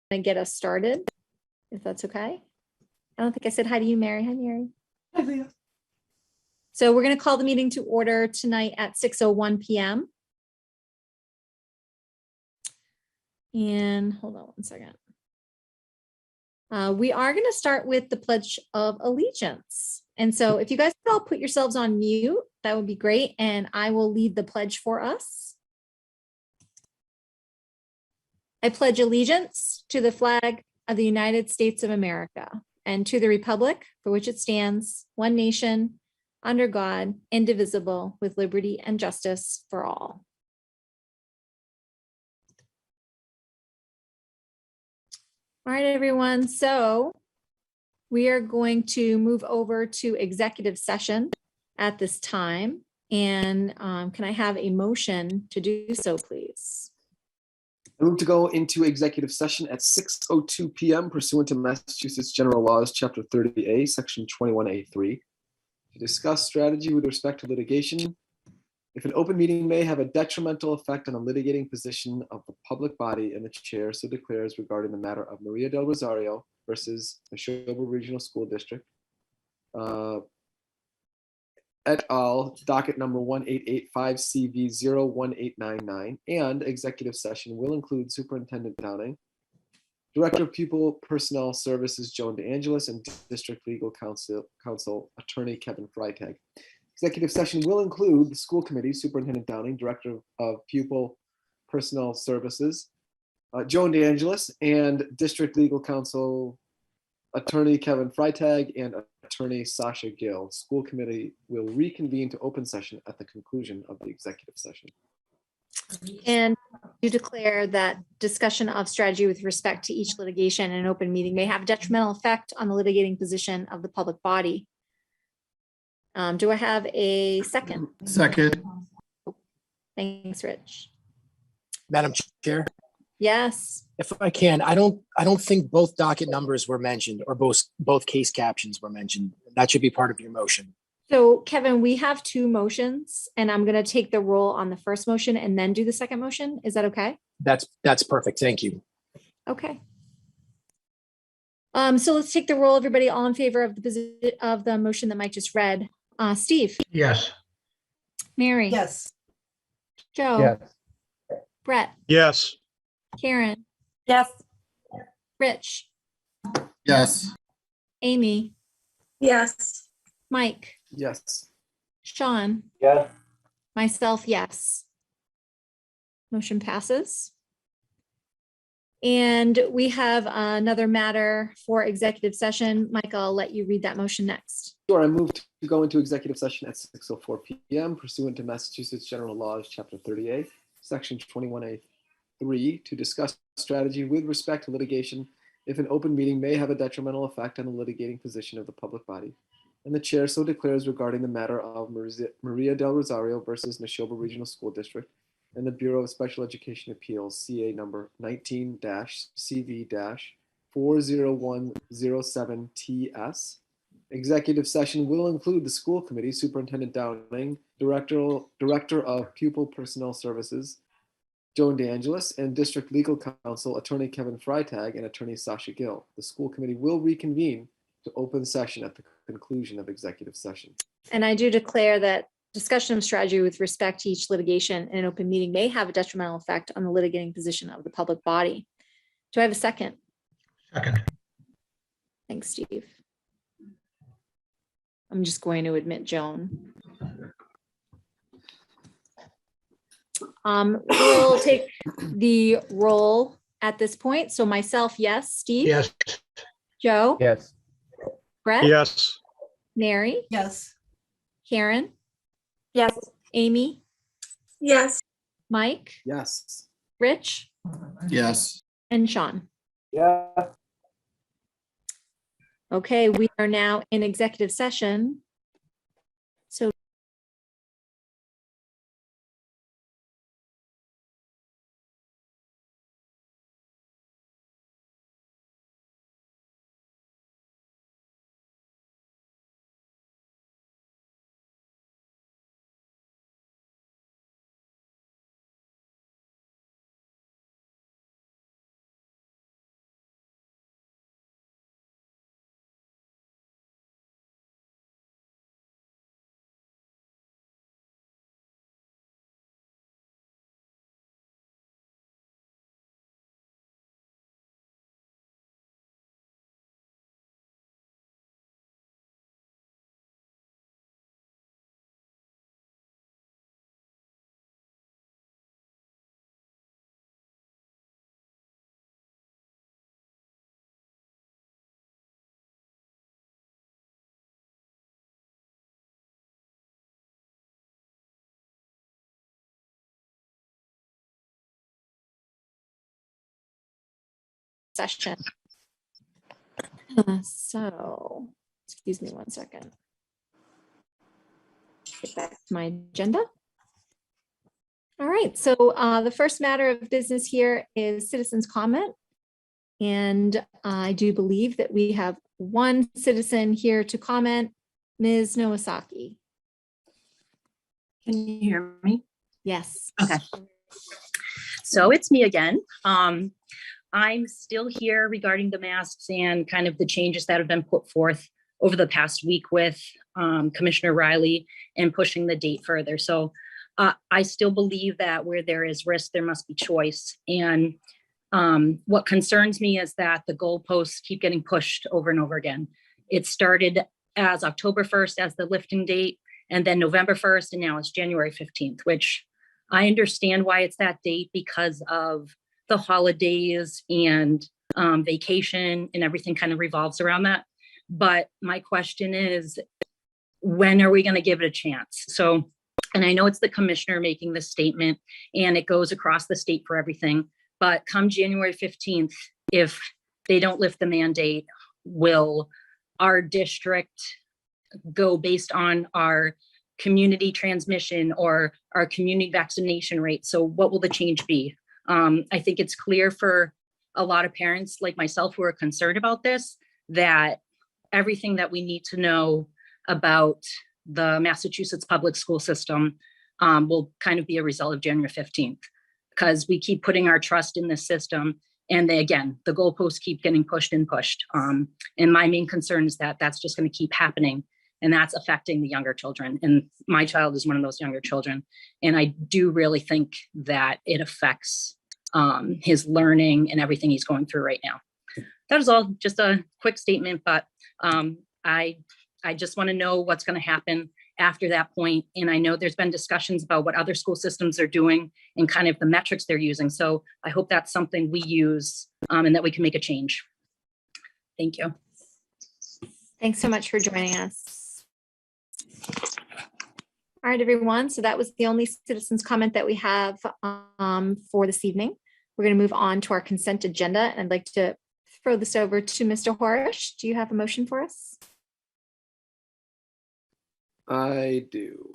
to get us started, if that's okay. I don't think I said hi to you, Mary. Hi, Mary. Hi, Leah. So we're going to call the meeting to order tonight at 6:01 p.m. And hold on one second. We are going to start with the Pledge of Allegiance. And so if you guys could all put yourselves on mute, that would be great. And I will lead the pledge for us. I pledge allegiance to the flag of the United States of America and to the republic for which it stands, one nation, under God, indivisible, with liberty and justice for all. All right, everyone. So we are going to move over to executive session at this time. And can I have a motion to do so, please? I move to go into executive session at 6:02 p.m. pursuant to Massachusetts General Laws, Chapter 30A, Section 21A3, to discuss strategy with respect to litigation. If an open meeting may have a detrimental effect on the litigating position of the public body and the chair so declares regarding the matter of Maria del Rosario versus Nashoba Regional School District, et al., docket number 1885CV01899, and executive session will include Superintendent Downing, Director of Pupil Personnel Services Joan DeAngelis, and District Legal Counsel Attorney Kevin Freitag. Executive session will include the School Committee, Superintendent Downing, Director of Pupil Personnel Services Joan DeAngelis, and District Legal Counsel Attorney Kevin Freitag and Attorney Sasha Gill. School Committee will reconvene to open session at the conclusion of the executive session. And you declare that discussion of strategy with respect to each litigation in an open meeting may have a detrimental effect on the litigating position of the public body. Do I have a second? Second. Thanks, Rich. Madam Chair, Yes. if I can, I don't think both docket numbers were mentioned or both case captions were mentioned. That should be part of your motion. So Kevin, we have two motions and I'm going to take the roll on the first motion and then do the second motion. Is that okay? That's perfect. Thank you. Okay. So let's take the roll, everybody. All in favor of the motion that Mike just read. Steve. Yes. Mary. Yes. Joe. Yes. Brett. Yes. Karen. Yes. Rich. Yes. Amy. Yes. Mike. Yes. Sean. Yes. Myself, yes. Motion passes. And we have another matter for executive session. Michael, I'll let you read that motion next. Sure, I move to go into executive session at 6:04 p.m. pursuant to Massachusetts General Laws, Chapter 30A, Section 21A3, to discuss strategy with respect to litigation if an open meeting may have a detrimental effect on the litigating position of the public body, and the chair so declares regarding the matter of Maria del Rosario versus Nashoba Regional School District and the Bureau of Special Education Appeals, CA number 19-CV-40107TS. Executive session will include the School Committee, Superintendent Downing, Director of Pupil Personnel Services, Joan DeAngelis, and District Legal Counsel, Attorney Kevin Freitag and Attorney Sasha Gill. The School Committee will reconvene to open session at the conclusion of executive session. And I do declare that discussion of strategy with respect to each litigation in an open meeting may have a detrimental effect on the litigating position of the public body. Do I have a second? Second. Thanks, Steve. I'm just going to admit Joan. We'll take the roll at this point. So myself, yes. Steve? Yes. Joe? Yes. Brett? Yes. Mary? Yes. Karen? Yes. Amy? Yes. Mike? Yes. Rich? Yes. And Sean? Yeah. Okay, we are now in executive session. So session. So, excuse me one second. Get back to my agenda. All right, so the first matter of business here is citizens' comment. And I do believe that we have one citizen here to comment, Ms. Nowasaki. Can you hear me? Yes. Okay. So it's me again. I'm still here regarding the masks and kind of the changes that have been put forth over the past week with Commissioner Riley and pushing the date further. So I still believe that where there is risk, there must be choice. And what concerns me is that the goalposts keep getting pushed over and over again. It started as October 1st as the lifting date, and then November 1st, and now it's January 15th, which I understand why it's that date because of the holidays and vacation and everything kind of revolves around that. But my question is, when are we going to give it a chance? So, and I know it's the commissioner making this statement and it goes across the state for everything, but come January 15th, if they don't lift the mandate, will our district go based on our community transmission or our community vaccination rate? So what will the change be? I think it's clear for a lot of parents like myself who are concerned about this, that everything that we need to know about the Massachusetts public school system will kind of be a result of January 15th, because we keep putting our trust in this system. And they, again, the goalposts keep getting pushed and pushed. And my main concern is that that's just going to keep happening. And that's affecting the younger children. And my child is one of those younger children. And I do really think that it affects his learning and everything he's going through right now. That is all just a quick statement, but I just want to know what's going to happen after that point. And I know there's been discussions about what other school systems are doing and kind of the metrics they're using. So I hope that's something we use and that we can make a change. Thank you. Thanks so much for joining us. All right, everyone. So that was the only citizens comment that we have for this evening. We're going to move on to our consent agenda. And I'd like to throw this over to Mr. Horish. Do you have a motion for us? I do.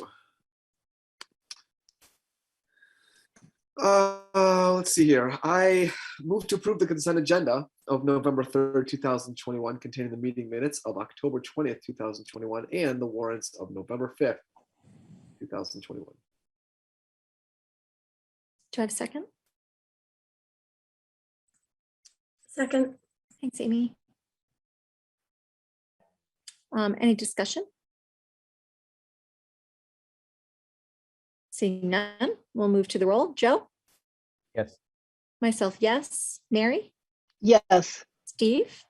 Let's see here. I move to approve the consent agenda of November 3rd, 2021, containing the meeting minutes of October 20th, 2021, and the warrants of November 5th, 2021. Do I have a second? Second. Thanks, Amy. Any discussion? Seeing none, we'll move to the roll. Joe? Yes. Myself, yes. Mary? Yes. Steve?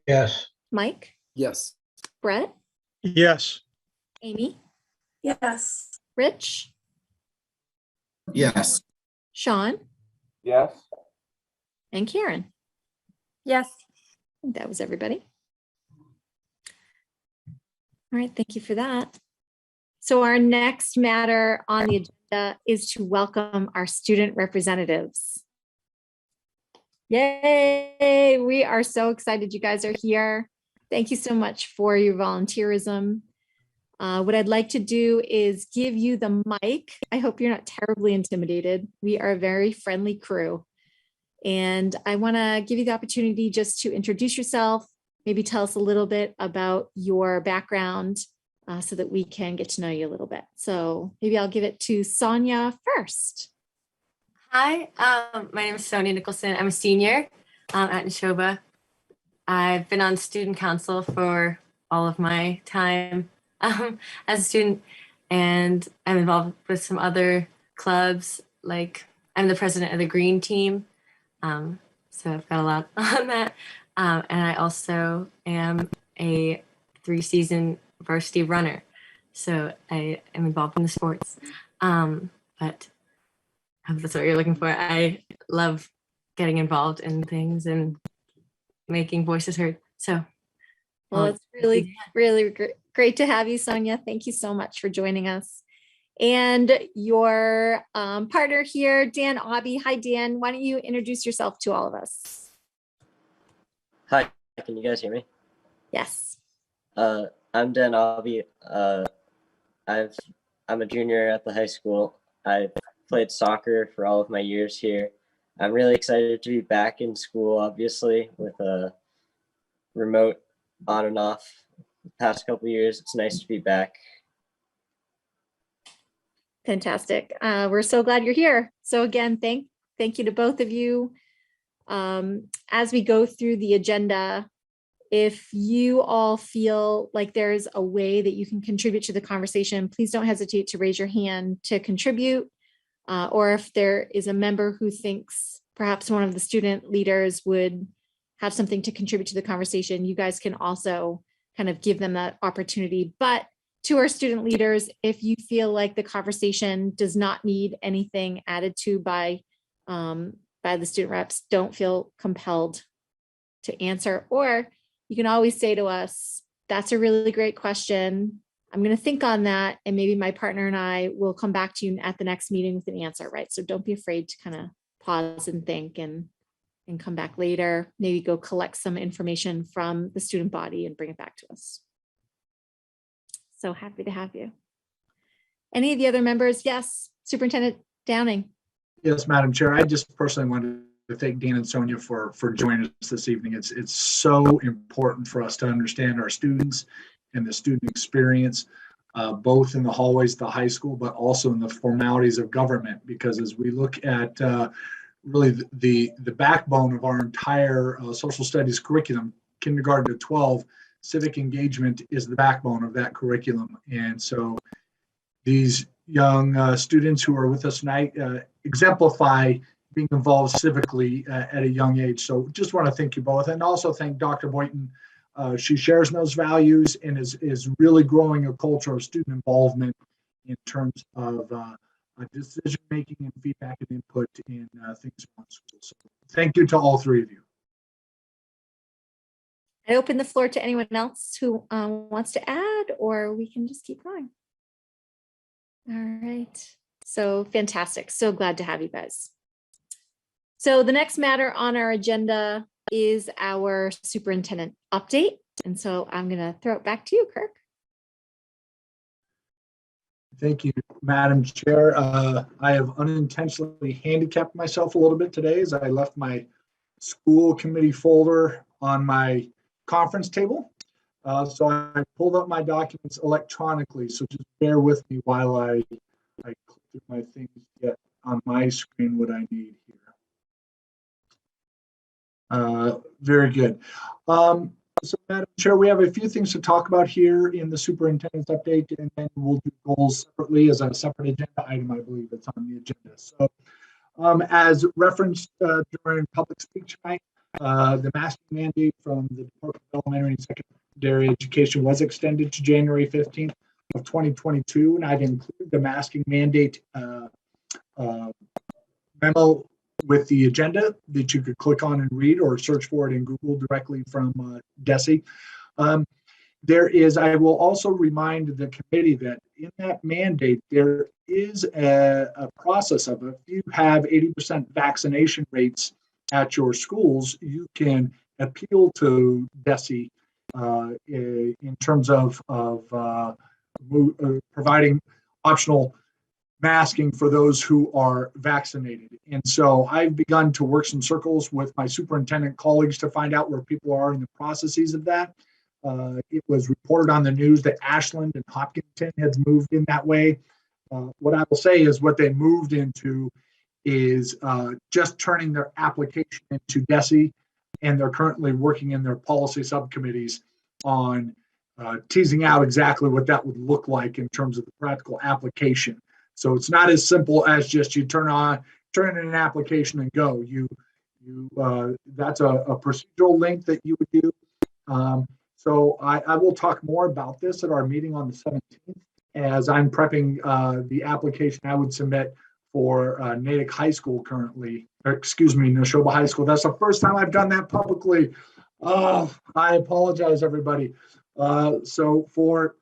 Yes. Mike? Yes. Brett? Yes. Amy? Yes. Rich? Yes. Sean? Yes. And Karen? Yes. I think that was everybody. All right, thank you for that. So our next matter on the agenda is to welcome our student representatives. Yay, we are so excited you guys are here. Thank you so much for your volunteerism. What I'd like to do is give you the mic. I hope you're not terribly intimidated. We are a very friendly crew. And I want to give you the opportunity just to introduce yourself, maybe tell us a little bit about your background so that we can get to know you a little bit. So maybe I'll give it to Sonia first. Hi, my name is Sonia Nicholson. I'm a senior at Nashoba. I've been on student council for all of my time as a student, and I'm involved with some other clubs. Like I'm the president of the Green Team, so I've got a lot on that. And I also am a 3-season varsity runner, so I am involved in the sports. But I hope that's what you're looking for. I love getting involved in things and making voices heard. So, Well, it's really great to have you, Sonia. Thank you so much for joining us. And your partner here, Dan Abbey. Hi, Dan. Why don't you introduce yourself to all of us? Hi, can you guys hear me? Yes. I'm Abbey. I'm a junior at the high school. I've played soccer for all of my years here. I'm really excited to be back in school, obviously, with a remote on and off the past couple of years. It's nice to be back. Fantastic. We're so glad you're here. So again, thank you to both of you. As we go through the agenda, if you all feel like there's a way that you can contribute to the conversation, please don't hesitate to raise your hand to contribute. Or if there is a member who thinks perhaps one of the student leaders would have something to contribute to the conversation, you guys can also kind of give them that opportunity. But to our student leaders, if you feel like the conversation does not need anything added to by the student reps, don't feel compelled to answer. Or you can always say to us, that's a really great question. I'm going to think on that. And maybe my partner and I will come back to you at the next meeting with an answer, right? So don't be afraid to kind of pause and think and come back later. Maybe go collect some information from the student body and bring it back to us. So happy to have you. Any of the other members? Yes, Superintendent Downing. Yes, Madam Chair. I just personally wanted to thank Dan and Sonia for joining us this evening. It's so important for us to understand our students and the student experience, both in the hallways of the high school, but also in the formalities of government. Because as we look at really the backbone of our entire social studies curriculum, kindergarten to 12, civic engagement is the backbone of that curriculum. And so these young students who are with us tonight exemplify being involved civically at a young age. So just want to thank you both, and also thank Dr. Boynton. She shares those values and is really growing a culture of student involvement in terms of decision making and feedback and input in things around school. So thank you to all three of you. I open the floor to anyone else who wants to add, or we can just keep going. All right. So fantastic. So glad to have you guys. So the next matter on our agenda is our superintendent update. And so I'm going to throw it back to you, Kirk. Thank you, Madam Chair. I have unintentionally handicapped myself a little bit today as I left my school committee folder on my conference table. So I pulled up my documents electronically. So just bear with me while I click through my things to get on my screen what I need here. Very good. So Madam Chair, we have a few things to talk about here in the superintendent's update, and then we'll do goals separately as a separate agenda item. I believe it's on the agenda. So as referenced during public speech tonight, the masking mandate from the Department of Elementary and Secondary Education was extended to January 15th of 2022, and I've included the masking mandate memo with the agenda that you could click on and read, or search for it in Google directly from DESE. I will also remind the committee that in that mandate, there is a process of, if you have 80% vaccination rates at your schools, you can appeal to DESE in terms of providing optional masking for those who are vaccinated. And so I've begun to work some circles with my superintendent colleagues to find out where people are in the processes of that. It was reported on the news that Ashland and Hopkinton has moved in that way. What I will say is what they moved into is just turning their application into DESE, and they're currently working in their policy subcommittees on teasing out exactly what that would look like in terms of the practical application. So it's not as simple as just you turn in an application and go. That's a procedural link that you would do. So I will talk more about this at our meeting on the 17th as I'm prepping the application I would submit for Natick High School currently, Nashoba High School. That's the first time I've done that publicly. I apologize, everybody. So for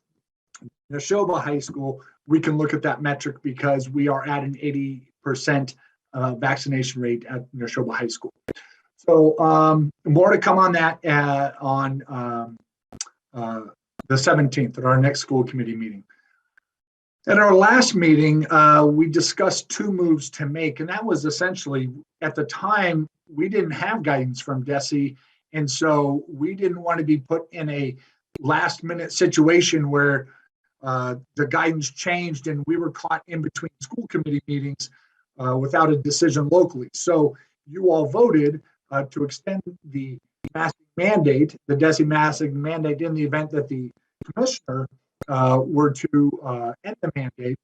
Nashoba High School, we can look at that metric because we are at an 80% vaccination rate at Nashoba High School. So more to come on that on the 17th at our next school committee meeting. At our last meeting, we discussed 2 moves to make, and that was essentially, at the time, we didn't have guidance from DESE, and so we didn't want to be put in a last-minute situation where the guidance changed and we were caught in between school committee meetings without a decision locally. So you all voted to extend the masking mandate, the DESE masking mandate, in the event that the commissioner were to end the mandate.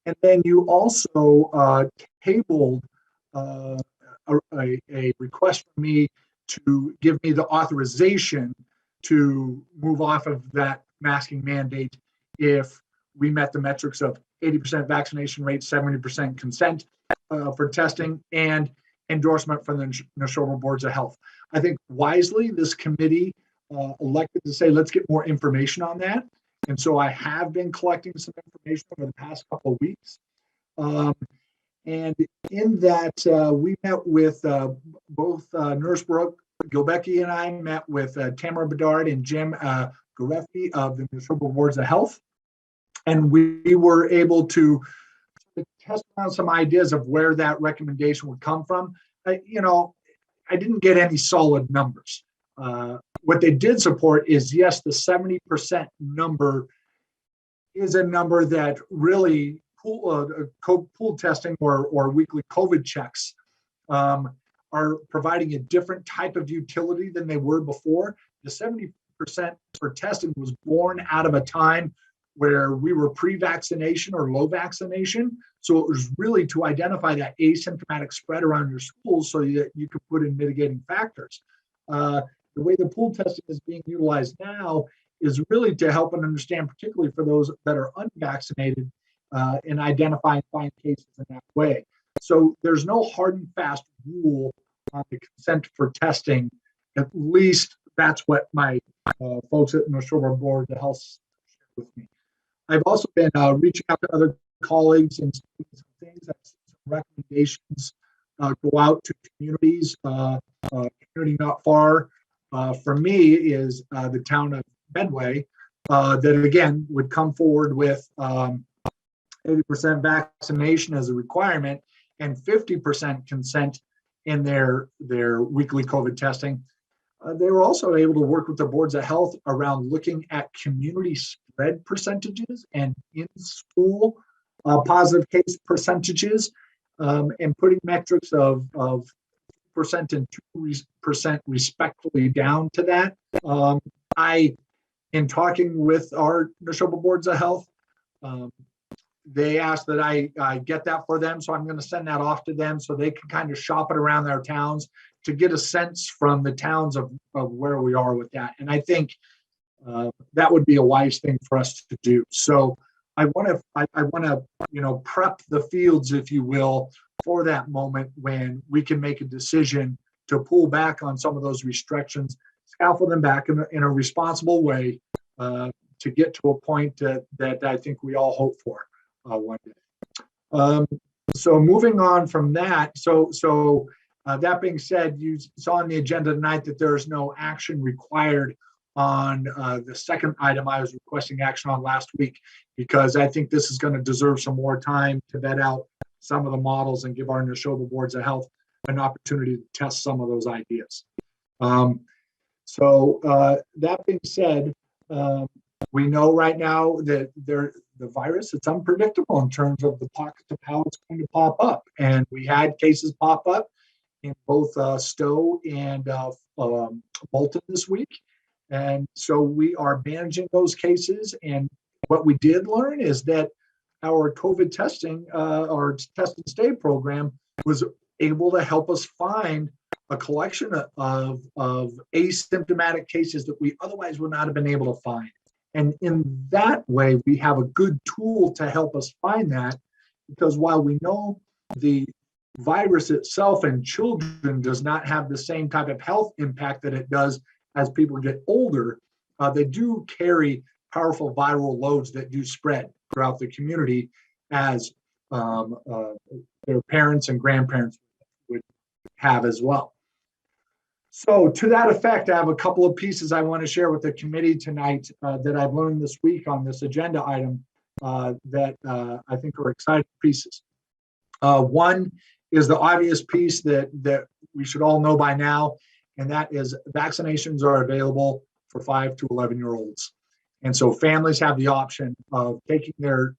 And then you also tabled a request from me to give me the authorization to move off of that masking mandate if we met the metrics of 80% vaccination rate, 70% consent for testing, and endorsement from the Nashoba boards of health. I think wisely, this committee elected to say, let's get more information on that. And so I have been collecting some information over the past couple of weeks. And in that, we met with both Nurse Brooke Gilbecki and I met with Tamara Bedard and Jim Gareffi of the Nashoba boards of health. And we were able to test out some ideas of where that recommendation would come from. I didn't get any solid numbers. What they did support is, yes, the 70% number is a number that really pool testing or weekly COVID checks are providing a different type of utility than they were before. The 70% for testing was born out of a time where we were pre-vaccination or low vaccination. So it was really to identify that asymptomatic spread around your schools so that you could put in mitigating factors. The way the pool testing is being utilized now is really to help and understand, particularly for those that are unvaccinated, and identify and find cases in that way. So there's no hard and fast rule on the consent for testing. At least that's what my folks at Nashoba board of health shared with me. I've also been reaching out to other colleagues and some things. I've seen some recommendations go out to communities. Community not far from me is the town of Medway, that again would come forward with 80% vaccination as a requirement and 50% consent in their weekly COVID testing. They were also able to work with the boards of health around looking at community spread percentages and in-school positive case percentages, and putting metrics of percent and 2% respectfully down to that. In talking with our Nashoba boards of health, they asked that I get that for them. So I'm going to send that off to them so they can kind of shop it around their towns to get a sense from the towns of where we are with that. And I think that would be a wise thing for us to do. So I want to prep the fields, if you will, for that moment when we can make a decision to pull back on some of those restrictions, scaffold them back in a responsible way to get to a point that I think we all hope for one day. So moving on from that, so that being said, you saw on the agenda tonight that there is no action required on the second item I was requesting action on last week, because I think this is going to deserve some more time to vet out some of the models and give our Nashoba boards of health an opportunity to test some of those ideas. That being said, we know right now that the virus, it's unpredictable in terms of the pockets of how it's going to pop up. And we had cases pop up in both Stowe and Bolton this week. And so we are managing those cases. And what we did learn is that our COVID testing, our test and stay program, was able to help us find a collection of asymptomatic cases that we otherwise would not have been able to find. And in that way, we have a good tool to help us find that, because while we know the virus itself in children does not have the same type of health impact that it does as people get older, they do carry powerful viral loads that do spread throughout the community, as their parents and grandparents would have as well. So to that effect, I have a couple of pieces I want to share with the committee tonight that I've learned this week on this agenda item that I think are exciting pieces. One is the obvious piece that we should all know by now, and that is vaccinations are available for 5 to 11-year-olds. And so families have the option of taking their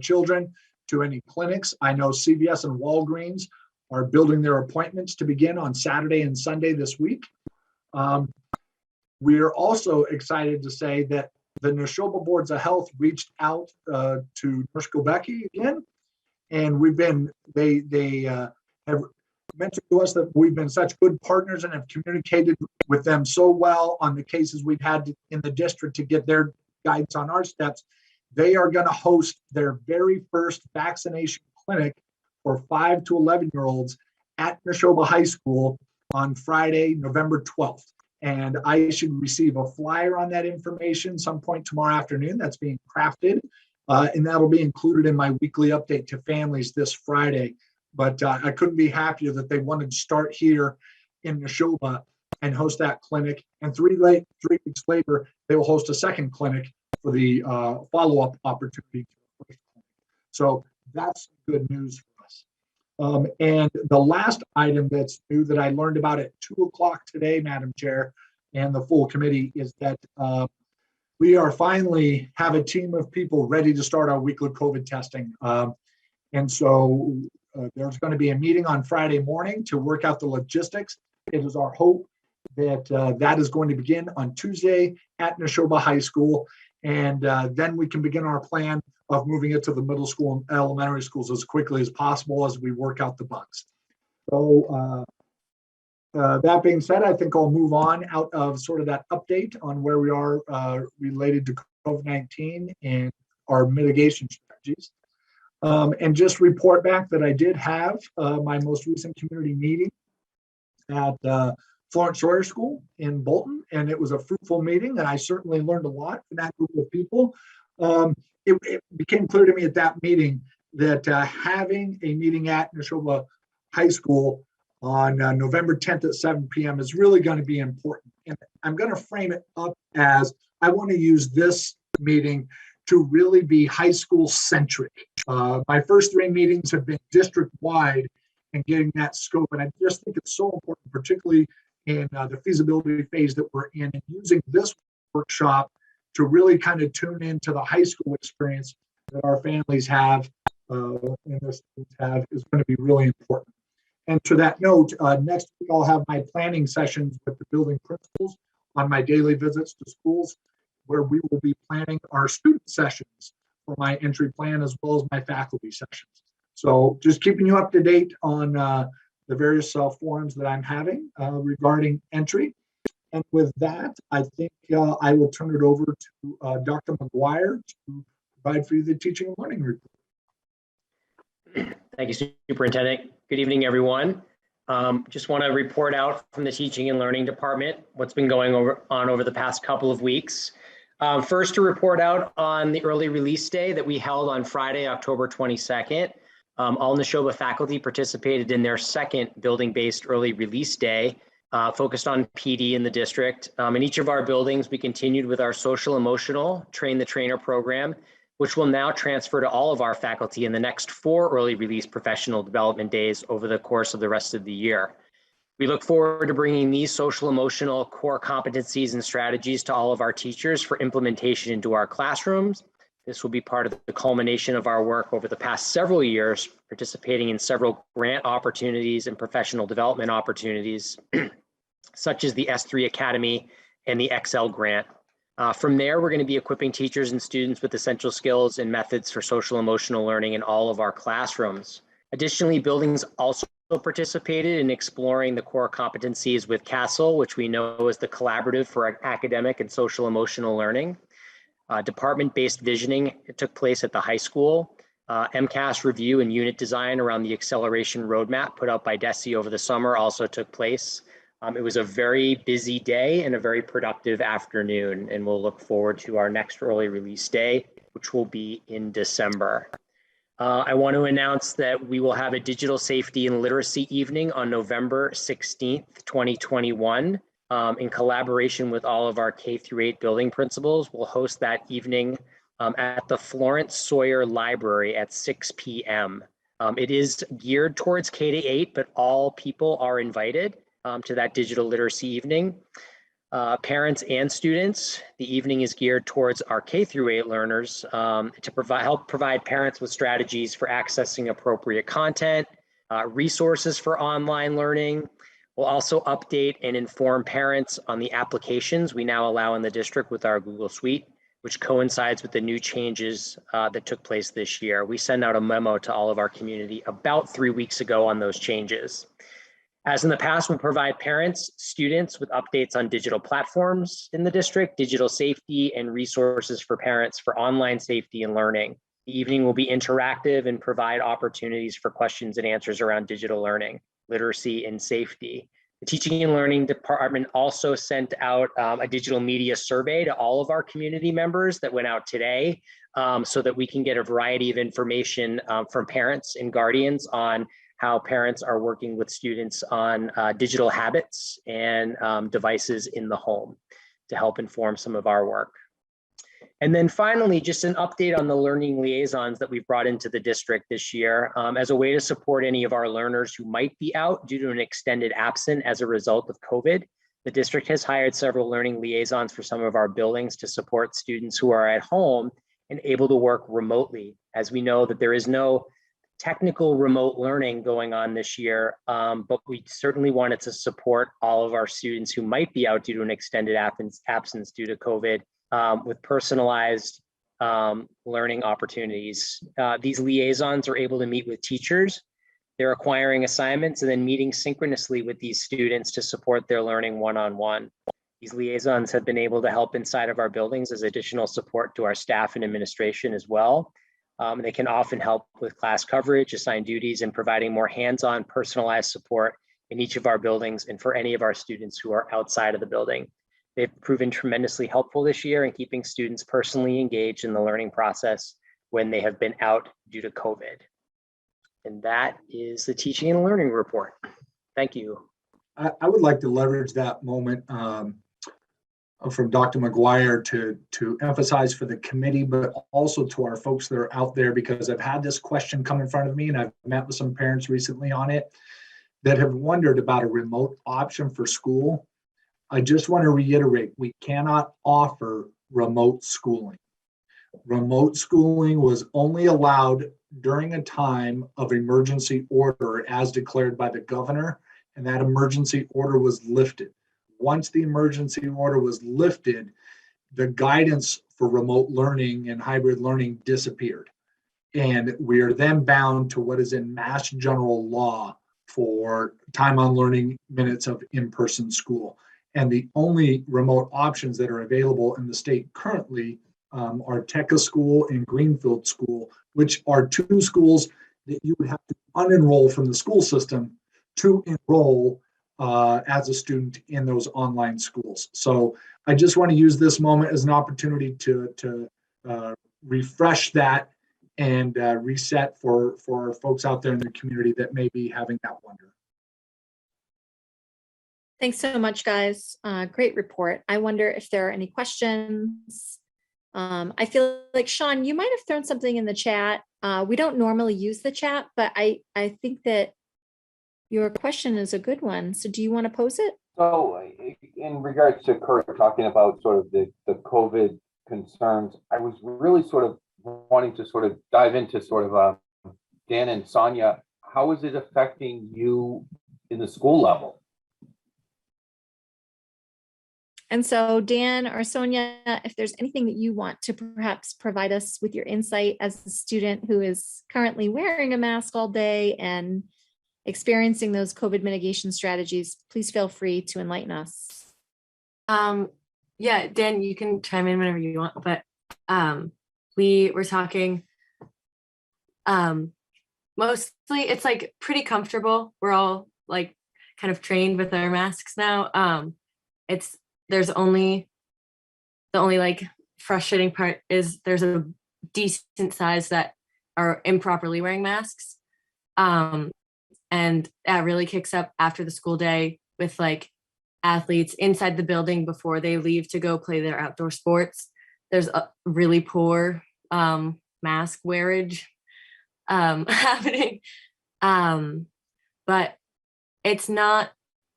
children to any clinics. I know CVS and Walgreens are building their appointments to begin on Saturday and Sunday this week. We're also excited to say that the Nashoba Boards of Health reached out to Nurse Gobecki again, and they have mentioned to us that we've been such good partners and have communicated with them so well on the cases we've had in the district to get their guidance on our steps. They are going to host their very first vaccination clinic for 5 to 11-year-olds at Nashoba High School on Friday, November 12th. And I should receive a flyer on that information some point tomorrow afternoon. That's being crafted, and that'll be included in my weekly update to families this Friday. But I couldn't be happier that they wanted to start here in Nashoba and host that clinic. And 3 weeks later, they will host a second clinic for the follow-up opportunity. So that's good news for us. And the last item that's new that I learned about at 2 o'clock today, Madam Chair, and the full committee, is that we are finally have a team of people ready to start our weekly COVID testing. And so there's going to be a meeting on Friday morning to work out the logistics. It is our hope that that is going to begin on Tuesday at Nashoba High School. And then we can begin our plan of moving it to the middle school and elementary schools as quickly as possible as we work out the bugs. So that being said, I think I'll move on out of sort of that update on where we are related to COVID-19 and our mitigation strategies. And just report back that I did have my most recent community meeting at Florence Sawyer School in Bolton, and it was a fruitful meeting, and I certainly learned a lot from that group of people. It became clear to me at that meeting that having a meeting at Nashoba High School on November 10th at 7 p.m. is really going to be important. And I'm going to frame it up as I want to use this meeting to really be high school centric. My first 3 meetings have been district wide and getting that scope. And I just think it's so important, particularly in the feasibility phase that we're in, and using this workshop to really kind of tune into the high school experience that our families have and their students have is going to be really important. And to that note, next week I'll have my planning sessions with the building principals on my daily visits to schools, where we will be planning our student sessions for my entry plan as well as my faculty sessions. So just keeping you up to date on the various forums that I'm having regarding entry. And with that, I think I will turn it over to Dr. McGuire to provide for you the teaching and learning report. Thank you, Superintendent. Good evening, everyone. Just want to report out from the Teaching and Learning Department what's been going on over the past couple of weeks. First, to report out on the early release day that we held on Friday, October 22nd. All Nashoba faculty participated in their second building-based early release day, focused on PD in the district. In each of our buildings, we continued with our social emotional train the trainer program, which will now transfer to all of our faculty in the next 4 early release professional development days over the course of the rest of the year. We look forward to bringing these social emotional core competencies and strategies to all of our teachers for implementation into our classrooms. This will be part of the culmination of our work over the past several years, participating in several grant opportunities and professional development opportunities, such as the S3 Academy and the Excel grant. From there, we're going to be equipping teachers and students with essential skills and methods for social emotional learning in all of our classrooms. Additionally, buildings also participated in exploring the core competencies with CASEL, which we know is the Collaborative for Academic and Social Emotional Learning. Department-based visioning took place at the high school. MCAS review and unit design around the acceleration roadmap put out by DESE over the summer also took place. It was a very busy day and a very productive afternoon, and we'll look forward to our next early release day, which will be in December. I want to announce that we will have a digital safety and literacy evening on November 16th, 2021. In collaboration with all of our K-8 building principals. We'll host that evening at the Florence Sawyer Library at 6 p.m. It is geared towards K-8, but all people are invited to that digital literacy evening. Parents and students, the evening is geared towards our K-8 learners to help provide parents with strategies for accessing appropriate content, resources for online learning. We'll also update and inform parents on the applications we now allow in the district with our Google Suite, which coincides with the new changes that took place this year. We sent out a memo to all of our community about 3 weeks ago on those changes. As in the past, we'll provide parents, students with updates on digital platforms in the district, digital safety, and resources for parents for online safety and learning. The evening will be interactive and provide opportunities for questions and answers around digital learning, literacy, and safety. The Teaching and Learning Department also sent out a digital media survey to all of our community members that went out today so that we can get a variety of information from parents and guardians on how parents are working with students on digital habits and devices in the home to help inform some of our work. And then finally, just an update on the learning liaisons that we've brought into the district this year as a way to support any of our learners who might be out due to an extended absence as a result of COVID. The district has hired several learning liaisons for some of our buildings to support students who are at home and able to work remotely. As we know that there is no technical remote learning going on this year, but we certainly wanted to support all of our students who might be out due to an extended absence due to COVID with personalized learning opportunities. These liaisons are able to meet with teachers. They're acquiring assignments and then meeting synchronously with these students to support their learning one-on-one. These liaisons have been able to help inside of our buildings as additional support to our staff and administration as well. They can often help with class coverage, assign duties, and providing more hands-on personalized support in each of our buildings and for any of our students who are outside of the building. They've proven tremendously helpful this year in keeping students personally engaged in the learning process when they have been out due to COVID. And that is the Teaching and Learning Report. Thank you. I would like to leverage that moment from Dr. McGuire to emphasize for the committee, but also to our folks that are out there, because I've had this question come in front of me and I've met with some parents recently on it that have wondered about a remote option for school. I just want to reiterate, we cannot offer remote schooling. Remote schooling was only allowed during a time of emergency order as declared by the governor, and that emergency order was lifted. Once the emergency order was lifted, the guidance for remote learning and hybrid learning disappeared. And we are then bound to what is in Mass General Law for time on learning minutes of in-person school. And the only remote options that are available in the state currently are Tekka School and Greenfield School, which are two schools that you would have to unenroll from the school system to enroll as a student in those online schools. So I just want to use this moment as an opportunity to refresh that and reset for folks out there in the community that may be having that wonder. Thanks so much, guys. Great report. I wonder if there are any questions. I feel like, Sean, you might have thrown something in the chat. We don't normally use the chat, but I think that your question is a good one. So do you want to pose it? So in regards to Kurt talking about sort of the COVID concerns, I was really sort of wanting to sort of dive into sort of Dan and Sonia, how is it affecting you in the school level? And so Dan or Sonia, if there's anything that you want to perhaps provide us with your insight as a student who is currently wearing a mask all day and experiencing those COVID mitigation strategies, please feel free to enlighten us. Yeah, Dan, you can chime in whenever you want, but we were talking mostly it's like pretty comfortable. We're all like kind of trained with our masks now. There's only the only like frustrating part is there's a decent size that are improperly wearing masks. And that really kicks up after the school day with like athletes inside the building before they leave to go play their outdoor sports. There's a really poor mask wearage happening. But it's not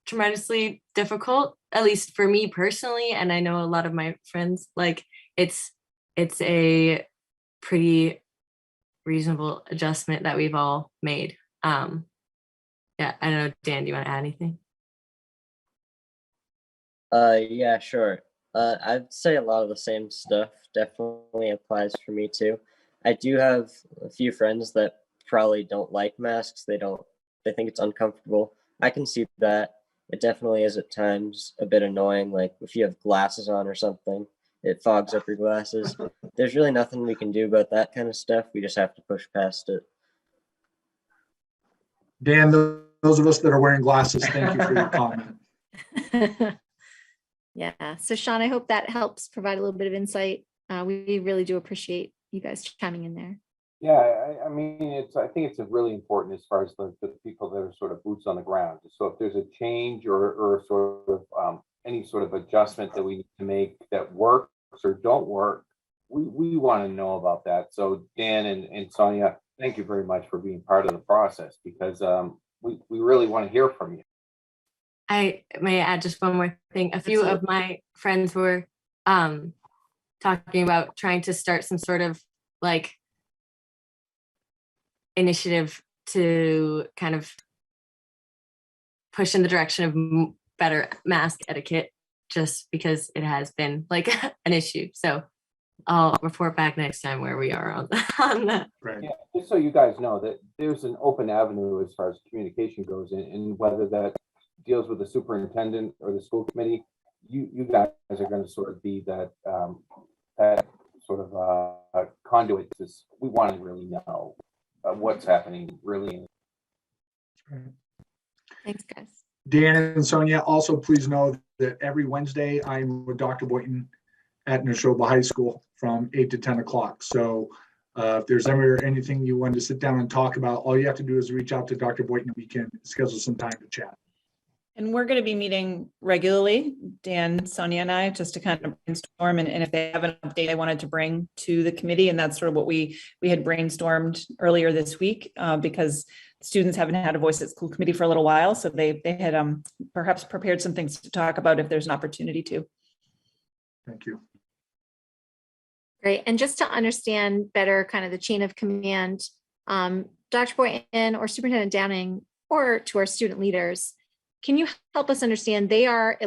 tremendously difficult, at least for me personally. And I know a lot of my friends, like it's a pretty reasonable adjustment that we've all made. Yeah, I don't know, Dan, do you want to add anything? Yeah, sure. I'd say a lot of the same stuff definitely applies for me too. I do have a few friends that probably don't like masks. They think it's uncomfortable. I can see that. It definitely is at times a bit annoying. Like if you have glasses on or something, it fogs up your glasses. There's really nothing we can do about that kind of stuff. We just have to push past it. Dan, those of us that are wearing glasses, thank you for your comment. Yeah. So Sean, I hope that helps provide a little bit of insight. We really do appreciate you guys chiming in there. Yeah, I mean, I think it's really important as far as the people that are sort of boots on the ground. So if there's a change or sort of any sort of adjustment that we need to make that works or don't work, we want to know about that. So Dan and Sonia, thank you very much for being part of the process, because we really want to hear from you. I may add just one more thing. A few of my friends were talking about trying to start some sort of like initiative to kind of push in the direction of better mask etiquette, just because it has been like an issue. So I'll report back next time where we are on that. Right. Yeah, just so you guys know that there's an open avenue as far as communication goes, and whether that deals with the superintendent or the school committee, you guys are going to sort of be that that sort of conduit. We want to really know what's happening really. Thanks, guys. Dan and Sonia, also please know that every Wednesday I'm with Dr. Boynton at Nashoba High School from 8 to 10 o'clock. So if there's ever anything you want to sit down and talk about, all you have to do is reach out to Dr. Boynton and we can schedule some time to chat. And we're going to be meeting regularly, Dan, Sonia, and I, just to kind of brainstorm. And if they have an update they wanted to bring to the committee, and that's sort of what we had brainstormed earlier this week, because students haven't had a voice at school committee for a little while. So they had perhaps prepared some things to talk about if there's an opportunity to. Thank you. Great. And just to understand better kind of the chain of command, Dr. Boynton or Superintendent Downing, or to our student leaders, can you help us understand they are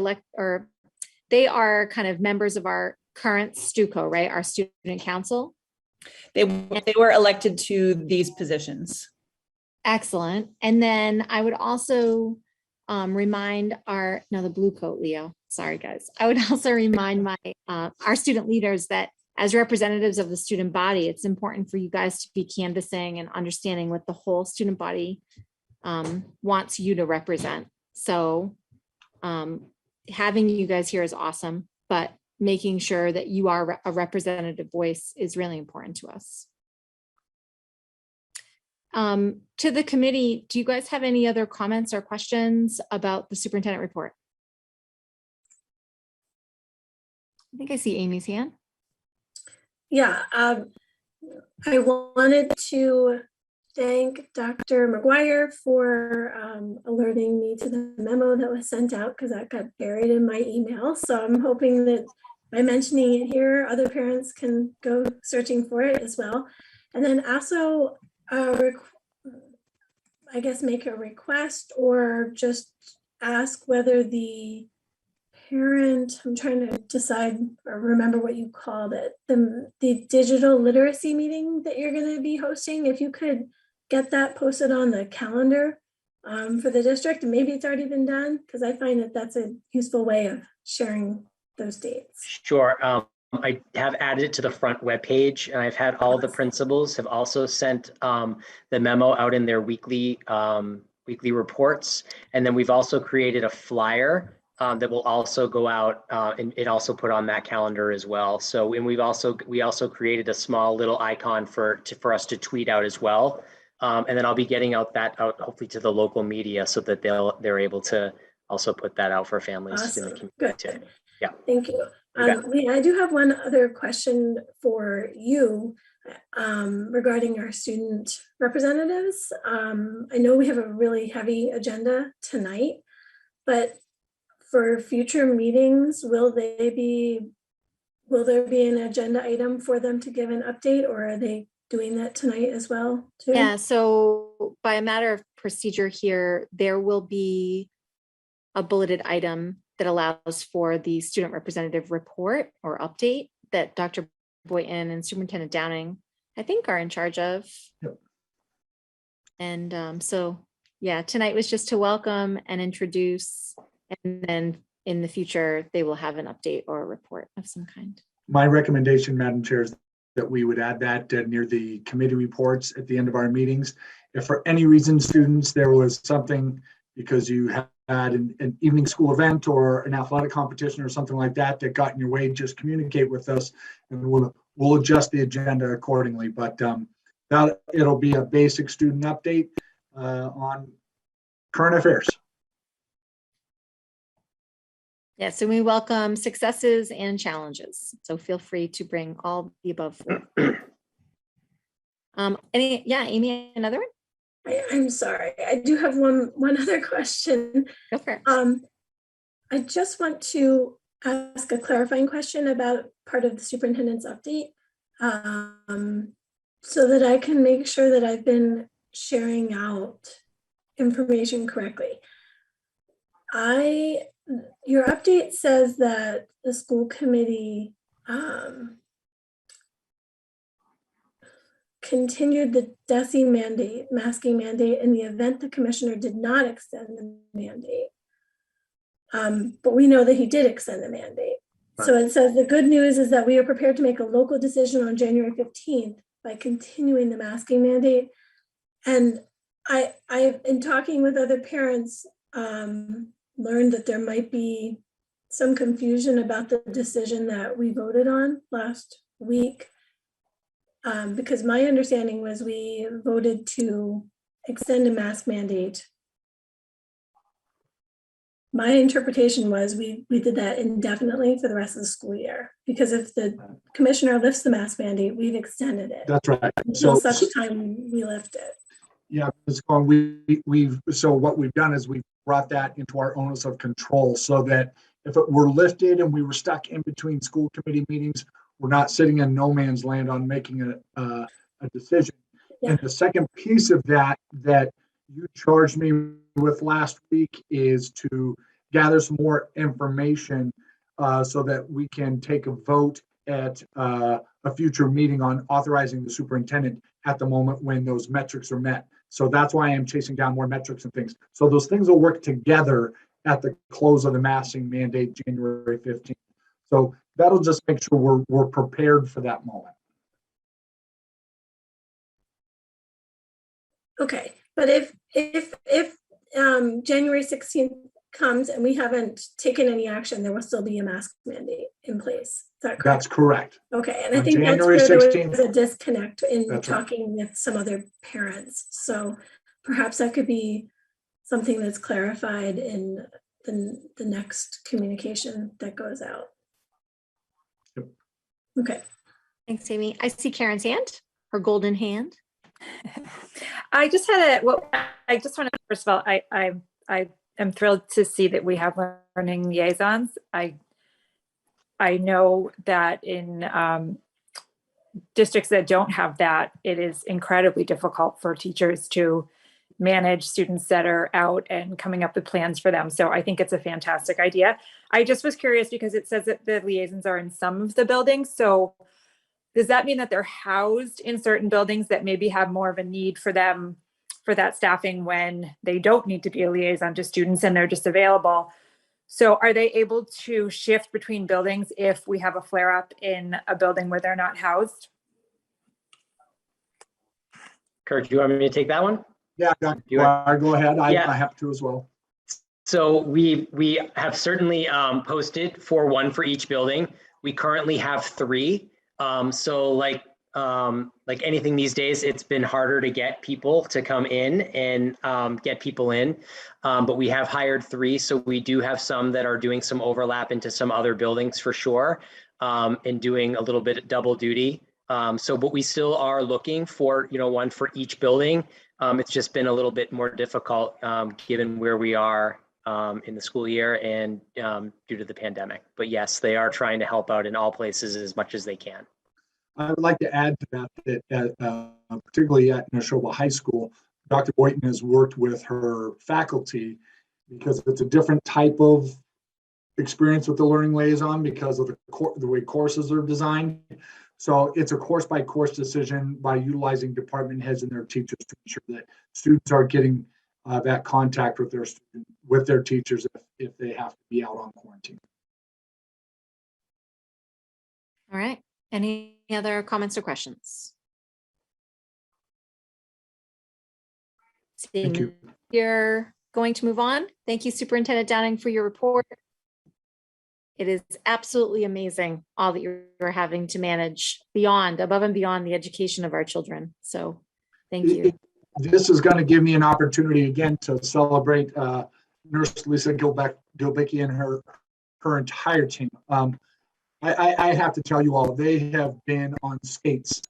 kind of members of our current STUCO, right? Our student council. They were elected to these positions. Excellent. And then I would also remind the blue coat, Leo. Sorry, guys. I would also remind our student leaders that as representatives of the student body, it's important for you guys to be canvassing and understanding what the whole student body wants you to represent. So having you guys here is awesome, but making sure that you are a representative voice is really important to us. To the committee, do you guys have any other comments or questions about the superintendent report? I think I see Amy's hand. Yeah, I wanted to thank Dr. McGuire for alerting me to the memo that was sent out, because that got buried in my email. So I'm hoping that by mentioning it here, other parents can go searching for it as well. And then also, I guess, make a request or just ask whether the parent, I'm trying to decide or remember what you called it, the digital literacy meeting that you're going to be hosting, if you could get that posted on the calendar for the district, and maybe it's already been done, because I find that that's a useful way of sharing those dates. Sure. I have added it to the front webpage, and I've had all the principals have also sent the memo out in their weekly reports. And then we've also created a flyer that will also go out and also put on that calendar as well. So, and we also created a small little icon for us to tweet out as well. And then I'll be getting out hopefully to the local media so that they're able to also put that out for families in the Awesome. community too. Good. Yeah. Thank you. Okay. Leah, I do have one other question for you regarding our student representatives. I know we have a really heavy agenda tonight, but for future meetings, will there be an agenda item for them to give an update, or are they doing that tonight as well too? Yeah, so by a matter of procedure here, there will be a bulleted item that allows for the student representative report or update that Dr. Boynton and Superintendent Downing, I think, are in charge of. Yep. And so, yeah, tonight was just to welcome and introduce, and then in the future, they will have an update or a report of some kind. My recommendation, Madam Chair, is that we would add that near the committee reports at the end of our meetings. If for any reason, students, there was something because you had an evening school event or an athletic competition or something like that that got in your way, just communicate with us and we'll adjust the agenda accordingly. But that it'll be a basic student update on current affairs. Yeah, so we welcome successes and challenges. So feel free to bring all the above forward. Amy, another one? I'm sorry. I do have one other question. Go for it. I just want to ask a clarifying question about part of the superintendent's update, so that I can make sure that I've been sharing out information correctly. Your update says that the school committee continued the DESE mandate, masking mandate, in the event the commissioner did not extend the mandate. But we know that he did extend the mandate. Right. So it says the good news is that we are prepared to make a local decision on January 15th by continuing the masking mandate. And I in talking with other parents, learned that there might be some confusion about the decision that we voted on last week. Because my understanding was we voted to extend a mask mandate. My interpretation was we did that indefinitely for the rest of the school year, because if the commissioner lifts the mask mandate, we've extended it. That's right. Until such time we lift it. Yeah, so what we've done is we've brought that into our onus of control so that if it were lifted and we were stuck in between school committee meetings, we're not sitting in no man's land on making a decision. Yeah. And the second piece of that you charged me with last week is to gather some more information so that we can take a vote at a future meeting on authorizing the superintendent at the moment when those metrics are met. So that's why I'm chasing down more metrics and things. So those things will work together at the close of the masking mandate, January 15th. So that'll just make sure we're prepared for that moment. Okay, but if January 16th comes and we haven't taken any action, there will still be a mask mandate in place. Is that correct? That's correct. Okay, and I On think January that's where 16th, there was a disconnect in that's talking with some other parents. So perhaps that could be something that's clarified in the next communication that goes out. Yep. Okay. Thanks, Amy. I see Karen's hand, her golden hand. I just want to, first of all, I am thrilled to see that we have learning liaisons. I know that in districts that don't have that, it is incredibly difficult for teachers to manage students that are out and coming up with plans for them. So I think it's a fantastic idea. I just was curious because it says that the liaisons are in some of the buildings. So does that mean that they're housed in certain buildings that maybe have more of a need for them, for that staffing when they don't need to be a liaison to students and they're just available? So are they able to shift between buildings if we have a flare up in a building where they're not housed? Kurt, do you want me to take that one? Yeah, Dr. Go ahead. Yeah. I have to as well. So we have certainly posted for one for each building. We currently have 3. So like anything these days, it's been harder to get people to come in and get people in. But we have hired 3. So we do have some that are doing some overlap into some other buildings for sure, and doing a little bit of double duty. But we still are looking for, one for each building. It's just been a little bit more difficult given where we are in the school year and due to the pandemic. But yes, they are trying to help out in all places as much as they can. I would like to add to that, particularly at Nashoba High School, Dr. Boynton has worked with her faculty because it's a different type of experience with the learning liaison because of the way courses are designed. So it's a course by course decision by utilizing department heads and their teachers to ensure that students are getting that contact with their teachers if they have to be out on quarantine. All right. Any other comments or questions? Thank you. You're going to move on. Thank you, Superintendent Downing, for your report. It is absolutely amazing all that you're having to manage above and beyond the education of our children. So thank you. This is going to give me an opportunity again to celebrate Nurse Lisa Gilbicki and her entire team. I have to tell you all, they have been on skates,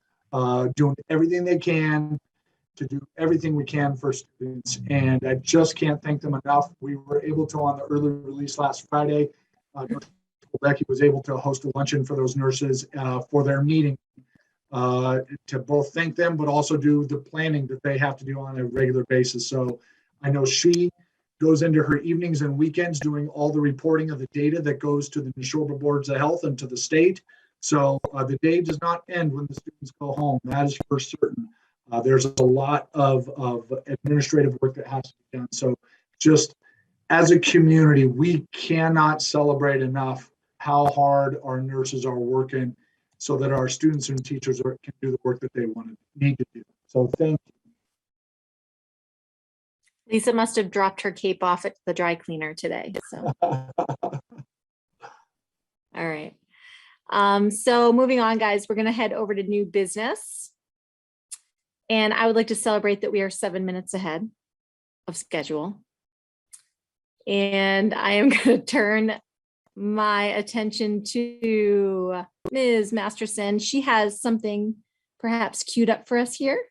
doing everything they can to do everything we can for students. And I just can't thank them enough. We were able to, on the early release last Friday, Becky was able to host a luncheon for those nurses for their meeting to both thank them, but also do the planning that they have to do on a regular basis. So I know she goes into her evenings and weekends doing all the reporting of the data that goes to the Nashoba boards of health and to the state. So the day does not end when the students go home. That is for certain. There's a lot of administrative work that has to be done. So just as a community, we cannot celebrate enough how hard our nurses are working so that our students and teachers can do the work that they need to do. So thank you. Lisa must have dropped her cape off at the dry cleaner today. So, all right. So moving on, guys, we're going to head over to new business. And I would like to celebrate that we are 7 minutes ahead of schedule. And I am going to turn my attention to Ms. Masterson. She has something perhaps queued up for us here.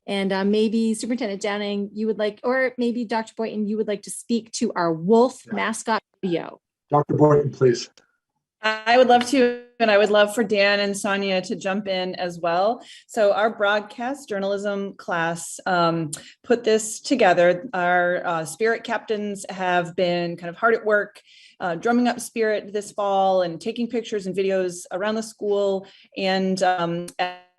And maybe Superintendent Downing, you would like, or maybe Dr. Boynton, you would like to speak to our wolf mascot video. Dr. Boynton, please. I would love to, and I would love for Dan and Sonia to jump in as well. So our broadcast journalism class put this together. Our spirit captains have been kind of hard at work drumming up spirit this fall and taking pictures and videos around the school and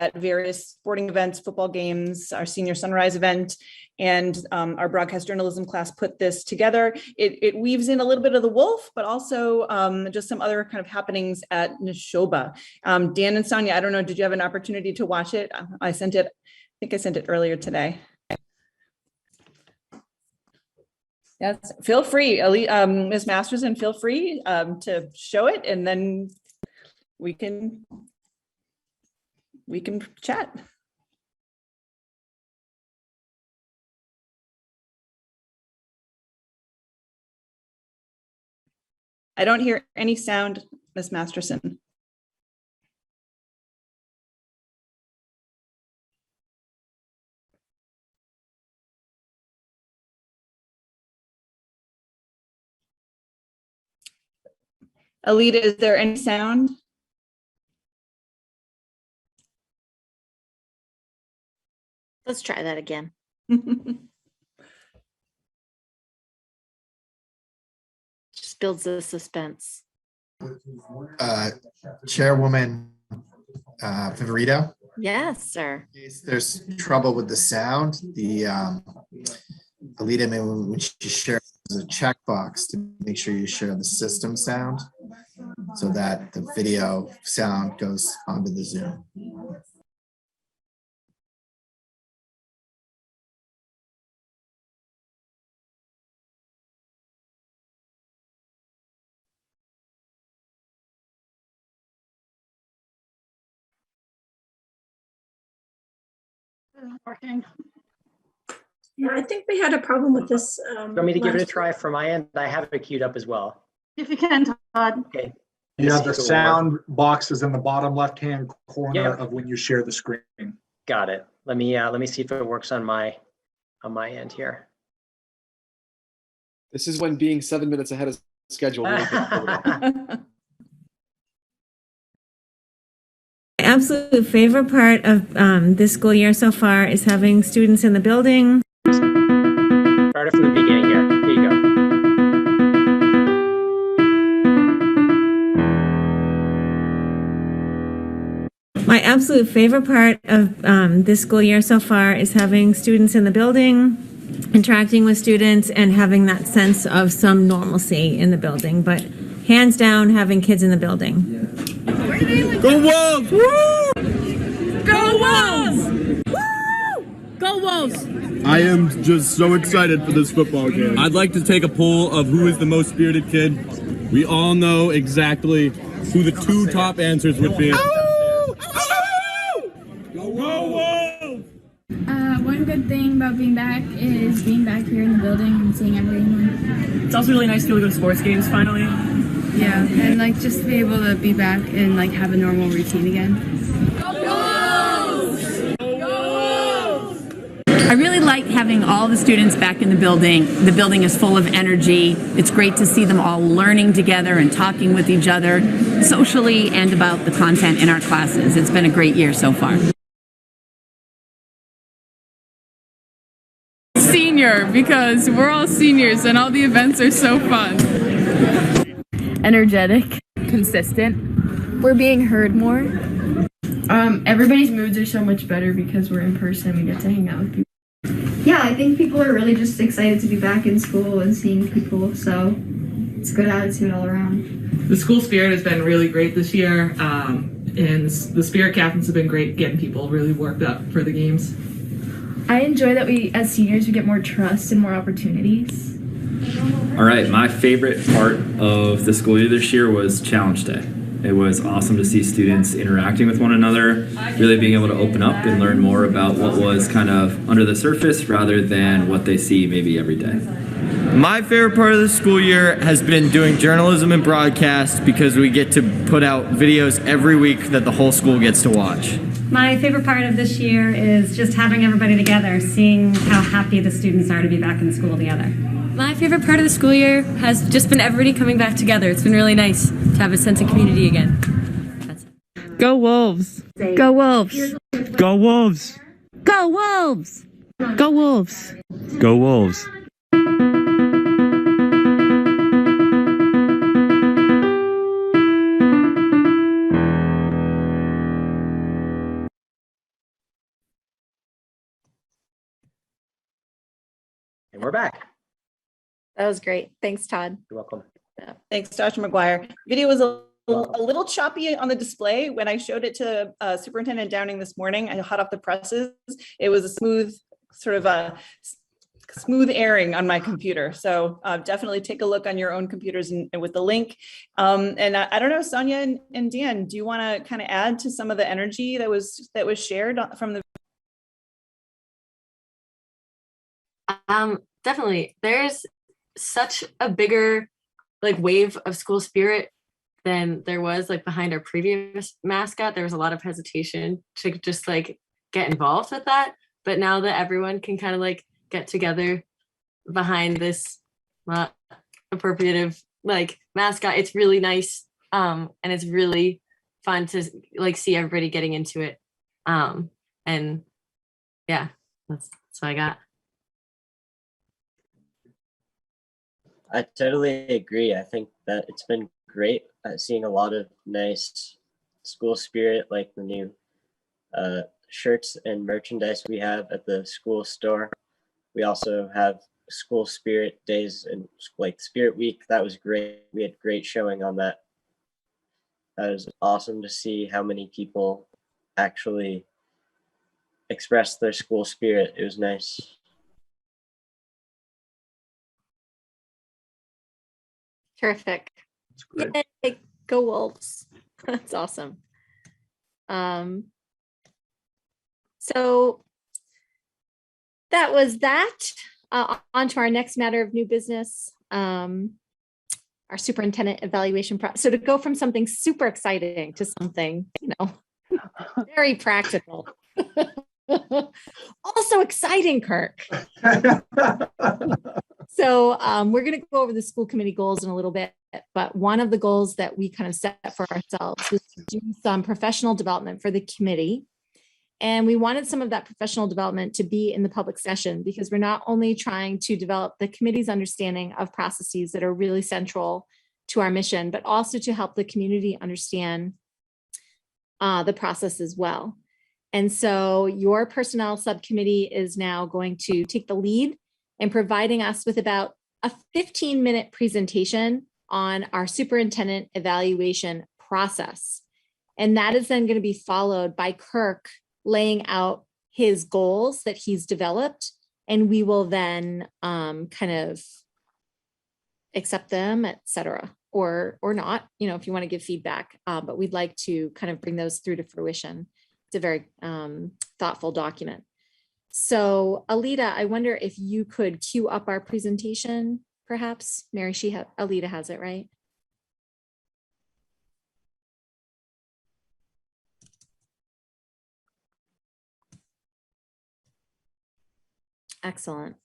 at various sporting events, football games, our senior sunrise event. And our broadcast journalism class put this together. It weaves in a little bit of the wolf, but also just some other kind of happenings at Nashoba. Dan and Sonia, I don't know, did you have an opportunity to watch it? I think I sent it earlier today. Yes, feel free, Ms. Masterson, feel free to show it, and then we can chat. I don't hear any sound, Ms. Masterson. Alita, is there any sound? Let's try that again. Just builds the suspense. Chairwoman Viverito? Yes, sir. There's trouble with the sound. The Alita, maybe when she shares a checkbox to make sure you share the system sound so that the video sound goes onto the Zoom. Working. Yeah, I think we had a problem with this. Want me to give it a last try from my end? I have it queued up as well. If you can, Todd. Okay. Yeah, Let's see the if it will sound box is in the bottom left-hand corner Yeah. of when you share the screen. Got it. Let me see if it works on my end here. This is when being 7 minutes ahead of schedule really takes over. My absolute favorite part of this school year so far is having students in the building. Started from the beginning here. Here you go. My absolute favorite part of this school year so far is having students in the building, interacting with students, and having that sense of some normalcy in the building. But hands down, having kids in the building. Go Wolves! Woo! Go Wolves! Woo! Go Wolves! I am just so excited for this football game. I'd like to take a poll of who is the most spirited kid. We all know exactly who the two top answers would be. One good thing about being back is being back here in the building and seeing everyone. It's also really nice to be able to go to sports games finally. Yeah, and like just to be able to be back and like have a normal routine again. I really like having all the students back in the building. The building is full of energy. It's great to see them all learning together and talking with each other socially and about the content in our classes. It's been a great year so far. Senior, because we're all seniors and all the events are so fun. Energetic. Consistent. We're being heard more. Everybody's moods are so much better because we're in person. We get to hang out with people. Yeah, I think people are really just excited to be back in school and seeing people, so it's a good attitude all around. The school spirit has been really great this year, and the spirit captains have been great getting people really worked up for the games. I enjoy that we, as seniors, we get more trust and more opportunities. All right, my favorite part of the school year this year was Challenge Day. It was awesome to see students interacting with one another, really being able to open up and learn more about what was kind of under the surface rather than what they see maybe every day. My favorite part of the school year has been doing journalism and broadcast because we get to put out videos every week that the whole school gets to watch. My favorite part of this year is just having everybody together, seeing how happy the students are to be back in school together. My favorite part of the school year has just been everybody coming back together. It's been really nice to have a sense of community again. That's it. Go Wolves! Go Wolves! Go Wolves! Go Wolves! Go Wolves! Go Wolves! And we're back. That was great. Thanks, Todd. You're welcome. Thanks, Dr. McGuire. Video was a little choppy on the display. When I showed it to Superintendent Downing this morning, I hot off the presses. It was a smooth, sort of a smooth airing on my computer. So definitely take a look on your own computers and with the link. And I don't know, Sonia and Dan, do you want to kind of add to some of the energy that was shared from the? Definitely. There's such a bigger wave of school spirit than there was behind our previous mascot. There was a lot of hesitation to just get involved with that. But now that everyone can kind of get together behind this appropriative mascot, it's really nice. And it's really fun to see everybody getting into it. And yeah, that's what I got. I totally agree. I think that it's been great seeing a lot of nice school spirit, like the new shirts and merchandise we have at the school store. We also have school spirit days and Spirit Week. That was great. We had great showing on that. That was awesome to see how many people actually expressed their school spirit. It was nice. Terrific. Yay, go Wolves. That's awesome. So That was that. On to our next matter of new business, our superintendent evaluation process. So to go from something super exciting to something, very practical. Also exciting, Kirk. So we're going to go over the school committee goals in a little bit, but one of the goals that we kind of set for ourselves was to do some professional development for the committee. And we wanted some of that professional development to be in the public session, because we're not only trying to develop the committee's understanding of processes that are really central to our mission, but also to help the community understand the process as well. And so your personnel subcommittee is now going to take the lead in providing us with about a 15-minute presentation on our superintendent evaluation process. And that is then going to be followed by Kirk laying out his goals that he's developed, and we will then kind of accept them, etc., or not, if you want to give feedback, but we'd like to kind of bring those through to fruition. It's a very thoughtful document. So Alita, I wonder if you could queue up our presentation, perhaps. Mary, Alita has it, right? Excellent.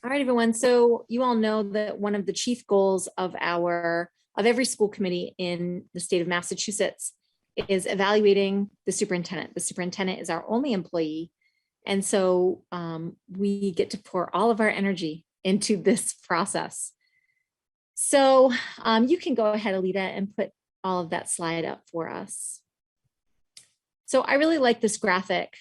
All right, everyone. So you all know that one of the chief goals of every school committee in the state of Massachusetts is evaluating the superintendent. The superintendent is our only employee. And so we get to pour all of our energy into this process. So you can go ahead, Alita, and put all of that slide up for us. So I really like this graphic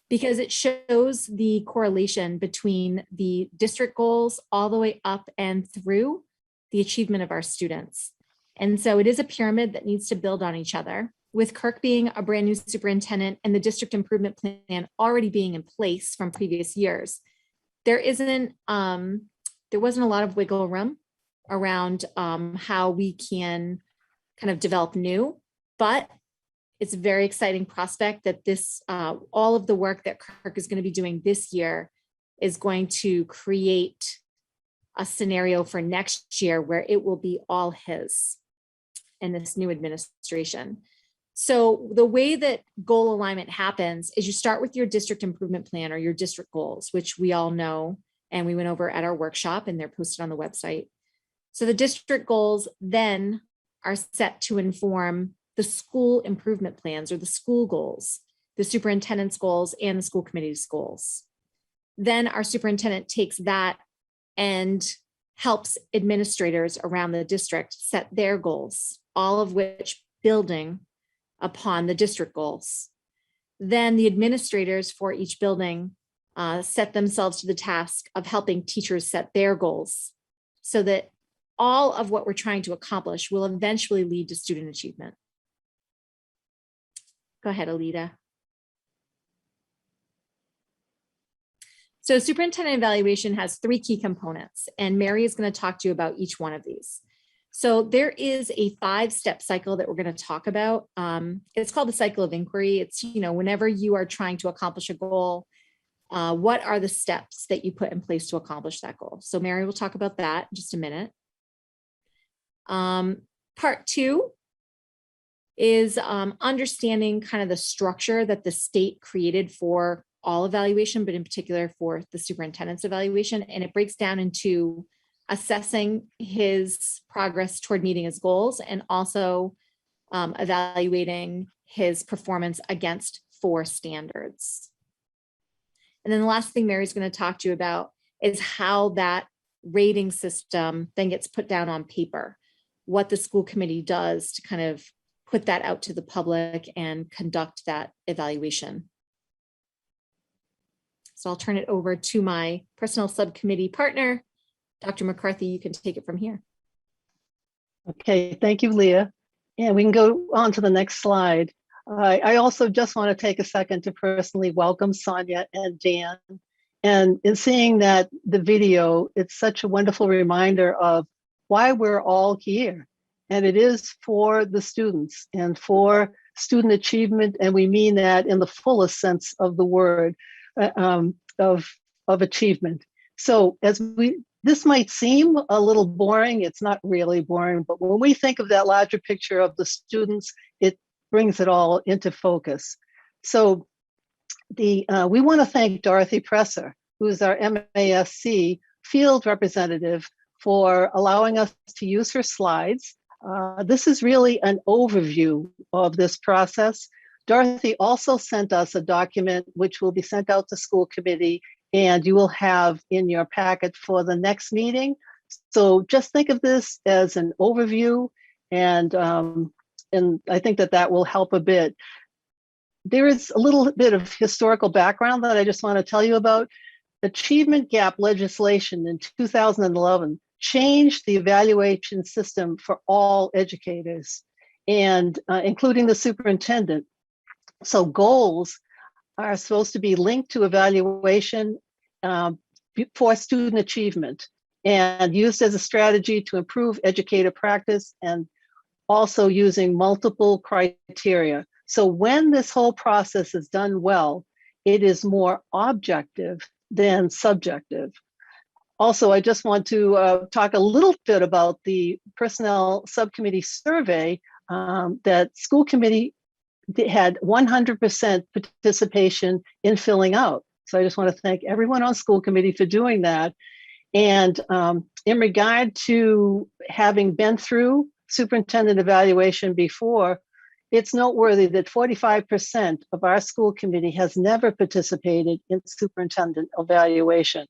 because it shows the correlation between the district goals all the way up and through the achievement of our students. And so it is a pyramid that needs to build on each other. With Kirk being a brand new superintendent and the district improvement plan already being in place from previous years, there wasn't a lot of wiggle room around how we can kind of develop new, but it's a very exciting prospect that this, all of the work that Kirk is going to be doing this year is going to create a scenario for next year where it will be all his in this new administration. So the way that goal alignment happens is you start with your district improvement plan or your district goals, which we all know, and we went over at our workshop and they're posted on the website. So the district goals then are set to inform the school improvement plans or the school goals, the superintendent's goals and the school committee's goals. Then our superintendent takes that and helps administrators around the district set their goals, all of which building upon the district goals. Then the administrators for each building set themselves to the task of helping teachers set their goals so that all of what we're trying to accomplish will eventually lead to student achievement. Go ahead, Alita. So superintendent evaluation has 3 key components, and Mary is going to talk to you about each one of these. So there is a 5-step cycle that we're going to talk about. It's called the cycle of inquiry. It's, whenever you are trying to accomplish a goal, what are the steps that you put in place to accomplish that goal? So Mary will talk about that in just a minute. Part 2 is understanding kind of the structure that the state created for all evaluation, but in particular for the superintendent's evaluation. And it breaks down into assessing his progress toward meeting his goals and also evaluating his performance against 4 standards. And then the last thing Mary's going to talk to you about is how that rating system then gets put down on paper, what the school committee does to kind of put that out to the public and conduct that evaluation. So I'll turn it over to my personnel subcommittee partner, Dr. McCarthy. You can take it from here. Okay, thank you, Leah. And we can go on to the next slide. I also just want to take a second to personally welcome Sonia and Dan. And in seeing that the video, it's such a wonderful reminder of why we're all here. And it is for the students and for student achievement, and we mean that in the fullest sense of the word, of achievement. So this might seem a little boring. It's not really boring, but when we think of that larger picture of the students, it brings it all into focus. So we want to thank Dorothy Presser, who's our MASC field representative, for allowing us to use her slides. This is really an overview of this process. Dorothy also sent us a document which will be sent out to school committee, and you will have in your packet for the next meeting. So just think of this as an overview, and I think that will help a bit. There is a little bit of historical background that I just want to tell you about. Achievement gap legislation in 2011 changed the evaluation system for all educators, and including the superintendent. So goals are supposed to be linked to evaluation for student achievement and used as a strategy to improve educator practice, and also using multiple criteria. So when this whole process is done well, it is more objective than subjective. Also, I just want to talk a little bit about the personnel subcommittee survey that school committee had 100% participation in filling out. So I just want to thank everyone on school committee for doing that. And in regard to having been through superintendent evaluation before, it's noteworthy that 45% of our school committee has never participated in superintendent evaluation.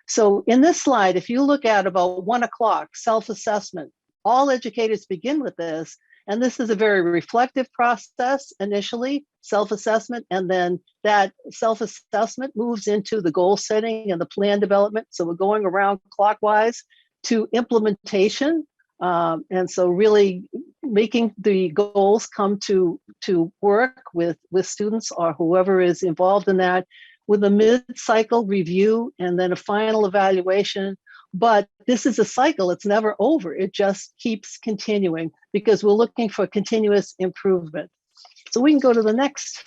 So in this slide, if you look at about 1 o'clock, self-assessment, all educators begin with this. And this is a very reflective process initially, self-assessment, and then that self-assessment moves into the goal setting and the plan development. So we're going around clockwise to implementation. And so really making the goals come to work with students or whoever is involved in that, with a mid-cycle review and then a final evaluation. But this is a cycle, it's never over. It just keeps continuing because we're looking for continuous improvement. So we can go to the next.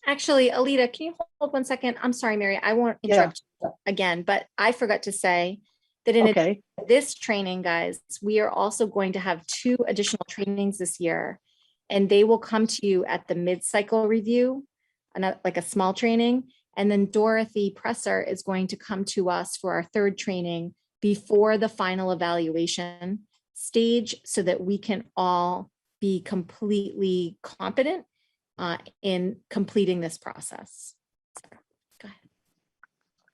Actually, Alita, can you hold 1 second? I'm sorry, Mary, I won't interrupt you again, but I forgot to say that in this training, guys, we are also going to have 2 additional trainings this year, and they will come to you at the mid-cycle review, like a small training. And then Dorothy Presser is going to come to us for our 3rd training before the final evaluation stage, so that we can all be completely competent in completing this process. So, go ahead.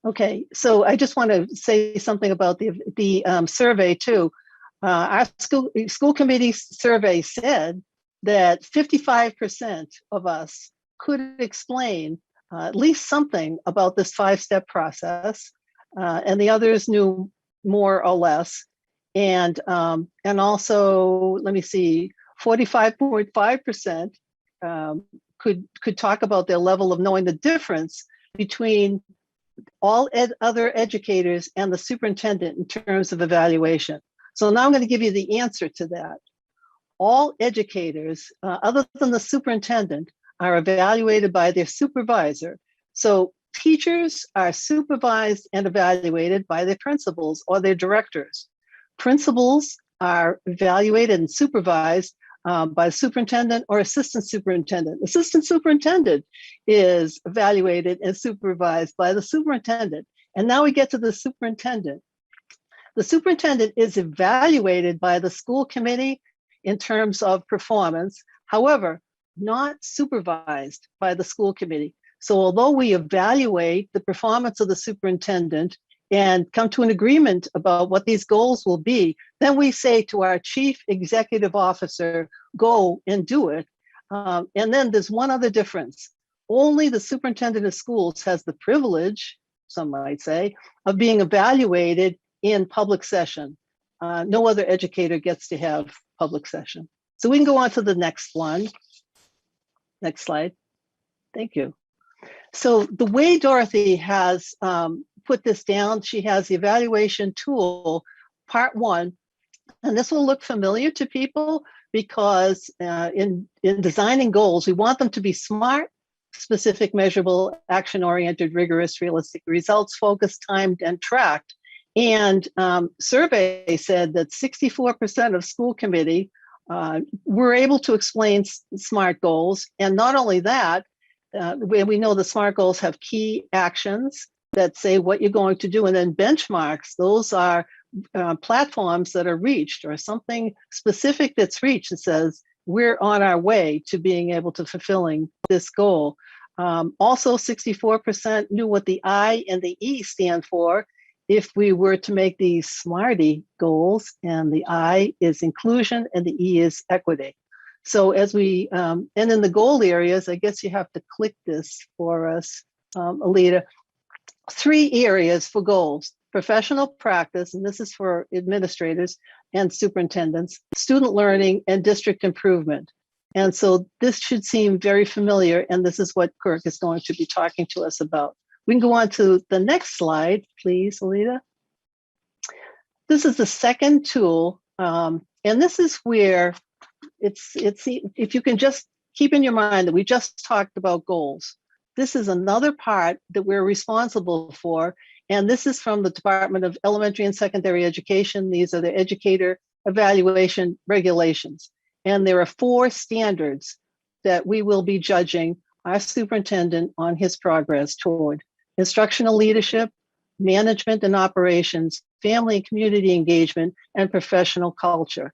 Okay, so I just want to say something about the survey too. Our school committee survey said that 55% of us could explain at least something about this 5-step process, and the others knew more or less. And also, let me see, 45.5% could talk about their level of knowing the difference between all other educators and the superintendent in terms of evaluation. So now I'm going to give you the answer to that. All educators, other than the superintendent, are evaluated by their supervisor. So teachers are supervised and evaluated by their principals or their directors. Principals are evaluated and supervised by the superintendent or assistant superintendent. Assistant superintendent is evaluated and supervised by the superintendent. And now we get to the superintendent. The superintendent is evaluated by the school committee in terms of performance, however, not supervised by the school committee. So although we evaluate the performance of the superintendent and come to an agreement about what these goals will be, then we say to our chief executive officer, go and do it. And then there's one other difference. Only the superintendent of schools has the privilege, some might say, of being evaluated in public session. No other educator gets to have public session. So we can go on to the next one. Next slide. Thank you. So the way Dorothy has put this down, she has the evaluation tool, part 1, and this will look familiar to people because in designing goals, we want them to be smart, specific, measurable, action-oriented, rigorous, realistic, results-focused, timed, and tracked. And survey said that 64% of school committee were able to explain SMART goals. And not only that, we know the SMART goals have key actions that say what you're going to do, and then benchmarks. Those are platforms that are reached, or something specific that's reached that says we're on our way to being able to fulfilling this goal. Also, 64% knew what the I and the E stand for if we were to make these SMARTY goals, and the I is inclusion and the E is equity. So as we, and in the goal areas, I guess you have to click this for us, Alita. 3 areas for goals: professional practice, and this is for administrators and superintendents, student learning, and district improvement. And so this should seem very familiar, and this is what Kirk is going to be talking to us about. We can go on to the next slide, please, Alita. This is the second tool, and this is where it's if you can just keep in your mind that we just talked about goals. This is another part that we're responsible for, and this is from the Department of Elementary and Secondary Education. These are the Educator Evaluation regulations, and there are 4 standards that we will be judging our superintendent on his progress toward: instructional leadership, management and operations, family and community engagement, and professional culture.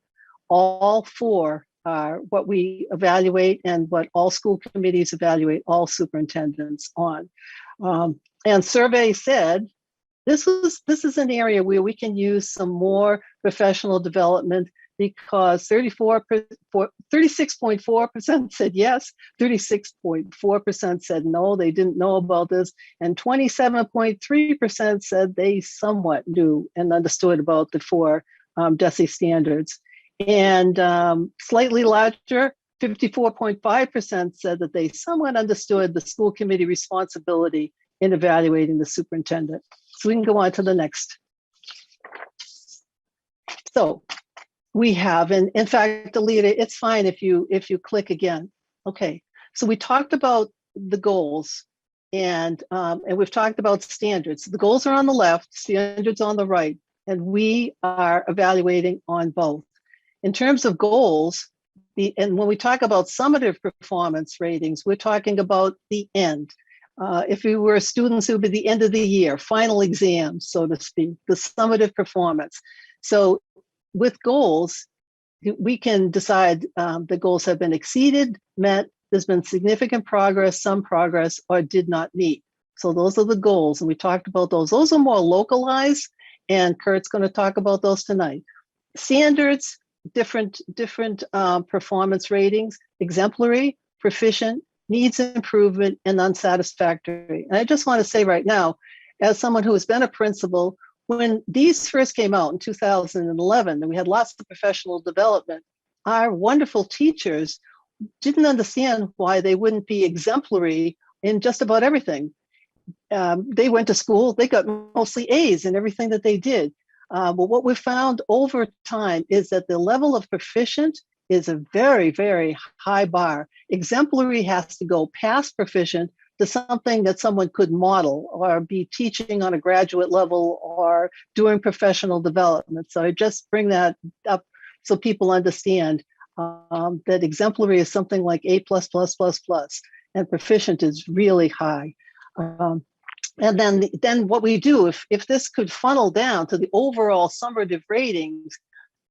All 4 are what we evaluate and what all school committees evaluate all superintendents on. And survey said this is an area where we can use some more professional development, because 36.4% said yes, 36.4% said no, they didn't know about this, and 27.3% said they somewhat knew and understood about the 4 DESI standards. And slightly larger, 54.5% said that they somewhat understood the school committee responsibility in evaluating the superintendent. So we can go on to the next. So we have, and in fact, Alita, it's fine if you click again. Okay, so we talked about the goals, and we've talked about standards. The goals are on the left, standards on the right, and we are evaluating on both. In terms of goals, and when we talk about summative performance ratings, we're talking about the end. If we were students, it would be the end of the year, final exams, so to speak, the summative performance. So with goals, we can decide the goals have been exceeded, met, there's been significant progress, some progress, or did not meet. So those are the goals, and we talked about those. Those are more localized, and Kurt's going to talk about those tonight. Standards, different performance ratings: exemplary, proficient, needs improvement, and unsatisfactory. And I just want to say right now, as someone who has been a principal, when these first came out in 2011, and we had lots of professional development, our wonderful teachers didn't understand why they wouldn't be exemplary in just about everything. They went to school, they got mostly A's in everything that they did. But what we found over time is that the level of proficient is a very, very high bar. Exemplary has to go past proficient to something that someone could model or be teaching on a graduate level or doing professional development. So I just bring that up so people understand that exemplary is something like A++++, and proficient is really high. And then what we do, if this could funnel down to the overall summative ratings,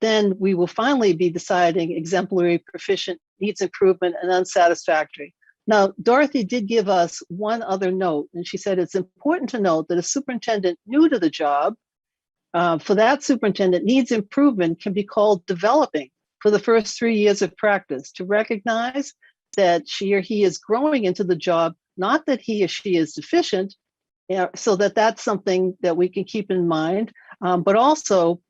then we will finally be deciding exemplary, proficient, needs improvement, and unsatisfactory. Now, Dorothy did give us one other note, and she said it's important to note that a superintendent new to the job, for that superintendent, needs improvement can be called developing for the first 3 years of practice, to recognize that she or he is growing into the job, not that he or she is deficient, so that's something that we can keep in mind, but also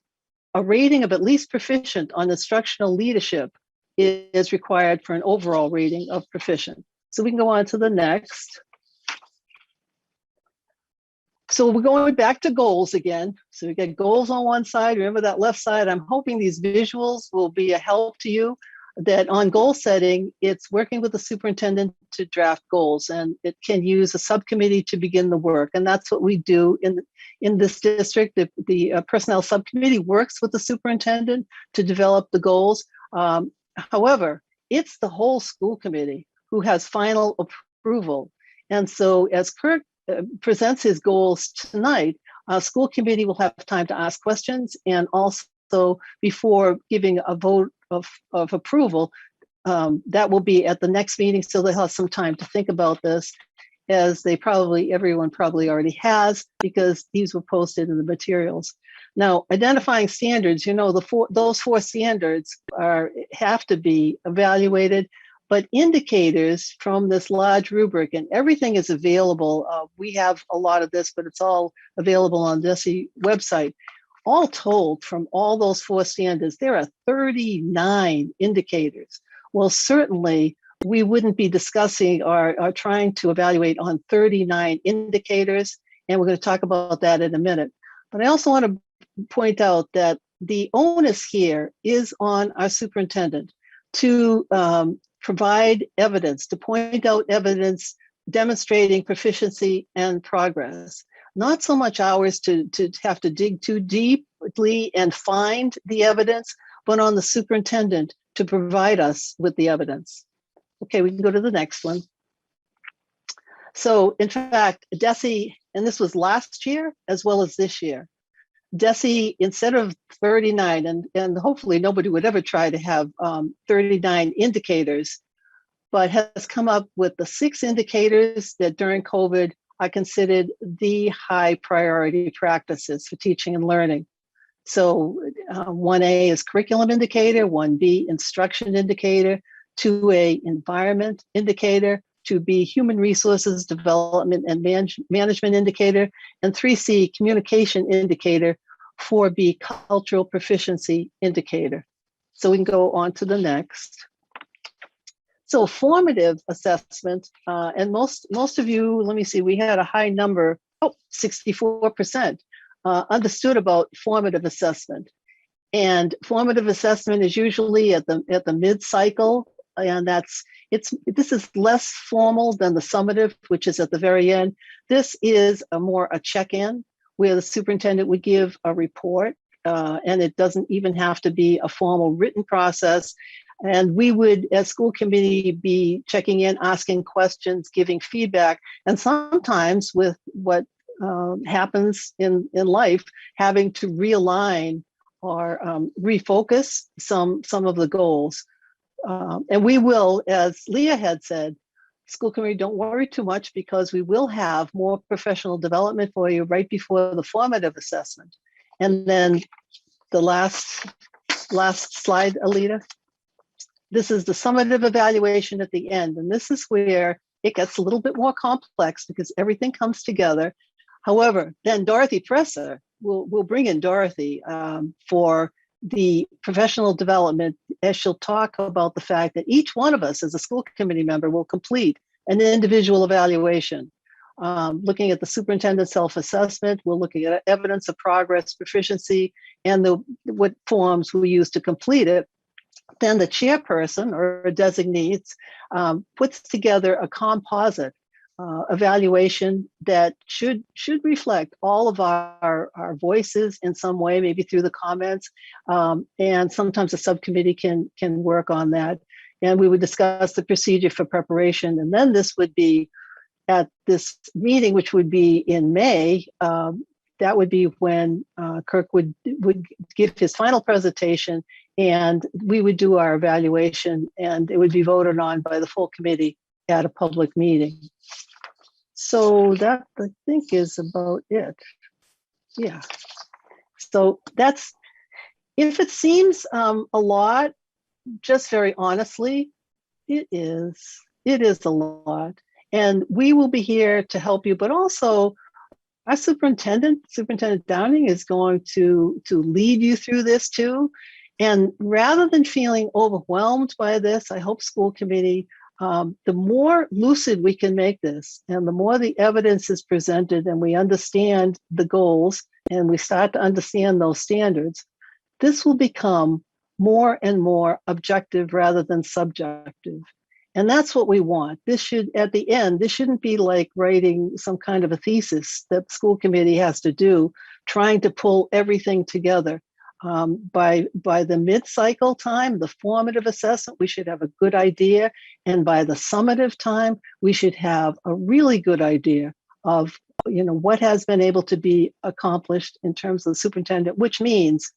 a rating of at least proficient on instructional leadership is required for an overall rating of proficient. So we can go on to the next. So we're going back to goals again. So we get goals on one side. Remember that left side. I'm hoping these visuals will be a help to you. that on goal setting, it's working with the superintendent to draft goals, and it can use a subcommittee to begin the work. And that's what we do in this district. The personnel subcommittee works with the superintendent to develop the goals. However, it's the whole school committee who has final approval. And so as Kirk presents his goals tonight, school committee will have time to ask questions, and also before giving a vote of approval, that will be at the next meeting, so they'll have some time to think about this, as everyone probably already has, because these were posted in the materials. Now, identifying standards, those 4 standards have to be evaluated, but indicators from this large rubric, and everything is available. We have a lot of this, but it's all available on DESE website. All told, from all those 4 standards, there are 39 indicators. Well, certainly we wouldn't be discussing or trying to evaluate on 39 indicators, and we're going to talk about that in a minute. But I also want to point out that the onus here is on our superintendent to provide evidence, to point out evidence demonstrating proficiency and progress. Not so much ours to have to dig too deeply and find the evidence, but on the superintendent to provide us with the evidence. Okay, we can go to the next one. So in fact, DESE, and this was last year as well as this year, DESE, instead of 39, and hopefully nobody would ever try to have 39 indicators, but has come up with the 6 indicators that during COVID are considered the high priority practices for teaching and learning. So 1A is curriculum indicator, 1B instruction indicator, 2A environment indicator, 2B human resources development and management indicator, and 3C communication indicator, 4B cultural proficiency indicator. So we can go on to the next. So formative assessment, and most of you, let me see, we had a high number, 64% understood about formative assessment. And formative assessment is usually at the mid-cycle, and this is less formal than the summative, which is at the very end. This is a check-in where the superintendent would give a report, and it doesn't even have to be a formal written process. And we would, as school committee, be checking in, asking questions, giving feedback, and sometimes with what happens in life, having to realign or refocus some of the goals. And we will, as Leah had said, school committee, don't worry too much, because we will have more professional development for you right before the formative assessment. And then the last slide, Alita. This is the summative evaluation at the end. And this is where it gets a little bit more complex because everything comes together. However, then Dorothy Presser, we'll bring in Dorothy for the professional development, as she'll talk about the fact that each one of us as a school committee member will complete an individual evaluation. Looking at the superintendent self-assessment, we're looking at evidence of progress, proficiency, and what forms we use to complete it. Then the chairperson or designee puts together a composite evaluation that should reflect all of our voices in some way, maybe through the comments, and sometimes a subcommittee can work on that. And we would discuss the procedure for preparation. And then this would be at this meeting, which would be in May. That would be when Kirk would give his final presentation, and we would do our evaluation, and it would be voted on by the full committee at a public meeting. So that, I think, is about it. Yeah. So that's, if it seems a lot, just very honestly, it is a lot. And we will be here to help you, but also our Superintendent Downing, is going to lead you through this too. And rather than feeling overwhelmed by this, I hope school committee, the more lucid we can make this, and the more the evidence is presented and we understand the goals and we start to understand those standards, this will become more and more objective rather than subjective. And that's what we want. This should, at the end, this shouldn't be like writing some kind of a thesis that the school committee has to do, trying to pull everything together. By the mid-cycle time, the formative assessment, we should have a good idea. And by the summative time, we should have a really good idea of, what has been able to be accomplished in terms of the superintendent, which means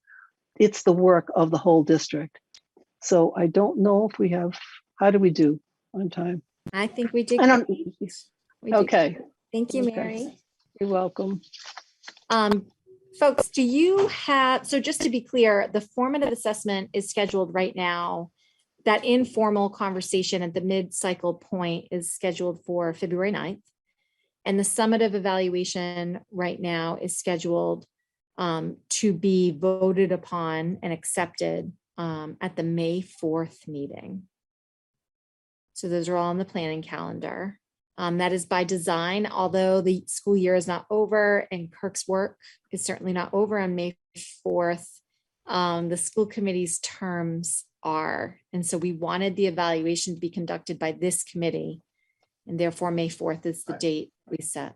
it's the work of the whole district. So I don't know if we have, how do we do on time? I think we did. Okay. Thank you, Okay. Mary. You're welcome. Folks, do you have, so just to be clear, the formative assessment is scheduled right now. That informal conversation at the mid-cycle point is scheduled for February 9th. And the summative evaluation right now is scheduled to be voted upon and accepted at the May 4th meeting. So those are all on the planning calendar. That is by design, although the school year is not over and Kirk's work is certainly not over on May 4th. The school committee's terms are, and so we wanted the evaluation to be conducted by this committee, and therefore May 4th is the date we set.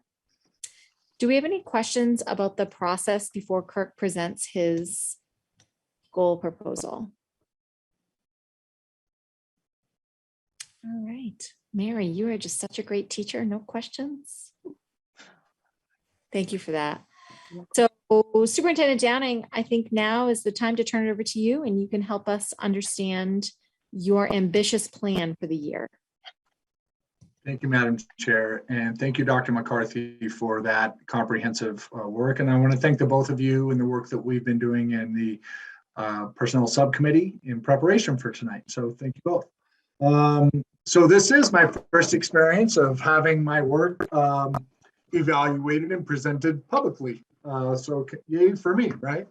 Do we have any questions about the process before Kirk presents his goal proposal? All right. Mary, you are just such a great teacher. No questions? Thank you for that. So Superintendent Downing, I think now is the time to turn it over to you and you can help us understand your ambitious plan for the year. Thank you, Madam Chair, and thank you, Dr. McCarthy, for that comprehensive work. And I want to thank the both of you and the work that we've been doing in the Personnel Subcommittee in preparation for tonight. So thank you both. So this is my first experience of having my work evaluated and presented publicly. So yay for me, right?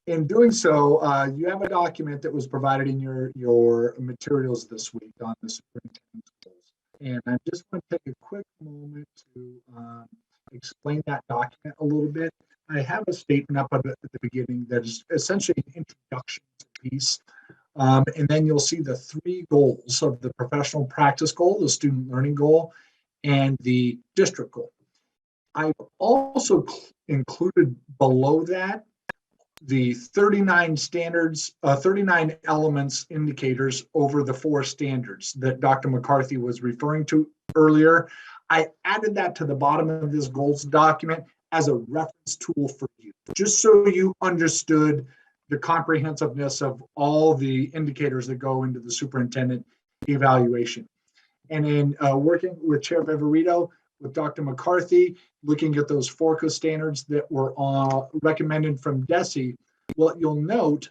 In doing so, you have a document that was provided in your materials this week on the superintendent's goals. And I just want to take a quick moment to explain that document a little bit. I have a statement up at the beginning that is essentially an introduction to the piece. And then you'll see the three goals of the professional practice goal, the student learning goal, and the district goal. I've also included below that the 39 standards, 39 elements indicators over the 4 standards that Dr. McCarthy was referring to earlier. I added that to the bottom of this goals document as a reference tool for you, just so you understood the comprehensiveness of all the indicators that go into the superintendent evaluation. And in working with Chair Viverito, with Dr. McCarthy, looking at those FORCA standards that were recommended from DESE, what you'll note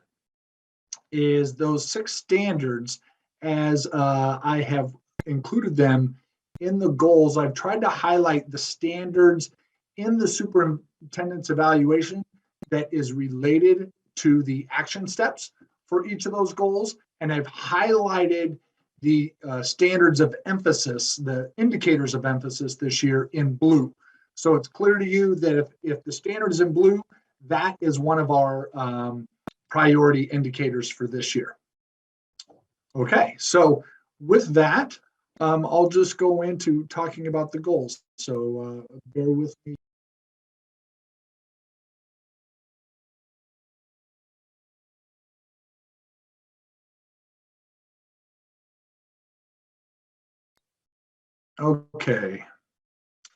is those 6 standards, as I have included them in the goals, I've tried to highlight the standards in the superintendent's evaluation that is related to the action steps for each of those goals. And I've highlighted the standards of emphasis, the indicators of emphasis this year in blue. So it's clear to you that if the standard is in blue, that is one of our priority indicators for this year. Okay, so with that, I'll just go into talking about the goals. So bear with me. Okay.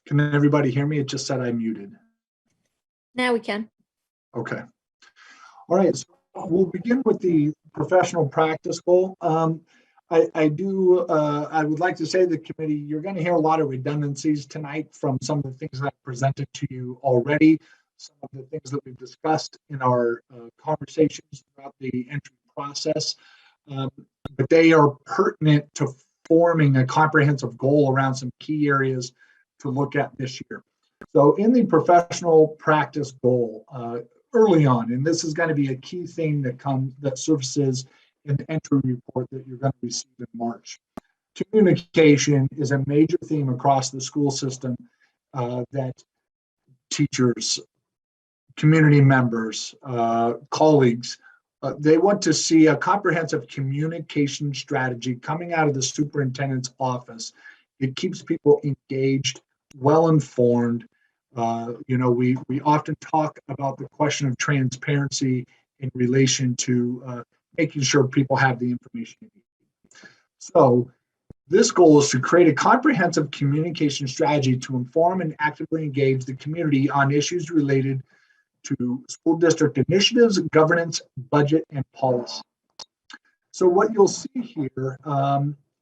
Can everybody hear me? It just said I muted. Now we can. Okay. All right. So we'll begin with the professional practice goal. I would like to say to the committee, you're going to hear a lot of redundancies tonight from some of the things I've presented to you already, some of the things that we've discussed in our conversations throughout the entry process, but they are pertinent to forming a comprehensive goal around some key areas to look at this year. So in the professional practice goal, early on, and this is going to be a key thing that surfaces in the entry report that you're going to receive in March. Communication is a major theme across the school system that teachers community members, colleagues, they want to see a comprehensive communication strategy coming out of the superintendent's office. It keeps people engaged, well-informed. We often talk about the question of transparency in relation to making sure people have the information they need. So this goal is to create a comprehensive communication strategy to inform and actively engage the community on issues related to school district initiatives, governance, budget, and policy. So what you'll see here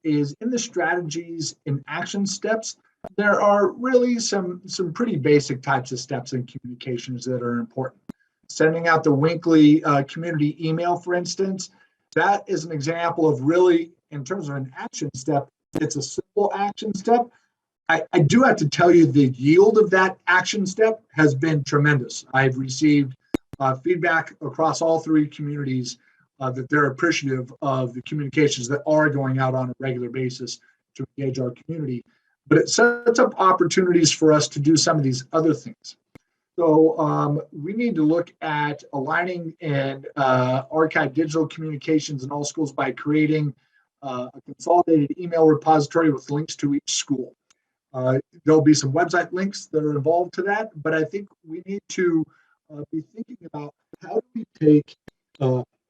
is in the strategies and action steps, there are really some pretty basic types of steps in communications that are important. Sending out the weekly community email, for instance, that is an example of really, in terms of an action step, it's a simple action step. I do have to tell you the yield of that action step has been tremendous. I've received feedback across all three communities that they're appreciative of the communications that are going out on a regular basis to engage our community. But it sets up opportunities for us to do some of these other things. So we need to look at aligning and archive digital communications in all schools by creating a consolidated email repository with links to each school. There'll be some website links that are involved to that, but I think we need to be thinking about how do we take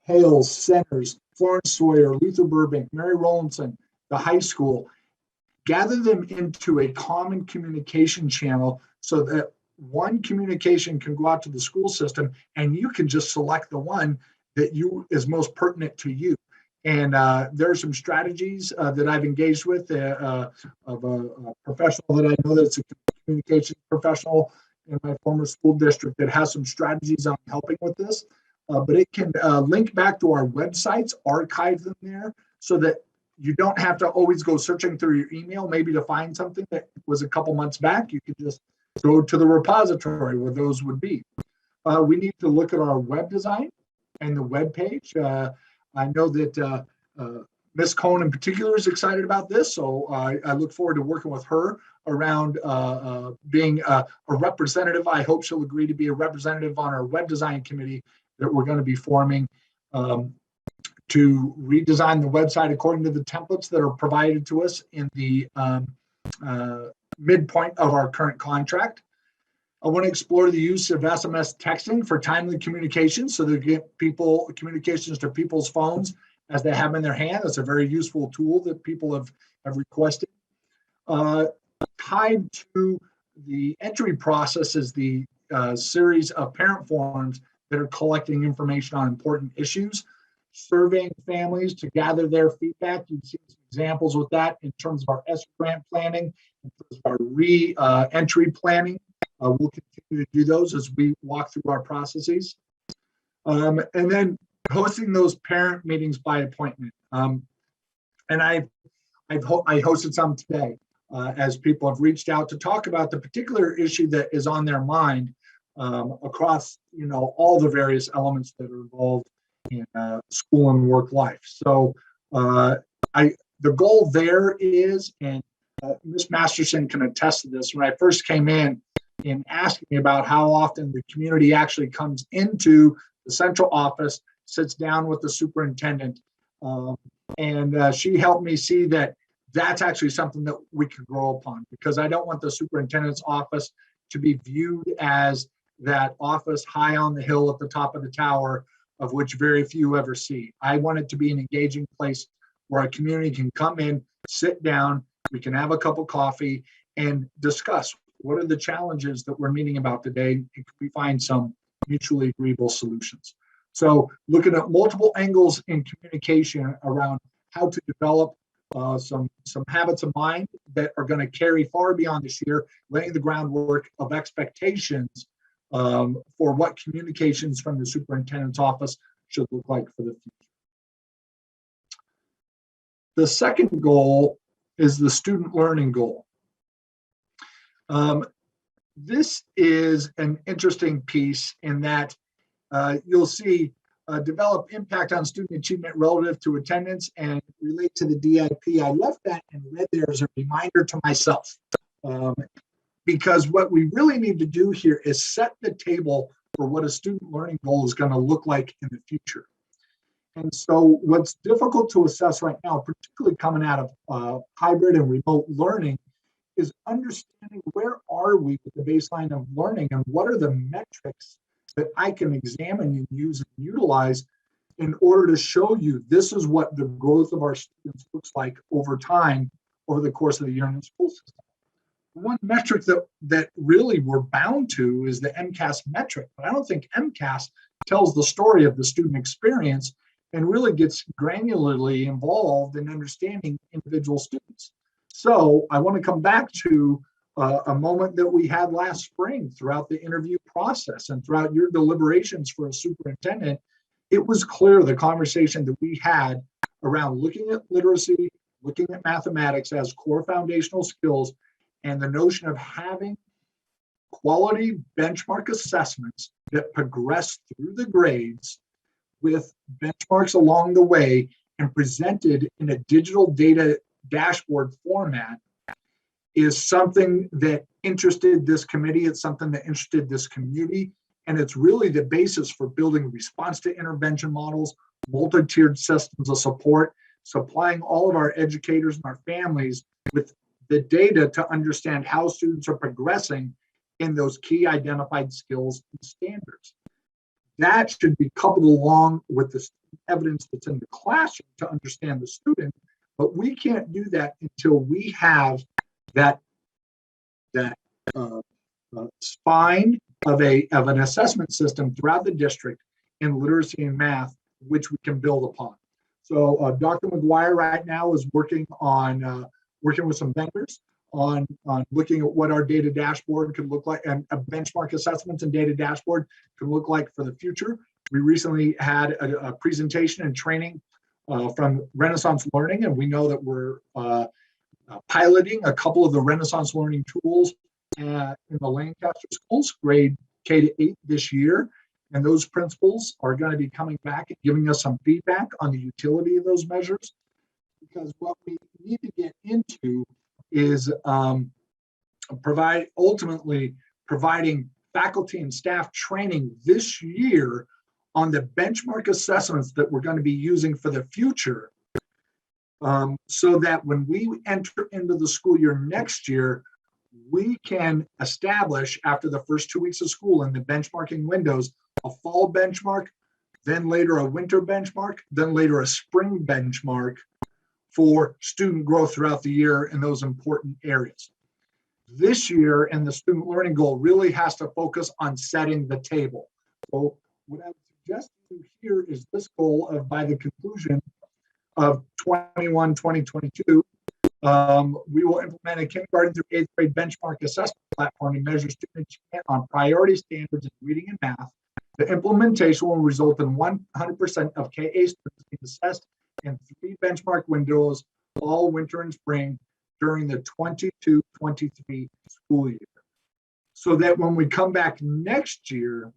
Hales, Centers, Florence Sawyer, Luther Burbank, Mary Rowlandson, the high school, gather them into a common communication channel so that one communication can go out to the school system and you can just select the one that is most pertinent to you. And there are some strategies that I've engaged with of a professional that I know that's a communication professional in my former school district that has some strategies on helping with this. But it can link back to our websites, archive them there so that you don't have to always go searching through your email, maybe to find something that was a couple months back. You could just go to the repository where those would be. We need to look at our web design and the web page. I know that Ms. Cohn in particular is excited about this, so I look forward to working with her around being a representative. I hope she'll agree to be a representative on our web design committee that we're going to be forming to redesign the website according to the templates that are provided to us in the midpoint of our current contract. I want to explore the use of SMS texting for timely communication so they get people communications to people's phones as they have in their hand. That's a very useful tool that people have requested. Tied to the entry process is the series of parent forums that are collecting information on important issues, surveying families to gather their feedback. You've seen some examples with that in terms of our ESSER grant planning, in terms of our re-entry planning. We'll continue to do those as we walk through our processes. And then hosting those parent meetings by appointment. And I hosted some today as people have reached out to talk about the particular issue that is on their mind across all the various elements that are involved in school and work life. So the goal there is, and Ms. Masterson can attest to this, when I first came in asking me about how often the community actually comes into the central office, sits down with the superintendent, and she helped me see that that's actually something that we can grow upon, because I don't want the superintendent's office to be viewed as that office high on the hill at the top of the tower of which very few ever see. I want it to be an engaging place where our community can come in, sit down, we can have a cup of coffee and discuss what are the challenges that we're meeting about today, and can we find some mutually agreeable solutions. So looking at multiple angles in communication around how to develop some habits of mind that are going to carry far beyond this year, laying the groundwork of expectations for what communications from the superintendent's office should look like for the future. The second goal is the student learning goal. This is an interesting piece in that you'll see develop impact on student achievement relative to attendance and relate to the DIP. I left that in red there as a reminder to myself, because what we really need to do here is set the table for what a student learning goal is going to look like in the future. And so what's difficult to assess right now, particularly coming out of hybrid and remote learning, is understanding where are we with the baseline of learning and what are the metrics that I can examine and use and utilize in order to show you this is what the growth of our students looks like over time, over the course of the year in the school system. One metric that really we're bound to is the MCAS metric, but I don't think MCAS tells the story of the student experience and really gets granularly involved in understanding individual students. So I want to come back to a moment that we had last spring throughout the interview process and throughout your deliberations for a superintendent. It was clear the conversation that we had around looking at literacy, looking at mathematics as core foundational skills, and the notion of having quality benchmark assessments that progress through the grades with benchmarks along the way and presented in a digital data dashboard format is something that interested this committee. It's something that interested this community. And it's really the basis for building response to intervention models, multi-tiered systems of support, supplying all of our educators and our families with the data to understand how students are progressing in those key identified skills and standards. That should be coupled along with the evidence that's in the classroom to understand the student, but we can't do that until we have that spine of an assessment system throughout the district in literacy and math, which we can build upon. So Dr. McGuire right now is working on working with some vendors on looking at what our data dashboard could look like, and a benchmark assessments and data dashboard could look like for the future. We recently had a presentation and training from Renaissance Learning, and we know that we're piloting a couple of the Renaissance Learning tools in the Lancaster schools, grade K to 8 this year. And those principals are going to be coming back and giving us some feedback on the utility of those measures. Because what we need to get into is ultimately providing faculty and staff training this year on the benchmark assessments that we're going to be using for the future, so that when we enter into the school year next year, we can establish after the first 2 weeks of school in the benchmarking windows a fall benchmark, then later a winter benchmark, then later a spring benchmark for student growth throughout the year in those important areas. This year, and the student learning goal really has to focus on setting the table. So what I would suggest to you here is this goal of, by the conclusion of 2022, we will implement a kindergarten through 8th grade benchmark assessment platform to measure student achievement on priority standards in reading and math. The implementation will result in 100% of KA students being assessed in 3 benchmark windows, fall, winter, and spring, during the 22-23 school year. So that when we come back next year,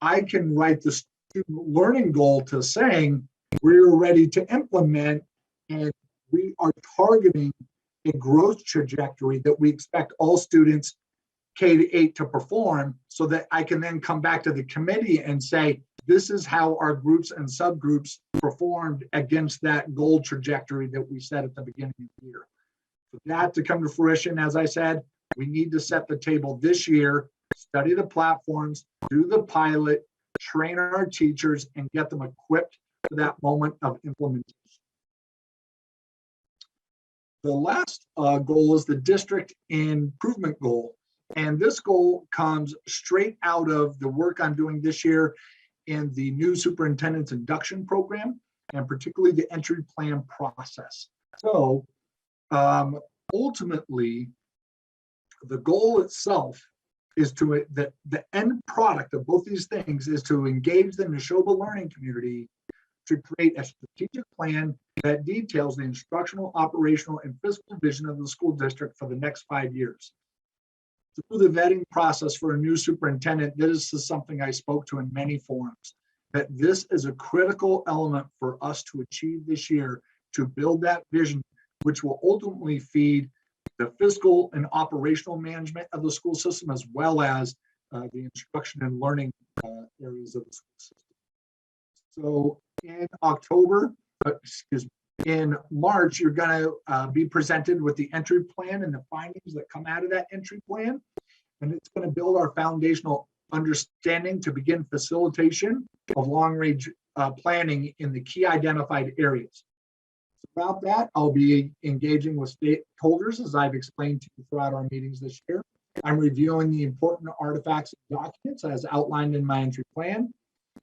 I can write the student learning goal to saying we're ready to implement, and we are targeting a growth trajectory that we expect all students K to 8 to perform, so that I can then come back to the committee and say, this is how our groups and subgroups performed against that goal trajectory that we set at the beginning of the year. For that to come to fruition, as I said, we need to set the table this year, study the platforms, do the pilot, train our teachers, and get them equipped for that moment of implementation. The last goal is the district improvement goal. And this goal comes straight out of the work I'm doing this year in the new superintendent's induction program, and particularly the entry plan process. So ultimately, the goal itself is to, the end product of both these things is to engage the Nashoba learning community to create a strategic plan that details the instructional, operational, and fiscal vision of the school district for the next 5 years. Through the vetting process for a new superintendent, this is something I spoke to in many forums, that this is a critical element for us to achieve this year, to build that vision, which will ultimately feed the fiscal and operational management of the school system, as well as the instruction and learning areas of the school system. So in October, in March, you're going to be presented with the entry plan and the findings that come out of that entry plan. And it's going to build our foundational understanding to begin facilitation of long-range planning in the key identified areas. Throughout that, I'll be engaging with stakeholders, as I've explained to you throughout our meetings this year. I'm reviewing the important artifacts and documents as outlined in my entry plan.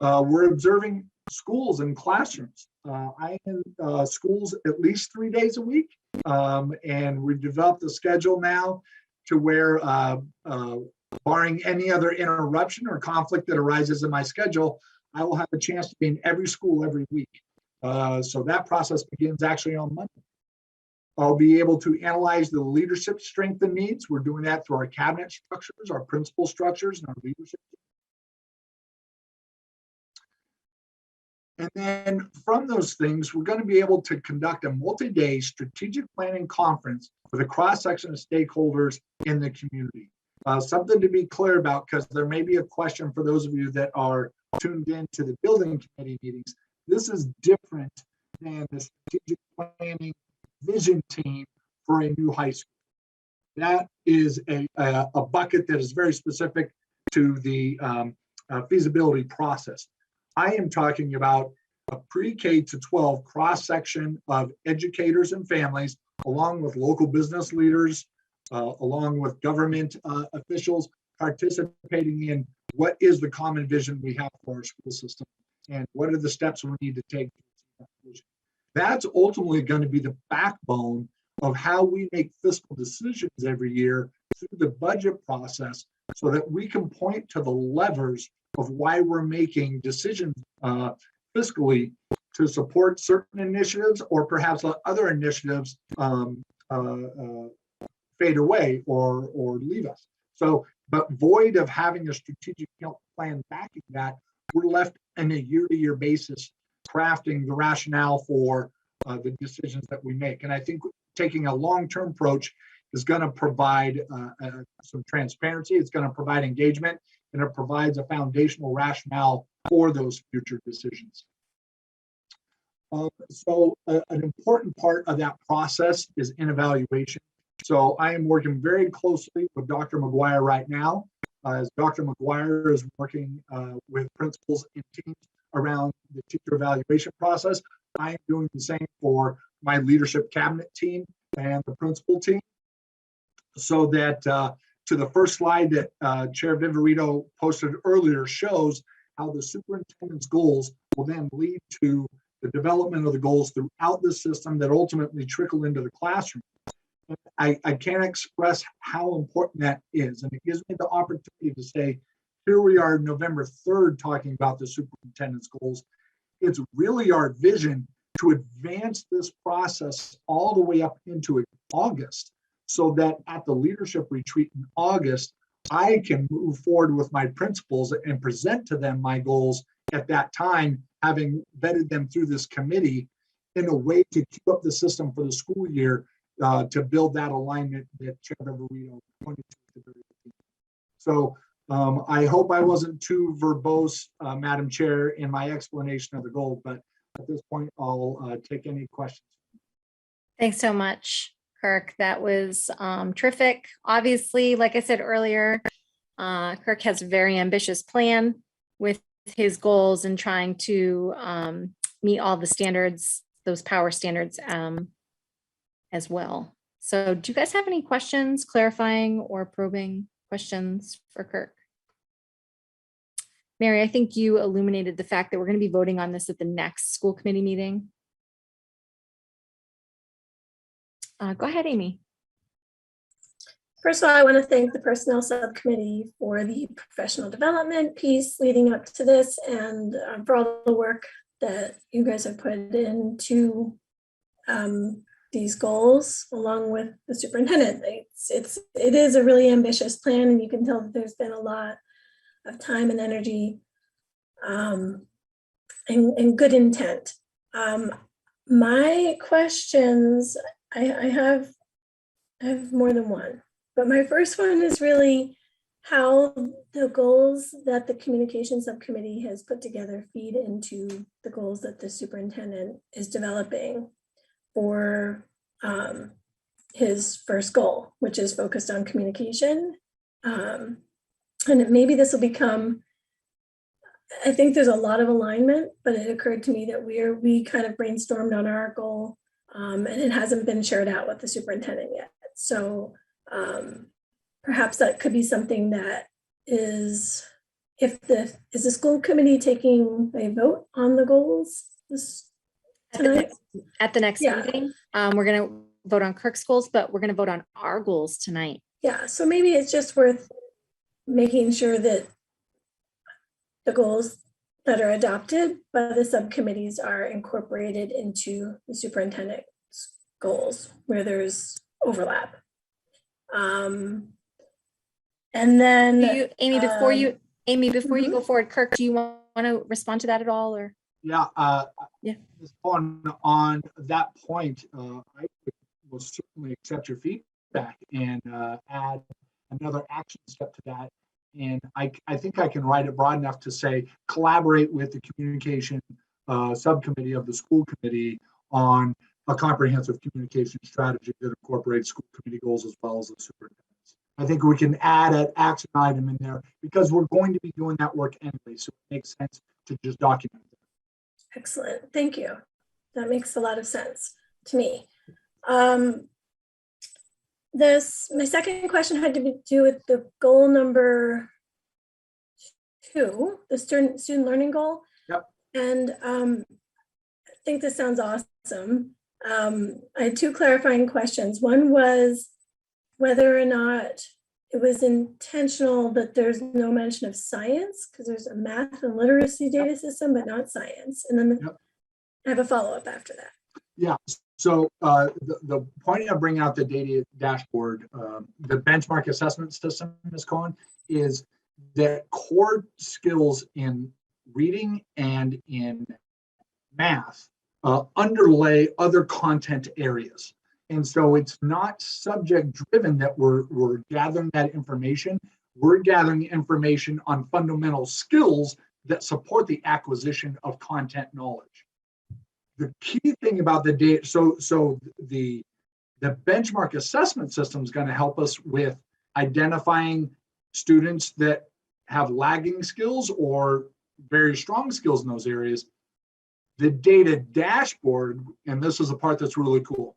We're observing schools and classrooms. I am schools at least 3 days a week, and we've developed a schedule now to where, barring any other interruption or conflict that arises in my schedule, I will have a chance to be in every school every week. So that process begins actually on Monday. I'll be able to analyze the leadership strength and needs. We're doing that through our cabinet structures, our principal structures, and our leadership. And then from those things, we're going to be able to conduct a multi-day strategic planning conference with a cross-section of stakeholders in the community. Something to be clear about, because there may be a question for those of you that are tuned in to the building committee meetings. This is different than the strategic planning vision team for a new high school. That is a bucket that is very specific to the feasibility process. I am talking about a pre-K to 12 cross-section of educators and families, along with local business leaders, along with government officials, participating in what is the common vision we have for our school system and what are the steps we need to take. That's ultimately going to be the backbone of how we make fiscal decisions every year through the budget process, so that we can point to the levers of why we're making decisions fiscally to support certain initiatives, or perhaps let other initiatives fade away or leave us. So, but void of having a strategic plan backing that, we're left on a year-to-year basis crafting the rationale for the decisions that we make. And I think taking a long-term approach is going to provide some transparency. It's going to provide engagement, and it provides a foundational rationale for those future decisions. So an important part of that process is in evaluation. So I am working very closely with Dr. McGuire right now, as Dr. McGuire is working with principals and teams around the teacher evaluation process. I am doing the same for my leadership cabinet team and the principal team, so that to the first slide that Chair Viverito posted earlier shows how the superintendent's goals will then lead to the development of the goals throughout the system that ultimately trickle into the classroom. I can't express how important that is. And it gives me the opportunity to say, here we are November 3rd talking about the superintendent's goals. It's really our vision to advance this process all the way up into August, so that at the leadership retreat in August, I can move forward with my principals and present to them my goals at that time, having vetted them through this committee in a way to keep up the system for the school year, to build that alignment that Chair Viverito pointed to. So I hope I wasn't too verbose, Madam Chair, in my explanation of the goal, but at this point, I'll take any questions. Thanks so much, Kirk. That was terrific. Obviously, like I said earlier, Kirk has a very ambitious plan with his goals and trying to meet all the standards, those power standards as well. So do you guys have any questions, clarifying or probing questions for Kirk? Mary, I think you illuminated the fact that we're going to be voting on this at the next school committee meeting. Go ahead, Amy. First of all, I want to thank the Personnel Subcommittee for the professional development piece leading up to this, and for all the work that you guys have put into these goals, along with the superintendent. It is a really ambitious plan, and you can tell that there's been a lot of time and energy and good intent. My questions, I have more than one, but my first one is really, how the goals that the communication subcommittee has put together feed into the goals that the superintendent is developing for his first goal, which is focused on communication. And maybe this will become, I think there's a lot of alignment, but it occurred to me that we kind of brainstormed on our goal, and it hasn't been shared out with the superintendent yet. So perhaps that could be something that is the school committee taking a vote on the goals tonight? At the next meeting, we're going to vote on Kirk's goals, but we're going to vote on our goals tonight. Yeah, so maybe it's just worth making sure that the goals that are adopted by the subcommittees are incorporated into the superintendent's goals where there's overlap. And then Amy, before you go forward, Kirk, do you want to respond to that at all, or? Yeah. Yeah. On that point, I will certainly accept your feedback and add another action step to that. And I think I can write it broad enough to say, collaborate with the communication subcommittee of the school committee on a comprehensive communication strategy that incorporates school committee goals as well as the superintendent's. I think we can add an action item in there because we're going to be doing that work anyway. So it makes sense to just document it. Excellent. Thank you. That makes a lot of sense to me. My second question had to do with the goal number 2, the student learning goal. Yep. And I think this sounds awesome. I had 2 clarifying questions. One was whether or not it was intentional that there's no mention of science, because there's a math and literacy data system, but not science. And then I have a follow-up after that. Yeah, so the point of bringing out the data dashboard, the benchmark assessment system, Ms. Cohen, is that core skills in reading and in math underlay other content areas. And so it's not subject driven that we're gathering that information. We're gathering information on fundamental skills that support the acquisition of content knowledge. The key thing about the data, so the benchmark assessment system is going to help us with identifying students that have lagging skills or very strong skills in those areas. The data dashboard, and this is the part that's really cool,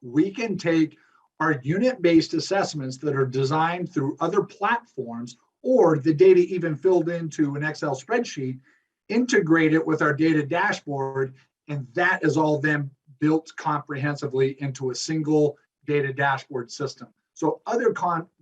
we can take our unit-based assessments that are designed through other platforms or the data even filled into an Excel spreadsheet, integrate it with our data dashboard, and that is all then built comprehensively into a single data dashboard system. So other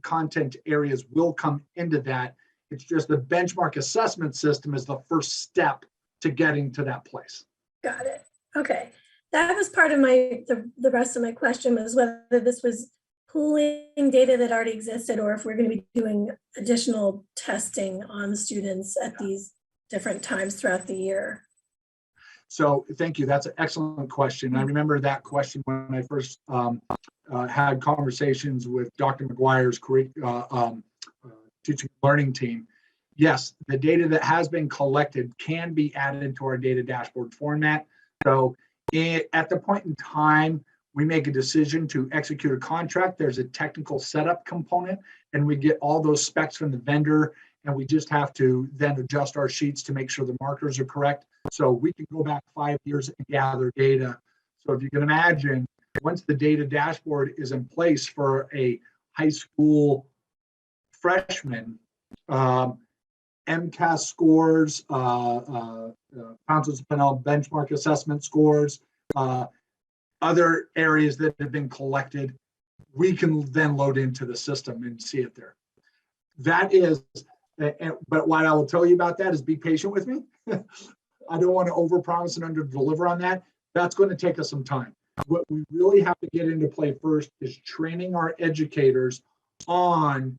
content areas will come into that. It's just the benchmark assessment system is the first step to getting to that place. Got it. Okay. That was part of the rest of my question, was whether this was pooling data that already existed or if we're going to be doing additional testing on students at these different times throughout the year. So thank you. That's an excellent question. I remember that question when I first had conversations with Dr. McGuire's teaching and learning team. Yes, the data that has been collected can be added to our data dashboard format. So at the point in time, we make a decision to execute a contract. There's a technical setup component, and we get all those specs from the vendor, and we just have to then adjust our sheets to make sure the markers are correct. So we can go back 5 years and gather data. So if you can imagine, once the data dashboard is in place for a high school freshman, MCAS scores, Council's Panel benchmark assessment scores, other areas that have been collected, we can then load into the system and see it there. That is, but what I will tell you about that is be patient with me. I don't want to overpromise and underdeliver on that. That's going to take us some time. What we really have to get into play first is training our educators on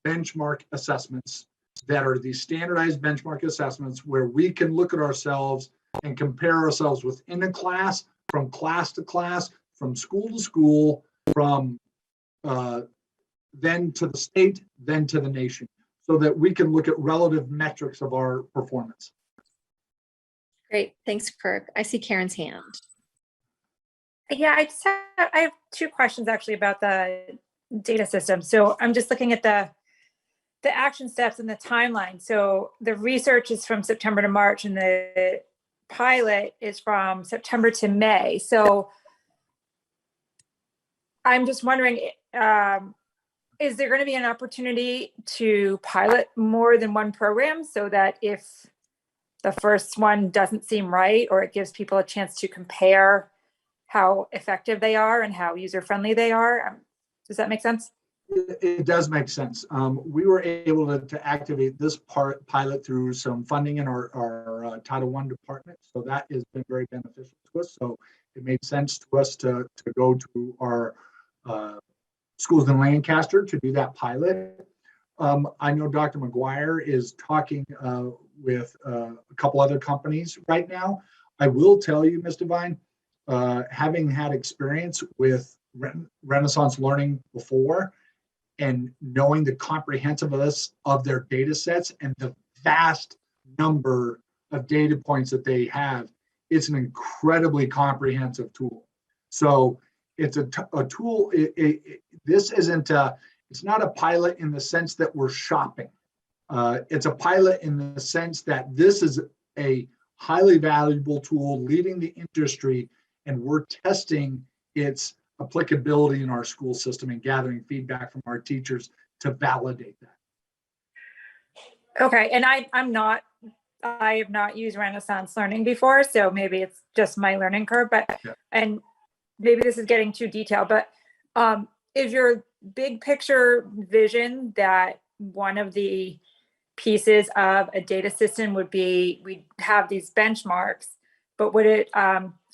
benchmark assessments that are these standardized benchmark assessments where we can look at ourselves and compare ourselves within a class, from class to class, from school to school, from then to the state, then to the nation, so that we can look at relative metrics of our performance. Great, thanks, Kirk. I see Karen's hand. Yeah, I have two questions actually about the data system. So I'm just looking at the action steps and the timeline. So the research is from September to March and the pilot is from September to May. So I'm just wondering, is there going to be an opportunity to pilot more than one program so that if the first one doesn't seem right, or it gives people a chance to compare how effective they are and how user-friendly they are? Does that make sense? It does make sense. We were able to activate this pilot through some funding in our Title I department. So that has been very beneficial to us. So it made sense to us to go to our schools in Lancaster to do that pilot. I know Dr. McGuire is talking with a couple other companies right now. I will tell you, Ms. Devine, having had experience with Renaissance Learning before, and knowing the comprehensiveness of their data sets and the vast number of data points that they have, it's an incredibly comprehensive tool. So it's a tool. This isn't it's not a pilot in the sense that we're shopping. It's a pilot in the sense that this is a highly valuable tool leading the industry, and we're testing its applicability in our school system and gathering feedback from our teachers to validate that. Okay, and I have not used Renaissance Learning before, so maybe it's just my learning curve, but yeah. And maybe this is getting too detailed, but is your big picture vision that one of the pieces of a data system would be, we have these benchmarks, but would it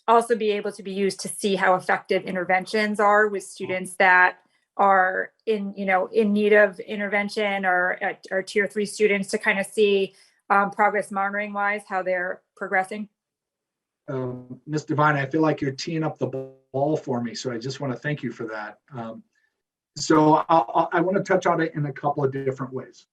also be able to be used to see how effective interventions are with students that are in need of intervention, or tier 3 students, to kind of see progress monitoring wise how they're progressing? Ms. Devine, I feel like you're teeing up the ball for me, so I just want to thank you for that. So I want to touch on it in a couple of different ways.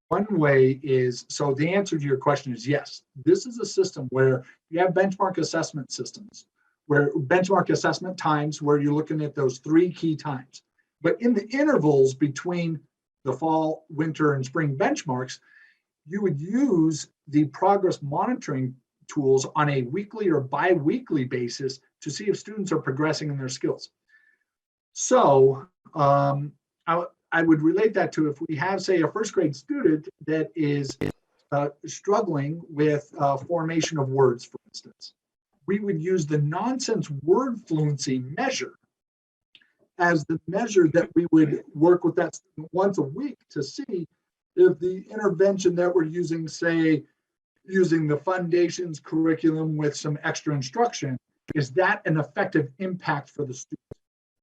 One way is, so the answer to your question is yes, this is a system where you have benchmark assessment systems, where benchmark assessment times, where you're looking at those 3 key times. But in the intervals between the fall, winter, and spring benchmarks, you would use the progress monitoring tools on a weekly or bi-weekly basis to see if students are progressing in their skills. So I would relate that to if we have, say, a first grade student that is struggling with formation of words, for instance. We would use the nonsense word fluency measure as the measure that we would work with that student once a week to see if the intervention that we're using, say, using the Foundations curriculum with some extra instruction, is that an effective impact for the student?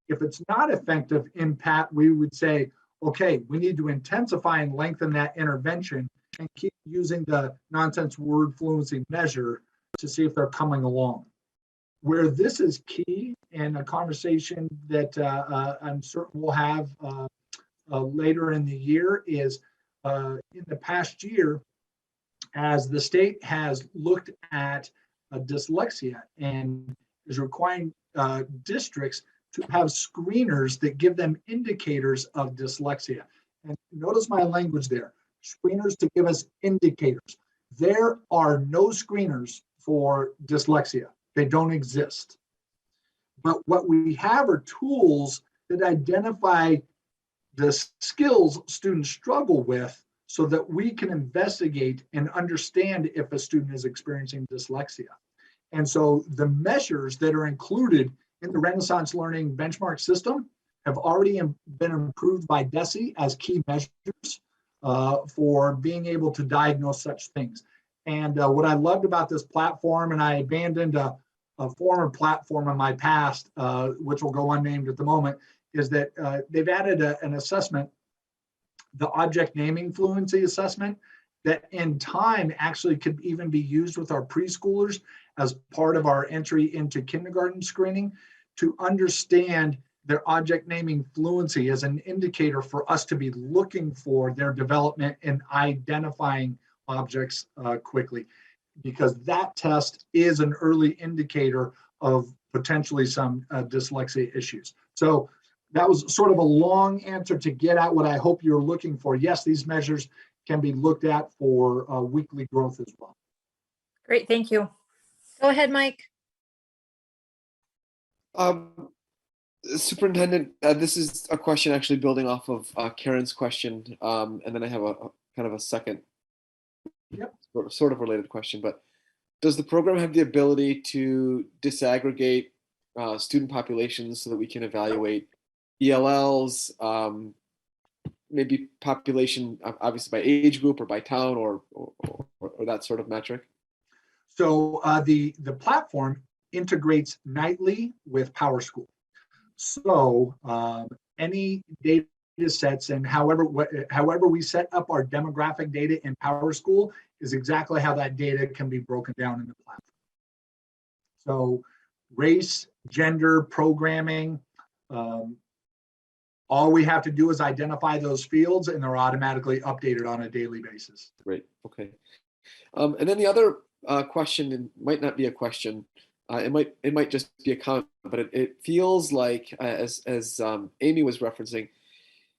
If it's not effective impact, we would say, okay, we need to intensify and lengthen that intervention and keep using the nonsense word fluency measure to see if they're coming along. Where this is key, and a conversation that I'm certain we'll have later in the year, is in the past year, as the state has looked at dyslexia and is requiring districts to have screeners that give them indicators of dyslexia. And notice my language there, screeners to give us indicators. There are no screeners for dyslexia. They don't exist. But what we have are tools that identify the skills students struggle with so that we can investigate and understand if a student is experiencing dyslexia. And so the measures that are included in the Renaissance Learning benchmark system have already been improved by DESE as key measures for being able to diagnose such things. And what I loved about this platform, and I abandoned a former platform in my past, which will go unnamed at the moment, is that they've added an assessment, the object naming fluency assessment, that in time actually could even be used with our preschoolers as part of our entry into kindergarten screening to understand their object naming fluency as an indicator for us to be looking for their development and identifying objects quickly, because that test is an early indicator of potentially some dyslexia issues. So that was sort of a long answer to get at what I hope you're looking for. Yes, these measures can be looked at for weekly growth as well. Great, thank you. Go ahead, Mike. Superintendent, this is a question actually building off of Karen's question, and then I have a kind of a second, sort of related question. But does the program have the ability to disaggregate student populations so that we can evaluate ELLs, maybe population, obviously by age group or by town or that sort of metric? So the platform integrates nightly with PowerSchool. So any data sets and however we set up our demographic data in PowerSchool is exactly how that data can be broken down in the platform. So race, gender, programming, all we have to do is identify those fields and they're automatically updated on a daily basis. Great, okay. And then the other question, and might not be a question, it might just be a comment, but it feels like, as Amy was referencing,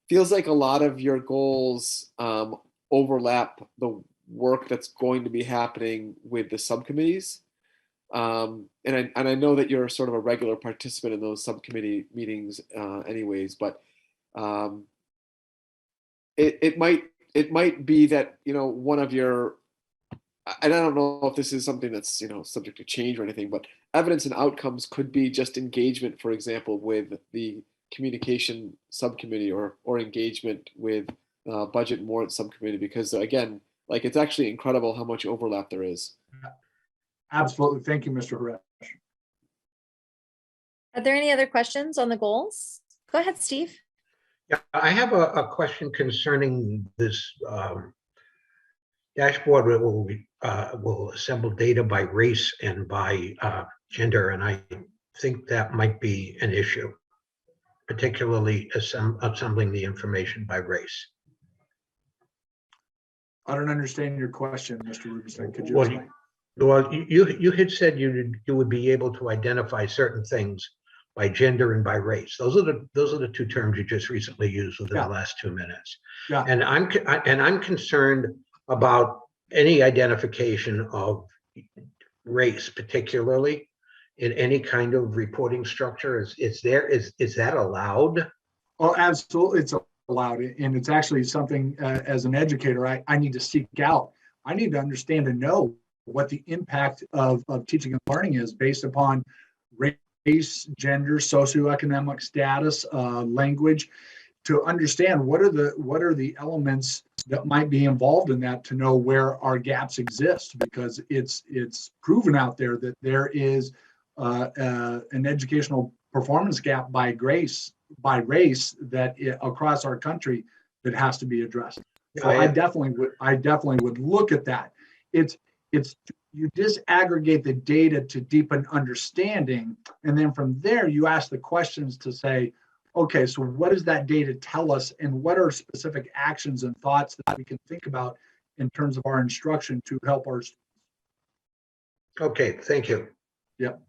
feels like a lot of your goals overlap the work that's going to be happening with the subcommittees. And I know that you're sort of a regular participant in those subcommittee meetings anyways, but it might be that, you know, one of your, and I don't know if this is something that's, you know, subject to change or anything, but evidence and outcomes could be just engagement, for example, with the communication subcommittee or engagement with budget and warrant subcommittee, because again, like, it's actually incredible how much overlap there is. Absolutely. Thank you, Mr. Haresh. Are there any other questions on the goals? Go ahead, Steve. Yeah, I have a question concerning this dashboard where will assemble data by race and by gender, and I think that might be an issue, particularly assembling the information by race. I don't understand your question, Mr. Rubenstein. Could you Well, explain? Well, you had said you would be able to identify certain things by gender and by race. Those are the two terms you just recently used within the last 2 minutes. Yeah. And I'm concerned about any identification of race, particularly in any kind of reporting structure. Is that allowed? Oh, absolutely, it's allowed, and it's actually something as an educator I need to seek out. I need to understand and know what the impact of teaching and learning is based upon race, gender, socioeconomic status, language, to understand what are the elements that might be involved in that, to know where our gaps exist, because it's proven out there that there is an educational performance gap by race that across our country that has to be addressed. So I definitely would look at that. It's you disaggregate the data to deepen understanding, and then from there you ask the questions to say, okay, so what does that data tell us, and what are specific actions and thoughts that we can think about in terms of our instruction to help our students? Okay, thank you. Yep.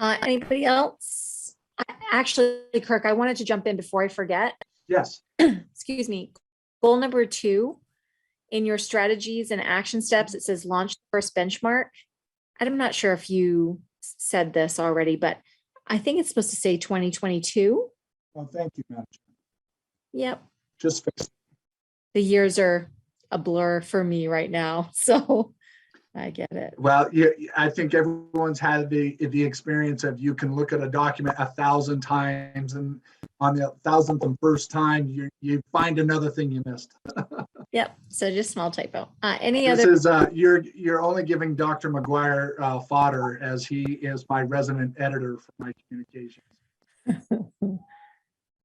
Anybody else? Actually, Kirk, I wanted to jump in before I forget. Yes. Excuse me. Goal number 2, in your strategies and action steps, it says launch the first benchmark. I'm not sure if you said this already, but I think it's supposed to say 2022. Oh, thank you, Madam. Yep. Just fix it. The years are a blur for me right now, so I get it. Well, yeah, I think everyone's had the experience of, you can look at a document 1,000 times, and on the 1,000th and first time, you find another thing you missed. Yep. So just small typo. Any This other? is you're only giving Dr. McGuire fodder, as he is my resident editor for my communications.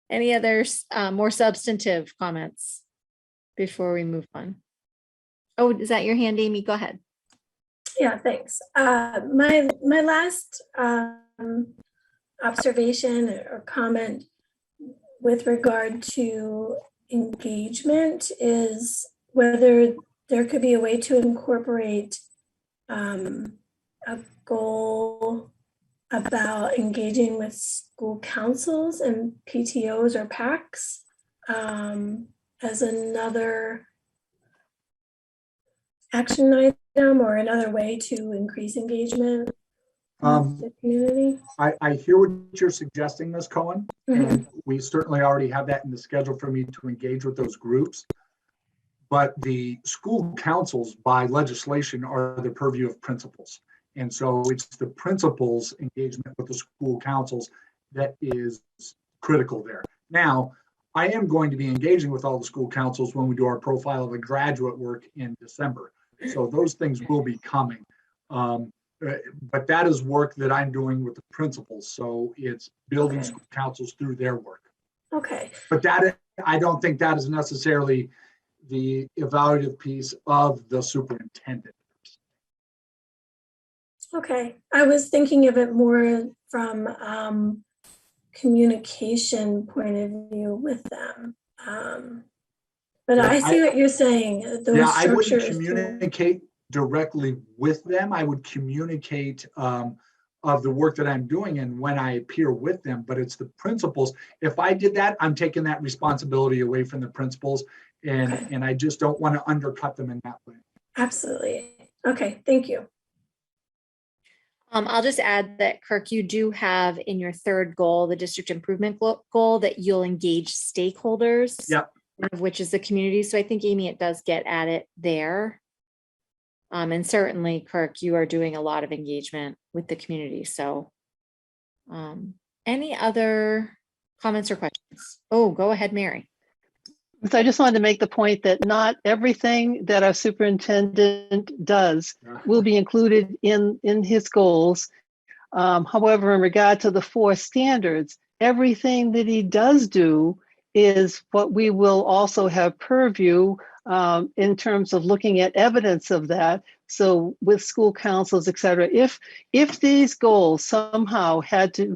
Any other more substantive comments before we move on? Oh, is that your hand, Amy? Go ahead. Yeah, thanks. My last observation or comment with regard to engagement is whether there could be a way to incorporate a goal about engaging with school councils and PTOs or PACs as another action item or another way to increase engagement with the community. I hear what you're suggesting, Ms. Cohen, and we certainly already have that in the schedule for me to engage with those groups. But the school councils by legislation are the purview of principals. And so it's the principals' engagement with the school councils that is critical there. Now, I am going to be engaging with all the school councils when we do our profile of the graduate work in December. So those things will be coming. But that is work that I'm doing with the principals. So it's building school councils through their work. Okay. But that, I don't think that is necessarily the evaluative piece of the superintendent. Okay. I was thinking of it more from communication point of view with them. But Yeah, I see what you're saying. Those yeah, I wouldn't structures communicate directly with them. I would communicate of the work that I'm doing and when I appear with them, but it's the principals. If I did that, I'm taking that responsibility away from the principals, and I just don't want to undercut them in that way. Absolutely. Okay, thank you. I'll just add that, Kirk, you do have in your third goal, the district improvement goal, that you'll engage stakeholders. Yep. One of which is the community. So I think, Amy, it does get at it there. And certainly, Kirk, you are doing a lot of engagement with the community. So any other comments or questions? Oh, go ahead, Mary. So I just wanted to make the point that not everything that our superintendent does will be included in his goals. However, in regard to the 4 standards, everything that he does do is what we will also have purview in terms of looking at evidence of that. So with school councils, et cetera, if these goals somehow had to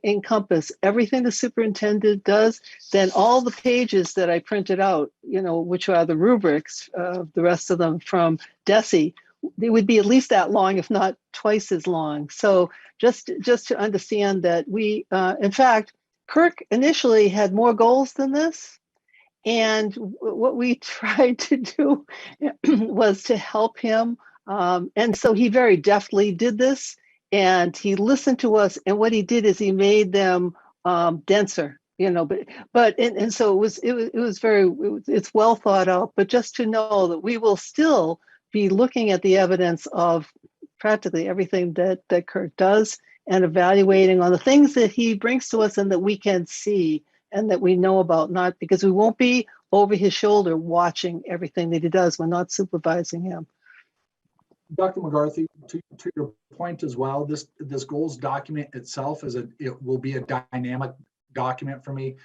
encompass everything the superintendent does, then all the pages that I printed out, which are the rubrics, the rest of them from DESE, they would be at least that long, if not twice as long. So just to understand that we, in fact, Kirk initially had more goals than this. And what we tried to do was to help him. And so he very deftly did this, and he listened to us. And what he did is he made them denser, but so it's well thought out, but just to know that we will still be looking at the evidence of practically everything that Kirk does and evaluating on the things that he brings to us and that we can see and that we know about, not because we won't be over his shoulder watching everything that he does. We're not supervising him. Dr. McCarthy, to your point as well, this goals document itself it will be a dynamic document for me.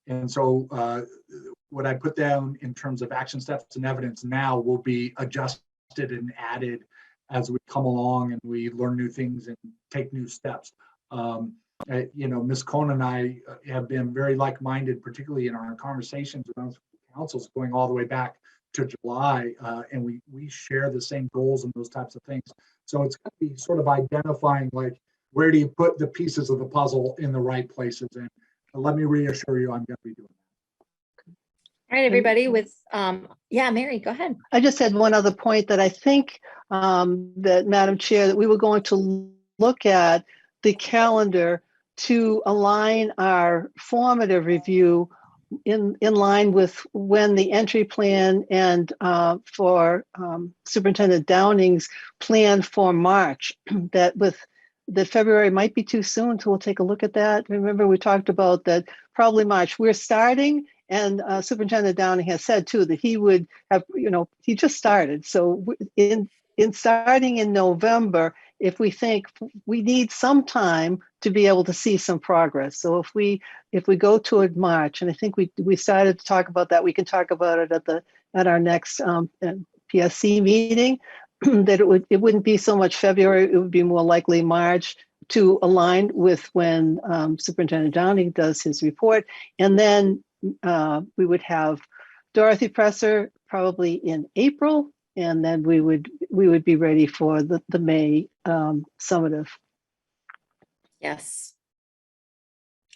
And so what I put down in terms of action steps and evidence now will be adjusted and added as we come along and we learn new things and take new steps. Ms. Cohen and I have been very like-minded, particularly in our conversations around councils going all the way back to July, and we share the same goals and those types of things. So it's going to be sort of identifying, like, where do you put the pieces of the puzzle in the right places? And let me reassure you, I'm going to be doing that. All right, everybody with, Mary, go ahead. I just had one other point that I think that, Madam Chair, that we were going to look at the calendar to align our formative review in line with when the entry plan and for Superintendent Downing's plan for March. That February might be too soon, so we'll take a look at that. Remember, we talked about that probably March. We're starting, and Superintendent Downing has said too that he would have, he just started. So in starting in November, if we think we need some time to be able to see some progress. So if we go toward March, and I think we started to talk about that, we can talk about it at our next PSC meeting, that it wouldn't be so much February, it would be more likely March to align with when Superintendent Downing does his report. And then we would have Dorothy Presser probably in April, and then we would be ready for the May summative. Yes,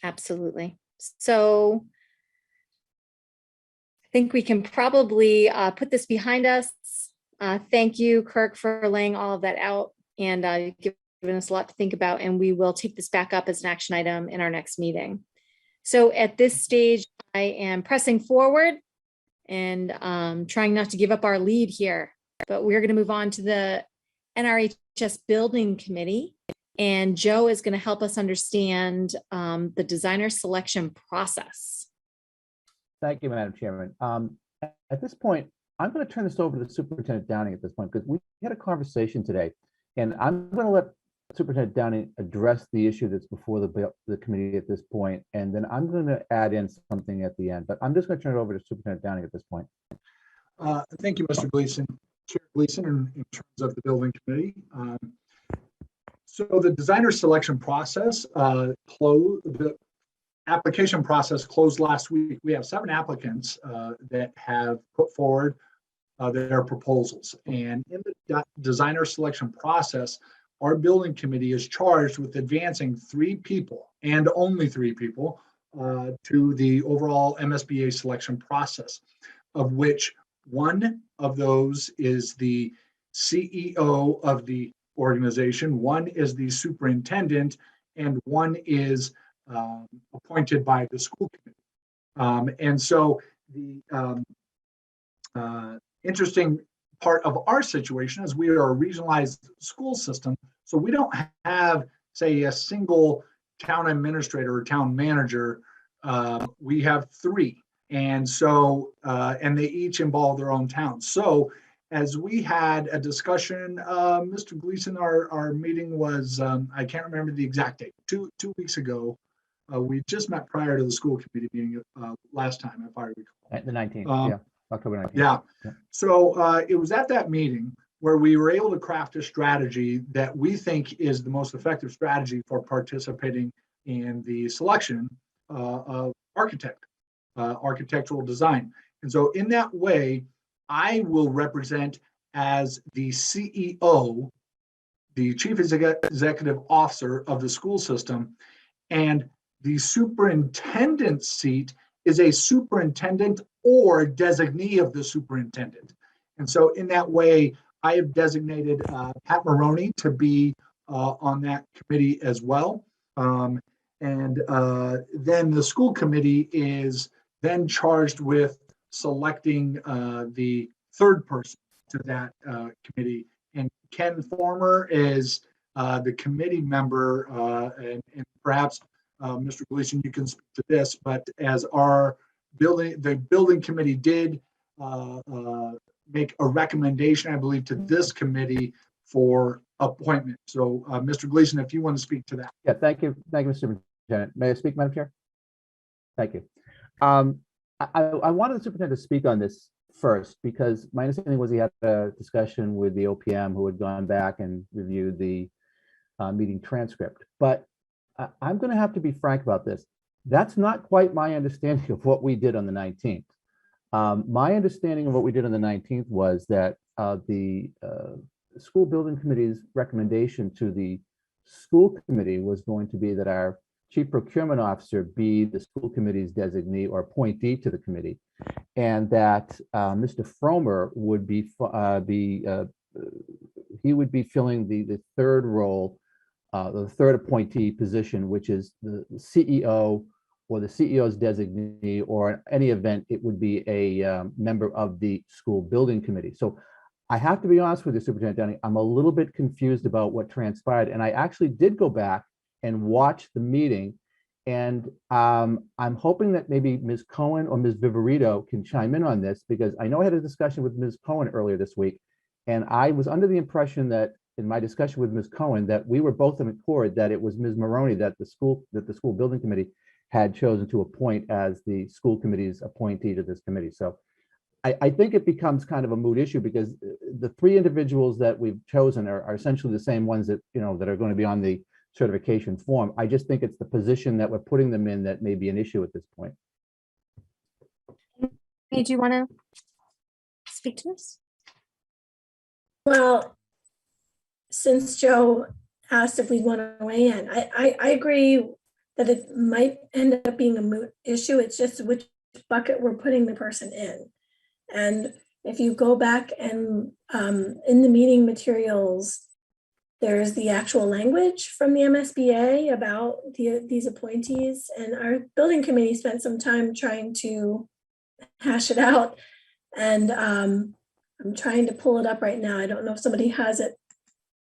absolutely. So I think we can probably put this behind us. Thank you, Kirk, for laying all of that out and giving us a lot to think about. And we will take this back up as an action item in our next meeting. So at this stage, I am pressing forward and trying not to give up our lead here, but we're going to move on to the NRHS Building Committee. And Joe is going to help us understand the designer selection process. Thank you, Madam Chairman. At this point, I'm going to turn this over to Superintendent Downing at this point, because we had a conversation today, and I'm going to let Superintendent Downing address the issue that's before the committee at this point, and then I'm going to add in something at the end, but I'm just going to turn it over to Superintendent Downing at this point. Thank you, Mr. Gleason. Chair Gleason, in terms of the building committee. So the designer selection process the application process closed last week. We have 7 applicants that have put forward their proposals. And in the designer selection process, our building committee is charged with advancing 3 people and only 3 people to the overall MSBA selection process, of which one of those is the CEO of the organization, one is the superintendent, and one is appointed by the school committee. And so the interesting part of our situation is we are a regionalized school system, so we don't have, say, a single town administrator or town manager. We have 3, and so and they each involve their own towns. So as we had a discussion, Mr. Gleason, our meeting was, I can't remember the exact date, two weeks ago. We just met prior to the school committee meeting last time, if I recall. At the 19th, yeah, October 19th. Yeah. So it was at that meeting where we were able to craft a strategy that we think is the most effective strategy for participating in the selection of architectural design. And so in that way, I will represent as the CEO, the Chief Executive Officer of the school system, and the superintendent seat is a superintendent or designee of the superintendent. And so in that way, I have designated Pat Maroney to be on that committee as well. And then the school committee is then charged with selecting the 3rd person to that committee. And Ken Former is the committee member, and perhaps Mr. Gleason, you can speak to this, but as the building committee did make a recommendation, I believe, to this committee for appointment. So Mr. Gleason, if you want to speak to that. Yeah, thank you, Mr. Superintendent. May I speak, Madam Chair? Thank you. I wanted the superintendent to speak on this first, because my understanding was he had a discussion with the OPM who had gone back and reviewed the meeting transcript. But I'm going to have to be frank about this. That's not quite my understanding of what we did on the 19th. My understanding of what we did on the 19th was that the school building committee's recommendation to the school committee was going to be that our Chief Procurement Officer be the school committee's designee or appointee to the committee, and that Mr. Fromer would be filling the 3rd role, the 3rd appointee position, which is the CEO or the CEO's designee, or in any event, it would be a member of the school building committee. So I have to be honest with you, Superintendent Downing, I'm a little bit confused about what transpired, and I actually did go back and watch the meeting, and I'm hoping that maybe Ms. Cohen or Ms. Viverito can chime in on this, because I know I had a discussion with Ms. Cohen earlier this week, and I was under the impression that in my discussion with Ms. Cohen that we were both in accord that it was Ms. Maroney that the school building committee had chosen to appoint as the school committee's appointee to this committee. So I think it becomes kind of a moot issue, because the 3 individuals that we've chosen are essentially the same ones that, that are going to be on the certification form. I just think it's the position that we're putting them in that may be an issue at this point. Hey, do you want to speak to this? Well, since Joe asked if we want to weigh in, I agree that it might end up being a moot issue. It's just which bucket we're putting the person in. And if you go back and in the meeting materials, there's the actual language from the MSBA about these appointees, and our building committee spent some time trying to hash it out. And I'm trying to pull it up right now. I don't know if somebody has it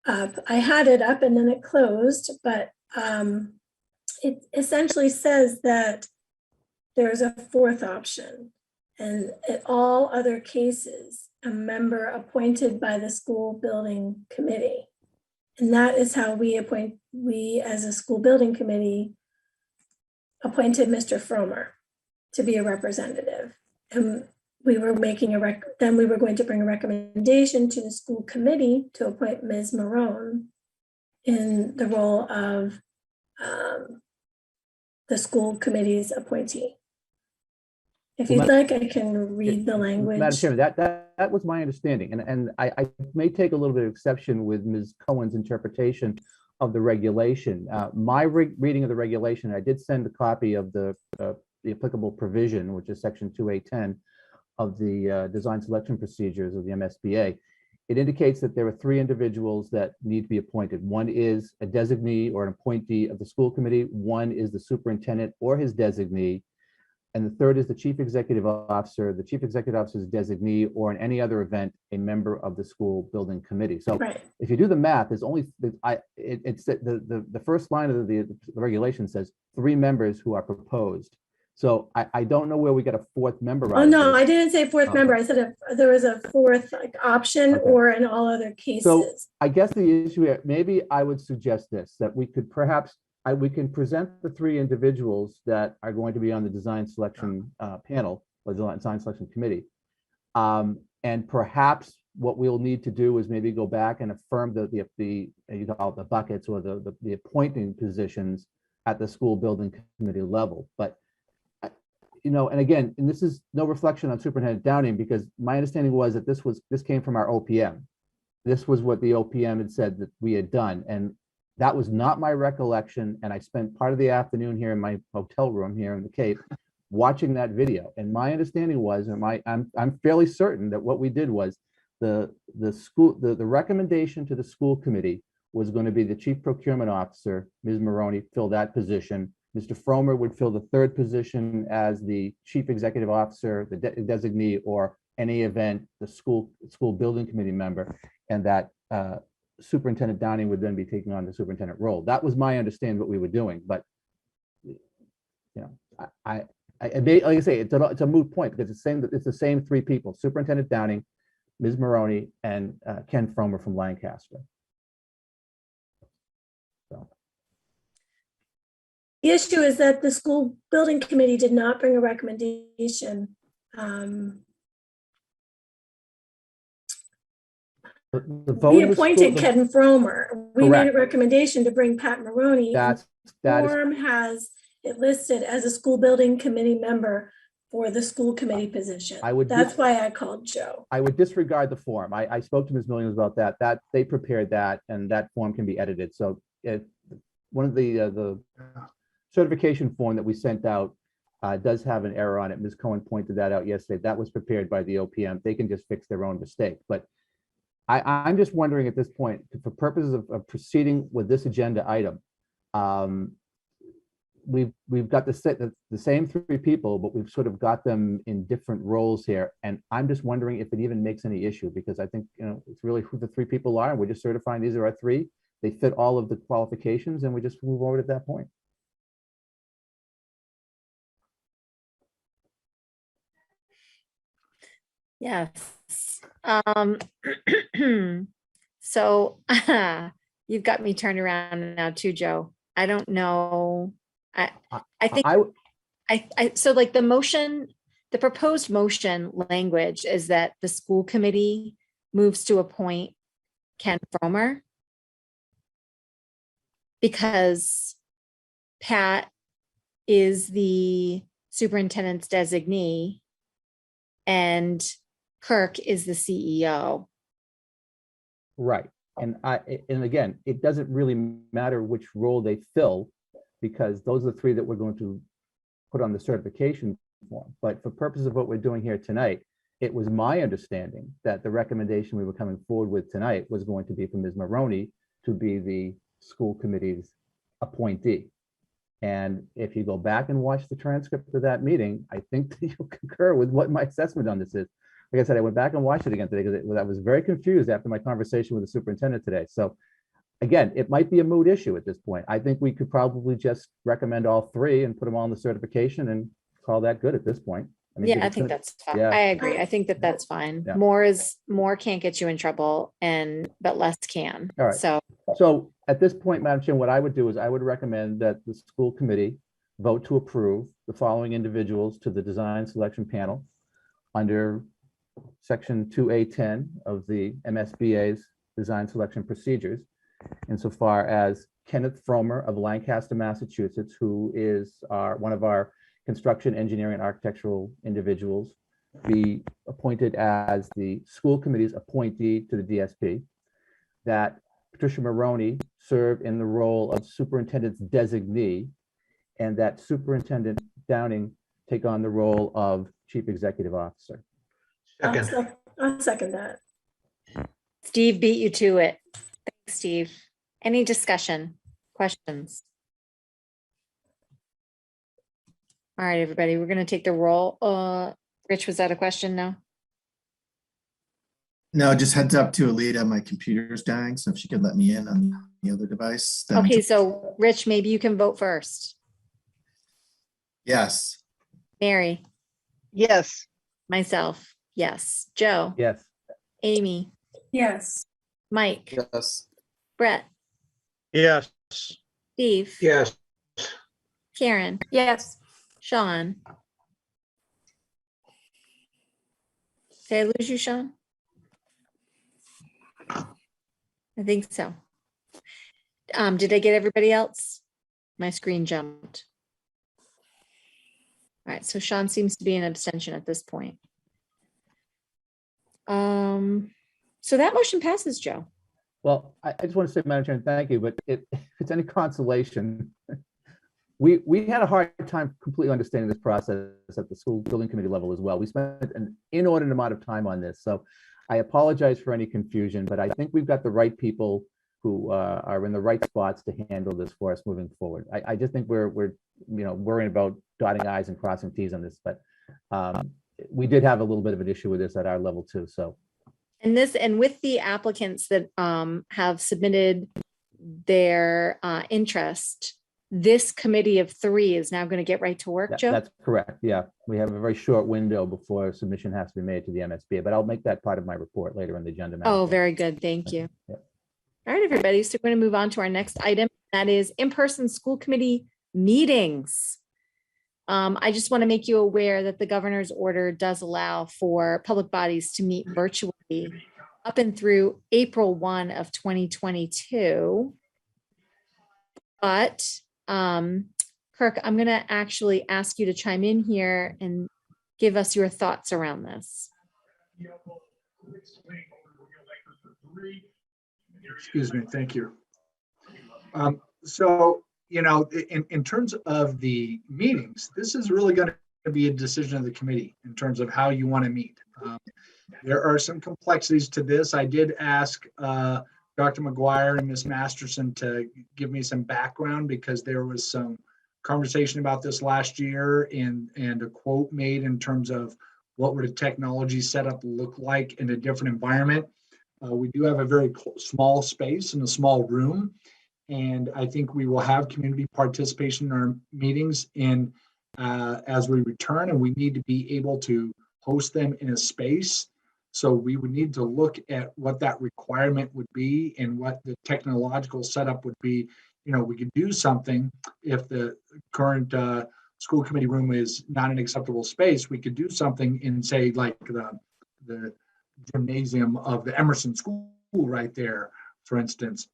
up. I had it up and then it closed, but it essentially says that there's a fourth option, and in all other cases, a member appointed by the school building committee. And that is how we as a school building committee appointed Mr. Fromer to be a representative. And we were making then we were going to bring a recommendation to the school committee to appoint Ms. Marone in the role of the school committee's appointee. If you'd like, I can read the language. Madam Chairman, that was my understanding, and I may take a little bit of exception with Ms. Cohen's interpretation of the regulation. My reading of the regulation, I did send a copy of the applicable provision, which is section 2810 of the design selection procedures of the MSBA. It indicates that there are three individuals that need to be appointed. One is a designee or an appointee of the school committee. One is the superintendent or his designee. And the third is the chief executive officer, the chief executive officer's designee, or in any other event, a member of the school building committee. So if you do the math, there's only, it's the first line of the regulation says 3 members who are proposed. So I don't know where we get a fourth member. Oh, no, I didn't say fourth member. I said if there was a fourth option or in all other cases. So I guess the issue here, maybe I would suggest this, that we could perhaps we can present the 3 individuals that are going to be on the design selection panel or the design selection committee. And perhaps what we'll need to do is maybe go back and affirm the you call it the buckets or the appointing positions at the school building committee level. But and again, and this is no reflection on Superintendent Downing, because my understanding was that this came from our OPM. This was what the OPM had said that we had done, and that was not my recollection. And I spent part of the afternoon here in my hotel room here in the Cape watching that video. And my understanding was, I'm fairly certain that what we did was the recommendation to the school committee was going to be the chief procurement officer, Ms. Maroney, fill that position. Mr. Fromer would fill the third position as the chief executive officer, the designee, or any event, the school building committee member, and that Superintendent Downing would then be taking on the superintendent role. That was my understanding what we were doing, but like I say, it's a moot point because it's the same 3 people: Superintendent Downing, Ms. Maroney, and Ken Fromer from Lancaster. So. The issue is that the school building committee did not bring a recommendation. We appointed Ken Fromer. We made a recommendation to bring Pat Maroney. Form has it listed as a school building committee member for the school committee position. That's why I called Joe. I would disregard the form. I spoke to Ms. Williams about that. They prepared that, and that form can be edited. So one of the certification form that we sent out does have an error on it. Ms. Cohen pointed that out yesterday. That was prepared by the OPM. They can just fix their own mistake. But I'm just wondering at this point, for purposes of proceeding with this agenda item, we've got the same 3 people, but we've sort of got them in different roles here. And I'm just wondering if it even makes any issue, because I think it's really who the 3 people are, and we're just certifying these are our 3. They fit all of the qualifications, and we just move forward at that point. Yes. So you've got me turned around now too, Joe. I don't know. I think so like the proposed motion language is that the school committee moves to appoint Ken Fromer. because Pat is the superintendent's designee and Kirk is the CEO. Right. And again, it doesn't really matter which role they fill, because those are the three that we're going to put on the certification form. But for purposes of what we're doing here tonight, it was my understanding that the recommendation we were coming forward with tonight was going to be for Ms. Maroney to be the school committee's appointee. And if you go back and watch the transcript of that meeting, I think that you'll concur with what my assessment on this is. Like I said, I went back and watched it again today because I was very confused after my conversation with the superintendent today. So again, it might be a moot issue at this point. I think we could probably just recommend all three and put them all in the certification and call that good at this point. I mean, Yeah, I think that's fine. yeah. I agree. I think that that's fine. Yeah. More can't get you in trouble, but less can. All right. So at this point, Madam Chair, what I would do is I would recommend that the school committee vote to approve the following individuals to the design selection panel under Section 2A10 of the MSBA's design selection procedures, insofar as Kenneth Fromer of Lancaster, Massachusetts, who is one of our construction, engineering, and architectural individuals, be appointed as the school committee's appointee to the DSP, that Patricia Maroney serve in the role of superintendent's designee, and that Superintendent Downing take on the role of chief executive officer. I'll second that. Steve beat you to it. Thanks, Steve. Any discussion, questions? All right, everybody, we're going to take the roll. Rich, was that a question? No? No, just heads up to Alita. My computer's dying, so if she could let me in on the other device. Okay, so Rich, maybe you can vote first. Yes. Mary? Yes. Myself? Yes. Joe? Yes. Amy? Yes. Mike? Yes. Brett? Yes. Steve? Yes. Karen? Yes. Sean? Did I lose you, Sean? I think so. Did I get everybody else? My screen jumped. All right, so Sean seems to be an abstention at this point. So that motion passes, Joe. Well, I just want to say, Madam Chair, thank you, but if it's any consolation, we had a hard time completely understanding this process at the school building committee level as well. We spent an inordinate amount of time on this. So I apologize for any confusion, but I think we've got the right people who are in the right spots to handle this for us moving forward. I just think we're worrying about dotting I's and crossing T's on this, but we did have a little bit of an issue with this at our level too. So. And with the applicants that have submitted their interest, this committee of three is now going to get right to work, Joe? That's correct. Yeah, we have a very short window before submission has to be made to the MSBA, but I'll make that part of my report later in the agenda. Oh, very good. Thank you. Yeah. All right, everybody. So we're going to move on to our next item. That is in-person school committee meetings. I just want to make you aware that the governor's order does allow for public bodies to meet virtually up and through April 1 of 2022. But Kirk, I'm going to actually ask you to chime in here and give us your thoughts around this. Excuse me, thank you. So, in terms of the meetings, this is really going to be a decision of the committee in terms of how you want to meet. There are some complexities to this. I did ask Dr. McGuire and Ms. Masterson to give me some background because there was some conversation about this last year and a quote made in terms of what would a technology setup look like in a different environment. We do have a very small space and a small room, and I think we will have community participation in our meetings as we return, and we need to be able to host them in a space. So we would need to look at what that requirement would be and what the technological setup would be. We could do something if the current school committee room is not an acceptable space. We could do something in, say, like the gymnasium of the Emerson School right there, for instance.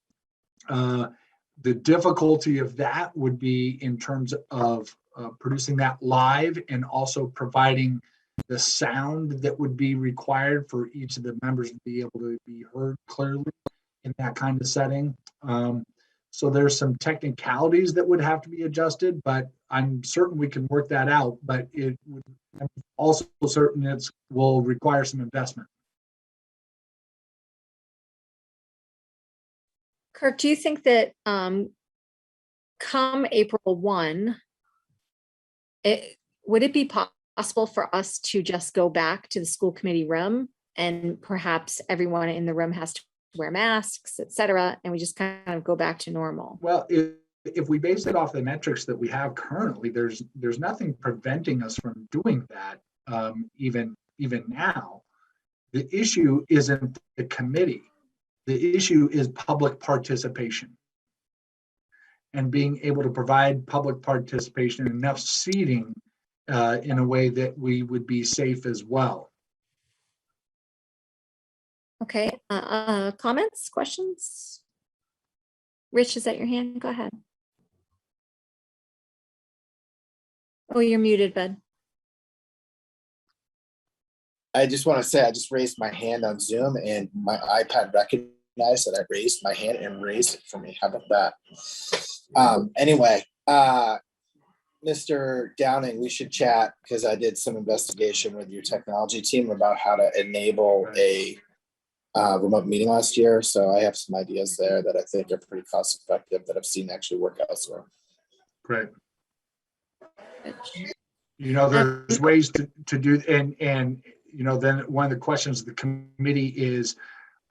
The difficulty of that would be in terms of producing that live and also providing the sound that would be required for each of the members to be able to be heard clearly in that kind of setting. So there's some technicalities that would have to be adjusted, but I'm certain we can work that out. But it would, I'm also certain it will require some investment. Kirk, do you think that come April 1, would it be possible for us to just go back to the school committee room and perhaps everyone in the room has to wear masks, et cetera, and we just kind of go back to normal? Well, if we base it off the metrics that we have currently, there's nothing preventing us from doing that even now. The issue isn't the committee. The issue is public participation and being able to provide public participation and enough seating in a way that we would be safe as well. Okay, comments, questions? Rich, is that your hand? Go ahead. Oh, you're muted, bud. I just want to say I just raised my hand on Zoom and my iPad recognized that I raised my hand and raised it for me. How about that? Anyway, Mr. Downing, we should chat because I did some investigation with your technology team about how to enable a remote meeting last year. So I have some ideas there that I think are pretty cost effective that I've seen actually work elsewhere. Great. You know, there's ways to do, and you know, then one of the questions the committee is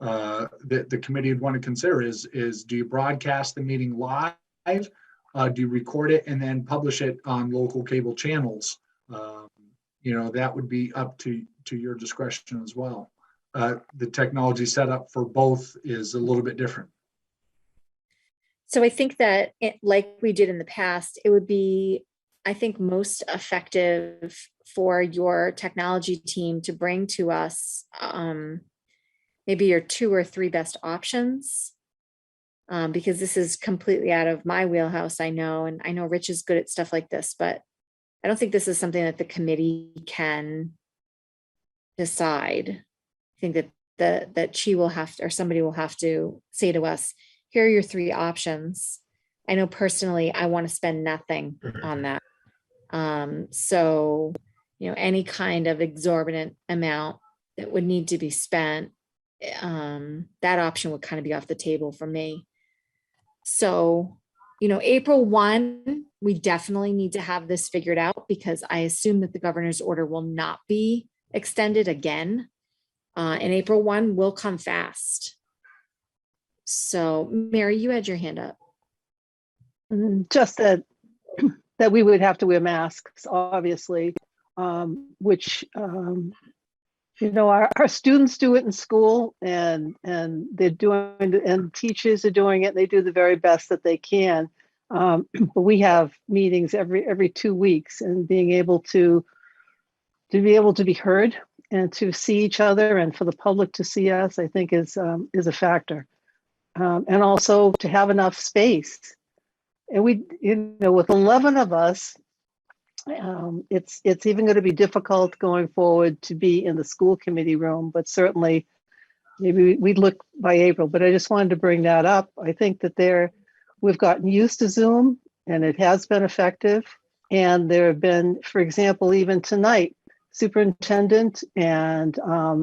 that the committee would want to consider is do you broadcast the meeting live? Do you record it and then publish it on local cable channels? You know, that would be up to your discretion as well. The technology setup for both is a little bit different. So I think that like we did in the past, it would be, I think, most effective for your technology team to bring to us maybe your 2 or 3 best options, because this is completely out of my wheelhouse, I know, and I know Rich is good at stuff like this, but I don't think this is something that the committee can decide. I think that she will have to, or somebody will have to say to us, here are your 3 options. I know personally, I want to spend nothing on that. So, you know, any kind of exorbitant amount that would need to be spent, that option would kind of be off the table for me. So, you know, April 1, we definitely need to have this figured out because I assume that the governor's order will not be extended again. And April 1 will come fast. So Mary, you had your hand up. Just that we would have to wear masks, obviously, which, you know, our students do it in school and they're doing it, and teachers are doing it. They do the very best that they can. But we have meetings every 2 weeks, and being able to be heard and to see each other and for the public to see us, I think is a factor. And also to have enough space. And we, you know, with 11 of us, it's even going to be difficult going forward to be in the school committee room, but certainly maybe we'd look by April. But I just wanted to bring that up. I think that we've gotten used to Zoom and it has been effective. And there have been, for example, even tonight, superintendent and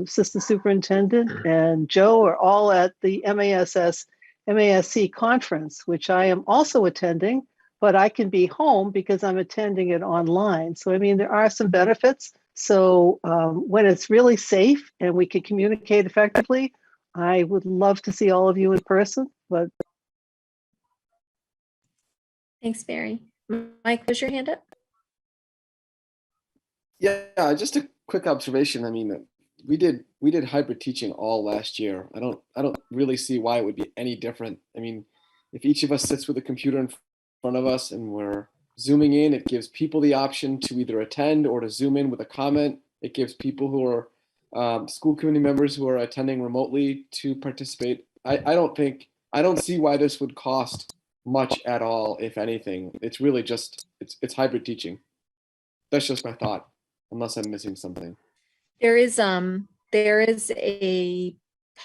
assistant superintendent and Joe are all at the MASC conference, which I am also attending, but I can be home because I'm attending it online. So, I mean, there are some benefits. So when it's really safe and we can communicate effectively, I would love to see all of you in person. But Thanks, Mary. Mike, was your hand up? Yeah, just a quick observation. I mean, we did hybrid teaching all last year. I don't really see why it would be any different. I mean, if each of us sits with a computer in front of us and we're zooming in, it gives people the option to either attend or to zoom in with a comment. It gives people who are school committee members who are attending remotely to participate. I don't see why this would cost much at all, if anything. It's really just, it's hybrid teaching. That's just my thought, unless I'm missing something. There is a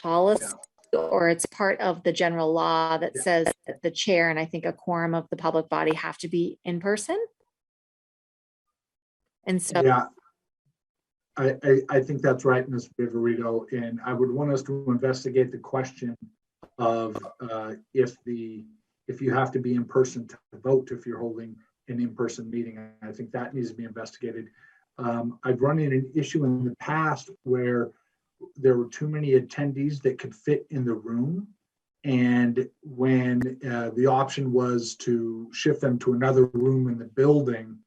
policy, or it's part of the general law that says that the chair and I think a quorum of the public body have to be in person. And so Yeah, I think that's right, Ms. Viverito, and I would want us to investigate the question of if you have to be in person to vote if you're holding an in-person meeting. I think that needs to be investigated. I've run into an issue in the past where there were too many attendees that could fit in the room. And when the option was to shift them to another room in the building,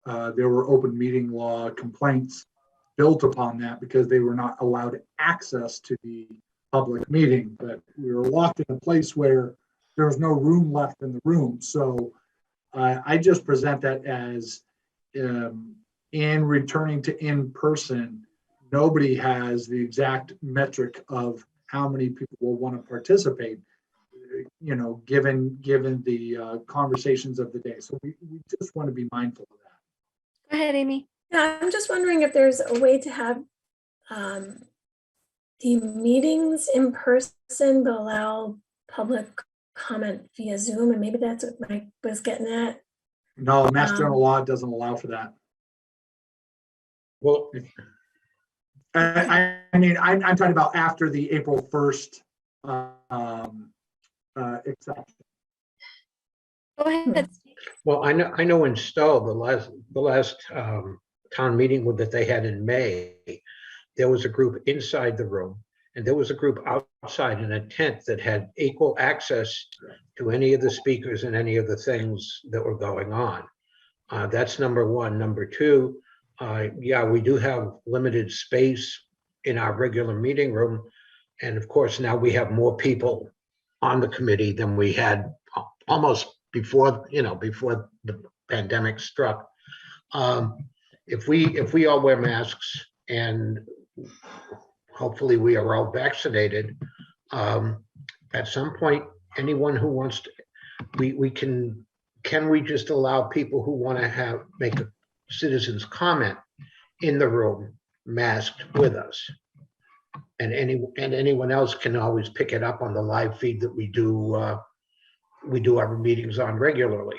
there were open meeting law complaints built upon that because they were not allowed access to the public meeting. But we were locked in a place where there was no room left in the room. So I just present that as in returning to in-person, nobody has the exact metric of how many people will want to participate, you know, given the conversations of the day. So we just want to be mindful of that. go ahead, Amy. Yeah, I'm just wondering if there's a way to have the meetings in person but allow public comment via Zoom, and maybe that's what Mike was getting at. No, Mass General Law doesn't allow for that. Well, I mean, I'm talking about after the April 1st exception. Go ahead. well, I know in Stowe, the last town meeting that they had in May, there was a group inside the room and there was a group outside in a tent that had equal access to any of the speakers and any of the things that were going on. That's number one. Number two, yeah, we do have limited space in our regular meeting room. And of course, now we have more people on the committee than we had almost before, before the pandemic struck. If we all wear masks and hopefully we are all vaccinated, at some point, anyone who wants to, can we just allow people who want to make a citizen's comment in the room masked with us? And anyone else can always pick it up on the live feed that we do our meetings on regularly.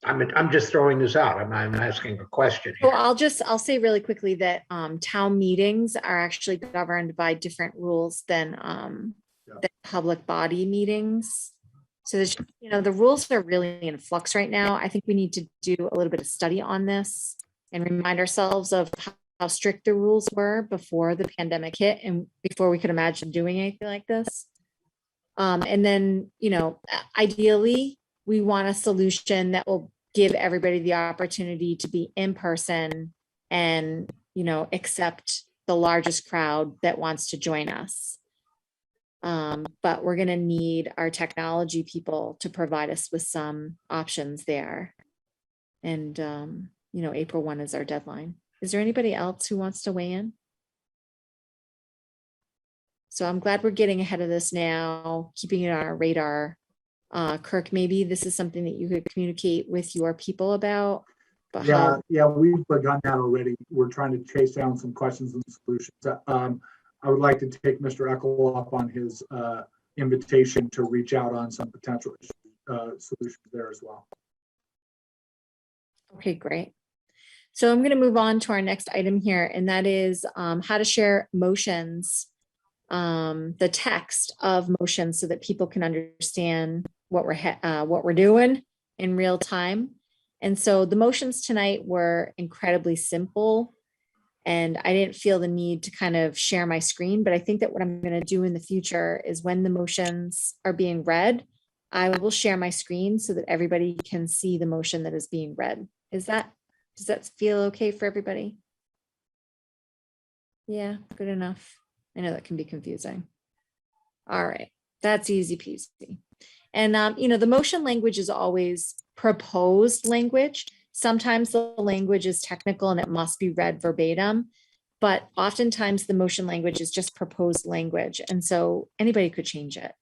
I'm just throwing this out. I'm asking a question here. Well, I'll say really quickly that town meetings are actually governed by different rules than public body meetings. So there's, the rules are really in flux right now. I think we need to do a little bit of study on this and remind ourselves of how strict the rules were before the pandemic hit and before we could imagine doing anything like this. And then, ideally, we want a solution that will give everybody the opportunity to be in person and, accept the largest crowd that wants to join us. But we're going to need our technology people to provide us with some options there. And, April 1 is our deadline. Is there anybody else who wants to weigh in? So I'm glad we're getting ahead of this now, keeping it on our radar. Kirk, maybe this is something that you could communicate with your people about. But yeah, we've begun that already. We're trying to chase down some questions and solutions. I would like to take Mr. Eckel up on his invitation to reach out on some potential solutions there as well. Okay, great. So I'm going to move on to our next item here, and that is how to share motions, the text of motions so that people can understand what we're doing in real time. And so the motions tonight were incredibly simple, and I didn't feel the need to kind of share my screen, but I think that what I'm going to do in the future is when the motions are being read, I will share my screen so that everybody can see the motion that is being read. Does that feel okay for everybody? Yeah, good enough. I know that can be confusing. All right, that's easy peasy. And, the motion language is always proposed language. Sometimes the language is technical and it must be read verbatim, but oftentimes the motion language is just proposed language. And so anybody could change it.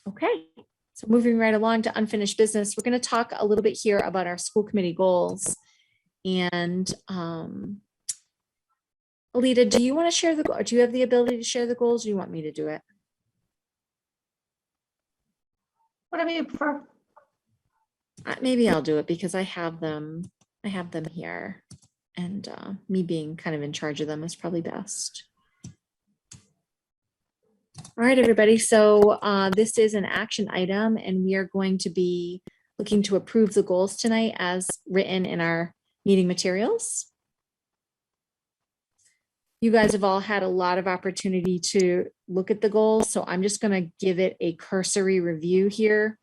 Okay, so moving right along to unfinished business, we're going to talk a little bit here about our school committee goals. And Alita, do you want to share do you have the ability to share the goals? Or do you want me to do it? Whatever you prefer. Maybe I'll do it because I have them here, and me being kind of in charge of them is probably best. All right, everybody. So this is an action item, and we are going to be looking to approve the goals tonight as written in our meeting materials. You guys have all had a lot of opportunity to look at the goals, so I'm just going to give it a cursory review here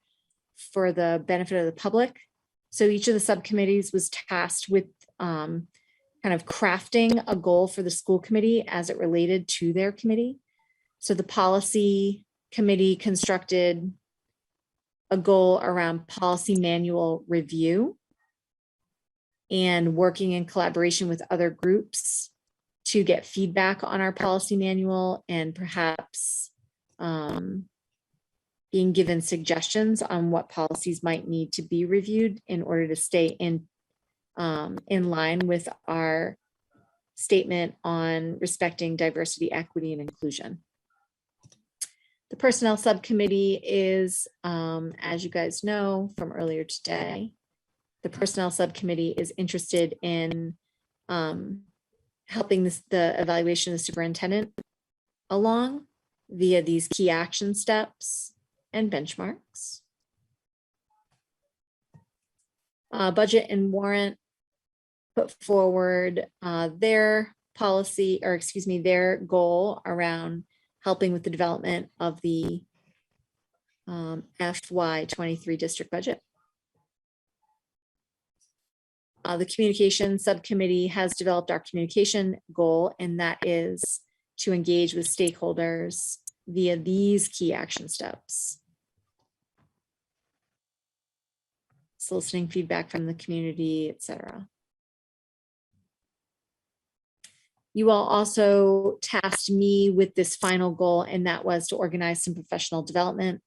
for the benefit of the public. So each of the subcommittees was tasked with kind of crafting a goal for the school committee as it related to their committee. So the policy committee constructed a goal around policy manual review and working in collaboration with other groups to get feedback on our policy manual and perhaps being given suggestions on what policies might need to be reviewed in order to stay in line with our statement on respecting diversity, equity, and inclusion. The personnel subcommittee is, as you guys know from earlier today, the personnel subcommittee is interested in helping the evaluation of the superintendent along via these key action steps and benchmarks. Budget and warrant put forward their policy, or excuse me, their goal around helping with the development of the FY23 district budget. The communication subcommittee has developed our communication goal, and that is to engage with stakeholders via these key action steps. Soliciting feedback from the community, etc. You all also tasked me with this final goal, and that was to organize some professional development.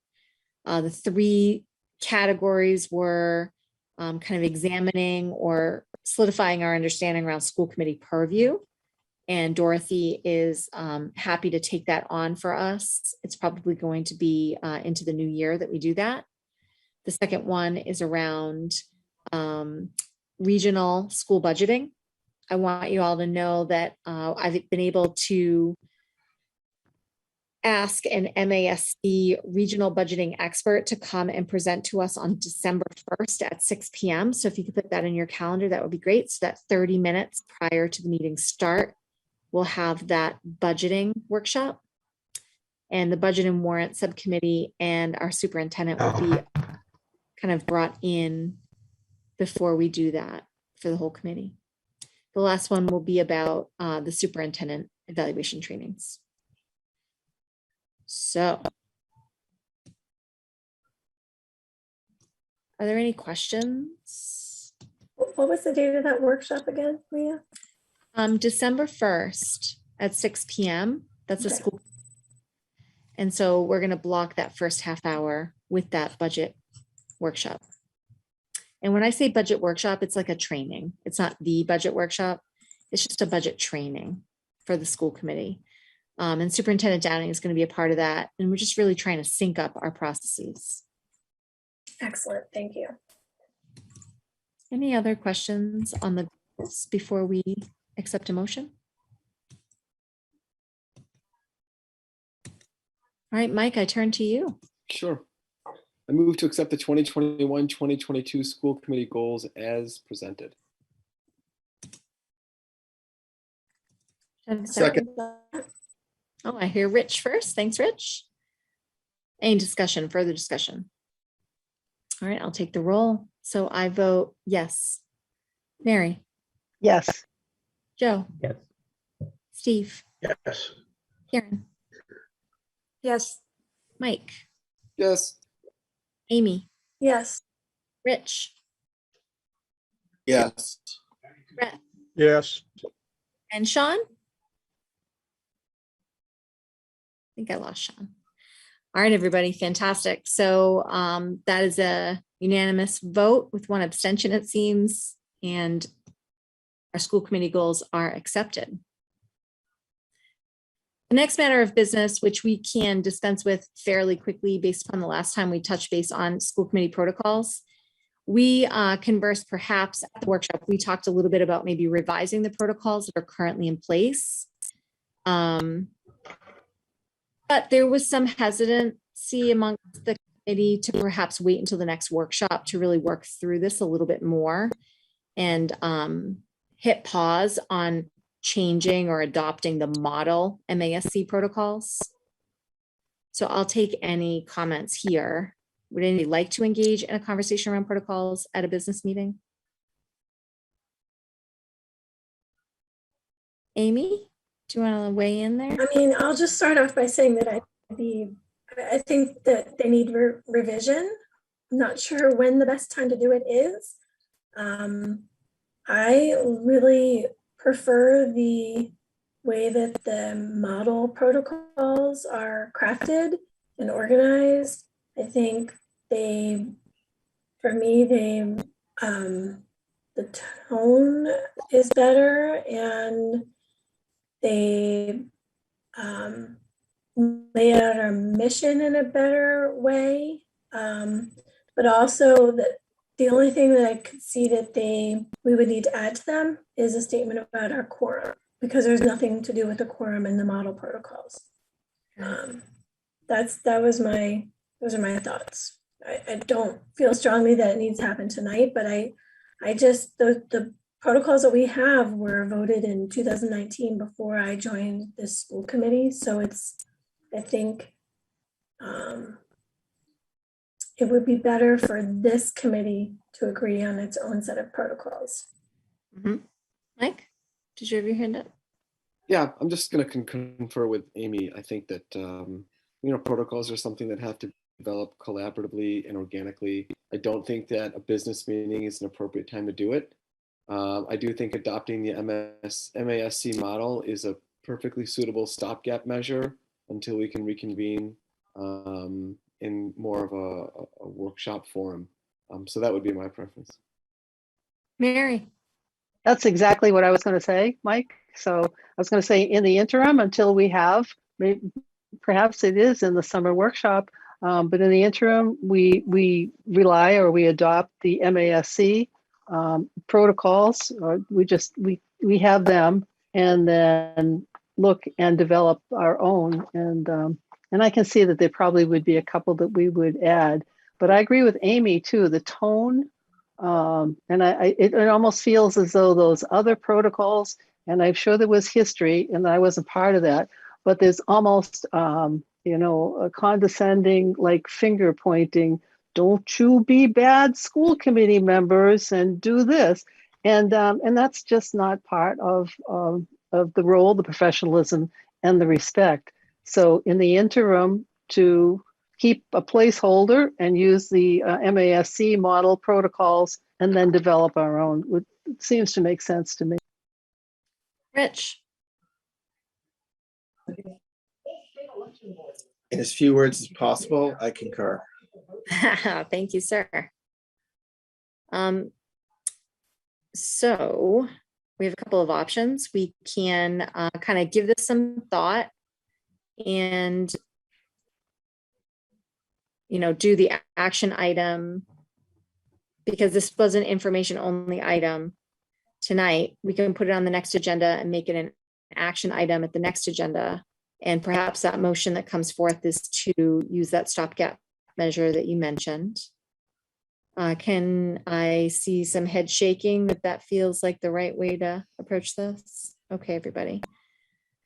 The three categories were kind of examining or solidifying our understanding around school committee purview. And Dorothy is happy to take that on for us. It's probably going to be into the new year that we do that. The second one is around regional school budgeting. I want you all to know that I've been able to ask an MASC regional budgeting expert to come and present to us on December 1st at 6 p.m. So if you could put that in your calendar, that would be great. So that 30 minutes prior to the meeting start, we'll have that budgeting workshop. And the budget and warrant subcommittee and our superintendent will be kind of brought in before we do that for the whole committee. The last one will be about the superintendent evaluation trainings. So, are there any questions? What was the date of that workshop again, Leah? December 1st at 6 p.m. That's a school. And so we're going to block that first half hour with that budget workshop. And when I say budget workshop, it's like a training. It's not the budget workshop. It's just a budget training for the school committee. And Superintendent Downing is going to be a part of that. And we're just really trying to sync up our processes. Excellent. Thank you. Any other questions on the goals before we accept a motion? All right, Mike, I turn to you. Sure. I move to accept the 2021-2022 school committee goals as presented. Second. Oh, I hear Rich first. Thanks, Rich. Any discussion, further discussion? All right, I'll take the roll. So I vote yes. Mary? Yes. Joe? Yes. Steve? Yes. Karen? Yes. Mike? Yes. Amy? Yes. Rich? Yes. Brett? Yes. And Sean? I think I lost Sean. All right, everybody, fantastic. So that is a unanimous vote with one abstention, it seems, and our school committee goals are accepted. The next matter of business, which we can dispense with fairly quickly based upon the last time we touched base on school committee protocols. We conversed perhaps at the workshop, we talked a little bit about maybe revising the protocols that are currently in place. But there was some hesitancy amongst the committee to perhaps wait until the next workshop to really work through this a little bit more and hit pause on changing or adopting the model MASC protocols. So I'll take any comments here. Would anybody like to engage in a conversation around protocols at a business meeting? Amy, do you want to weigh in there? I mean, I'll just start off by saying that I think that they need revision. I'm not sure when the best time to do it is. I really prefer the way that the model protocols are crafted and organized. I think for me, the tone is better and they lay out our mission in a better way. But also the only thing that I could see that we would need to add to them is a statement about our quorum, because there's nothing to do with the quorum in the model protocols. Those are my thoughts. I don't feel strongly that it needs to happen tonight, but I just, the protocols that we have were voted in 2019 before I joined this school committee. So I think it would be better for this committee to agree on its own set of protocols. Mm-hmm. Mike, did you have your hand up? Yeah, I'm just going to confer with Amy. I think that, protocols are something that have to develop collaboratively and organically. I don't think that a business meeting is an appropriate time to do it. I do think adopting the MASC model is a perfectly suitable stopgap measure until we can reconvene in more of a workshop forum. So that would be my preference. Mary. That's exactly what I was going to say, Mike. So I was going to say in the interim until we have, perhaps it is in the summer workshop, but in the interim, we rely or we adopt the MASC protocols, or we have them and then look and develop our own. And I can see that there probably would be a couple that we would add, but I agree with Amy too, the tone, and it almost feels as though those other protocols, and I'm sure there was history and I wasn't part of that, but there's almost, a condescending, like finger pointing, don't you be bad school committee members and do this. And that's just not part of the role, the professionalism and the respect. So in the interim, to keep a placeholder and use the MASC model protocols and then develop our own, it seems to make sense to me. Rich. In as few words as possible, I concur. Thank you, sir. So we have a couple of options. We can kind of give this some thought and do the action item, because this was an information only item tonight. We can put it on the next agenda and make it an action item at the next agenda. And perhaps that motion that comes forth is to use that stopgap measure that you mentioned. Can I see some head shaking that feels like the right way to approach this? Okay, everybody.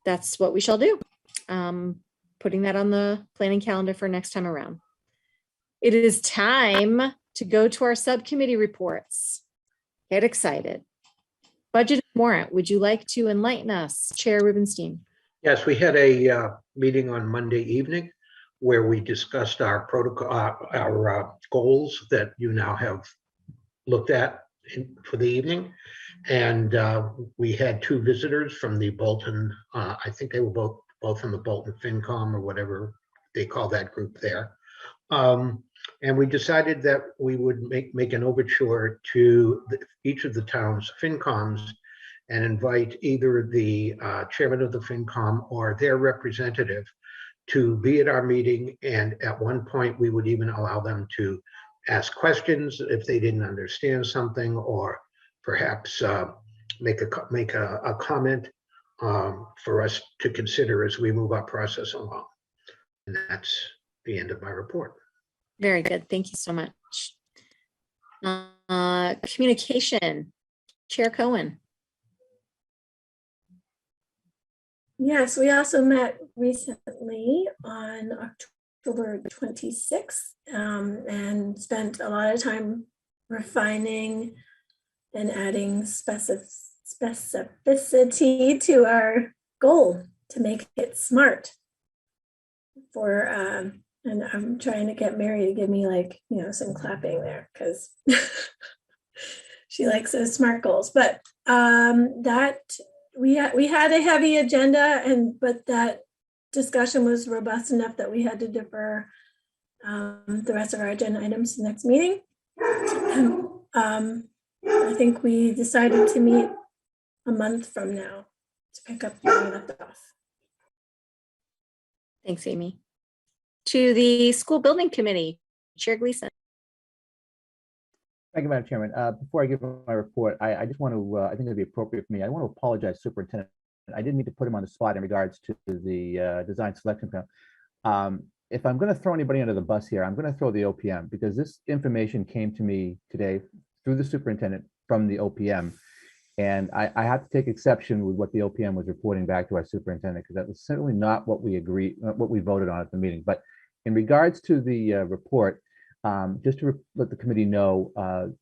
That's what we shall do. Putting that on the planning calendar for next time around. It is time to go to our subcommittee reports. Get excited. Budget and warrant, would you like to enlighten us, Chair Rubenstein? Yes, we had a meeting on Monday evening where we discussed our protocol, our goals that you now have looked at for the evening. And we had two visitors from the Bolton, I think they were both from the Bolton FinCom or whatever they call that group there. And we decided that we would make an overture to each of the town's FinComs and invite either the chairman of the FinCom or their representative to be at our meeting. And at one point, we would even allow them to ask questions if they didn't understand something, or perhaps make a comment for us to consider as we move our process along. And that's the end of my report. Very good. Thank you so much. Communication, Chair Cohen. Yes, we also met recently on October 26th and spent a lot of time refining and adding specificity to our goal to make it smart for and I'm trying to get Mary to give me, like, you know, some clapping there because she likes those SMART goals. But that we had a heavy agenda, but that discussion was robust enough that we had to defer the rest of our agenda items to the next meeting. I think we decided to meet a month from now to pick up where we left off. Thanks, Amy. To the School Building Committee, Chair Gleason. Thank you, Madam Chairman. Before I give my report, I just want to, I think it'd be appropriate for me. I want to apologize, Superintendent. I didn't mean to put him on the spot in regards to the design selection panel. If I'm going to throw anybody under the bus here, I'm going to throw the OPM, because this information came to me today through the superintendent from the OPM. And I have to take exception with what the OPM was reporting back to our superintendent, because that was certainly not what we voted on at the meeting. But in regards to the report, just to let the committee know,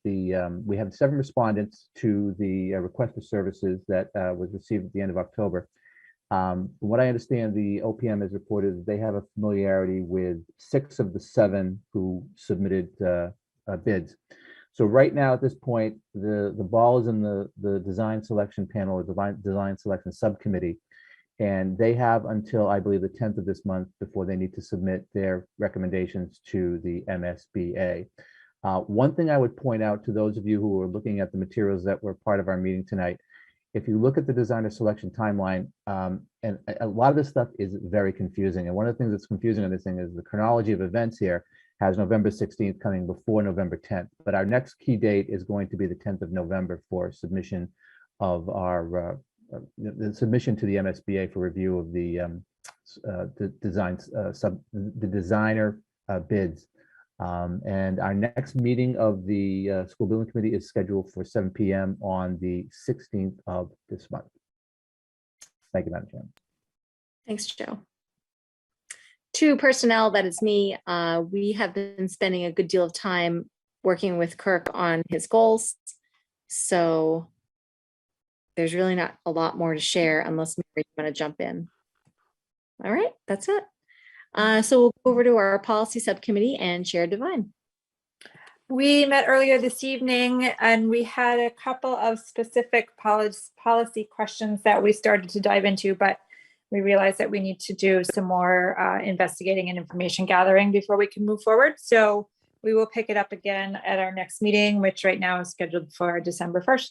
we have 7 respondents to the request for services that was received at the end of October. From what I understand, the OPM has reported that they have a familiarity with 6 of the 7 who submitted bids. So right now, at this point, the ball is in the design selection panel, or design selection subcommittee, and they have until, I believe, the 10th of this month before they need to submit their recommendations to the MSBA. One thing I would point out to those of you who are looking at the materials that were part of our meeting tonight, if you look at the designer selection timeline, and a lot of this stuff is very confusing. And one of the things that's confusing on this thing is the chronology of events here has November 16th coming before November 10th. But our next key date is going to be the 10th of November for submission of our the submission to the MSBA for review of the designer bids. And our next meeting of the School Building Committee is scheduled for 7 p.m. on the 16th of this month. Thank you, Madam Chairman. Thanks, Joe. To personnel, that is me. We have been spending a good deal of time working with Kirk on his goals. So there's really not a lot more to share unless Mary, you want to jump in. All right, that's it. So we'll go over to our policy subcommittee and Chair Devine. We met earlier this evening and we had a couple of specific policy questions that we started to dive into, but we realized that we need to do some more investigating and information gathering before we can move forward. So we will pick it up again at our next meeting, which right now is scheduled for December 1st.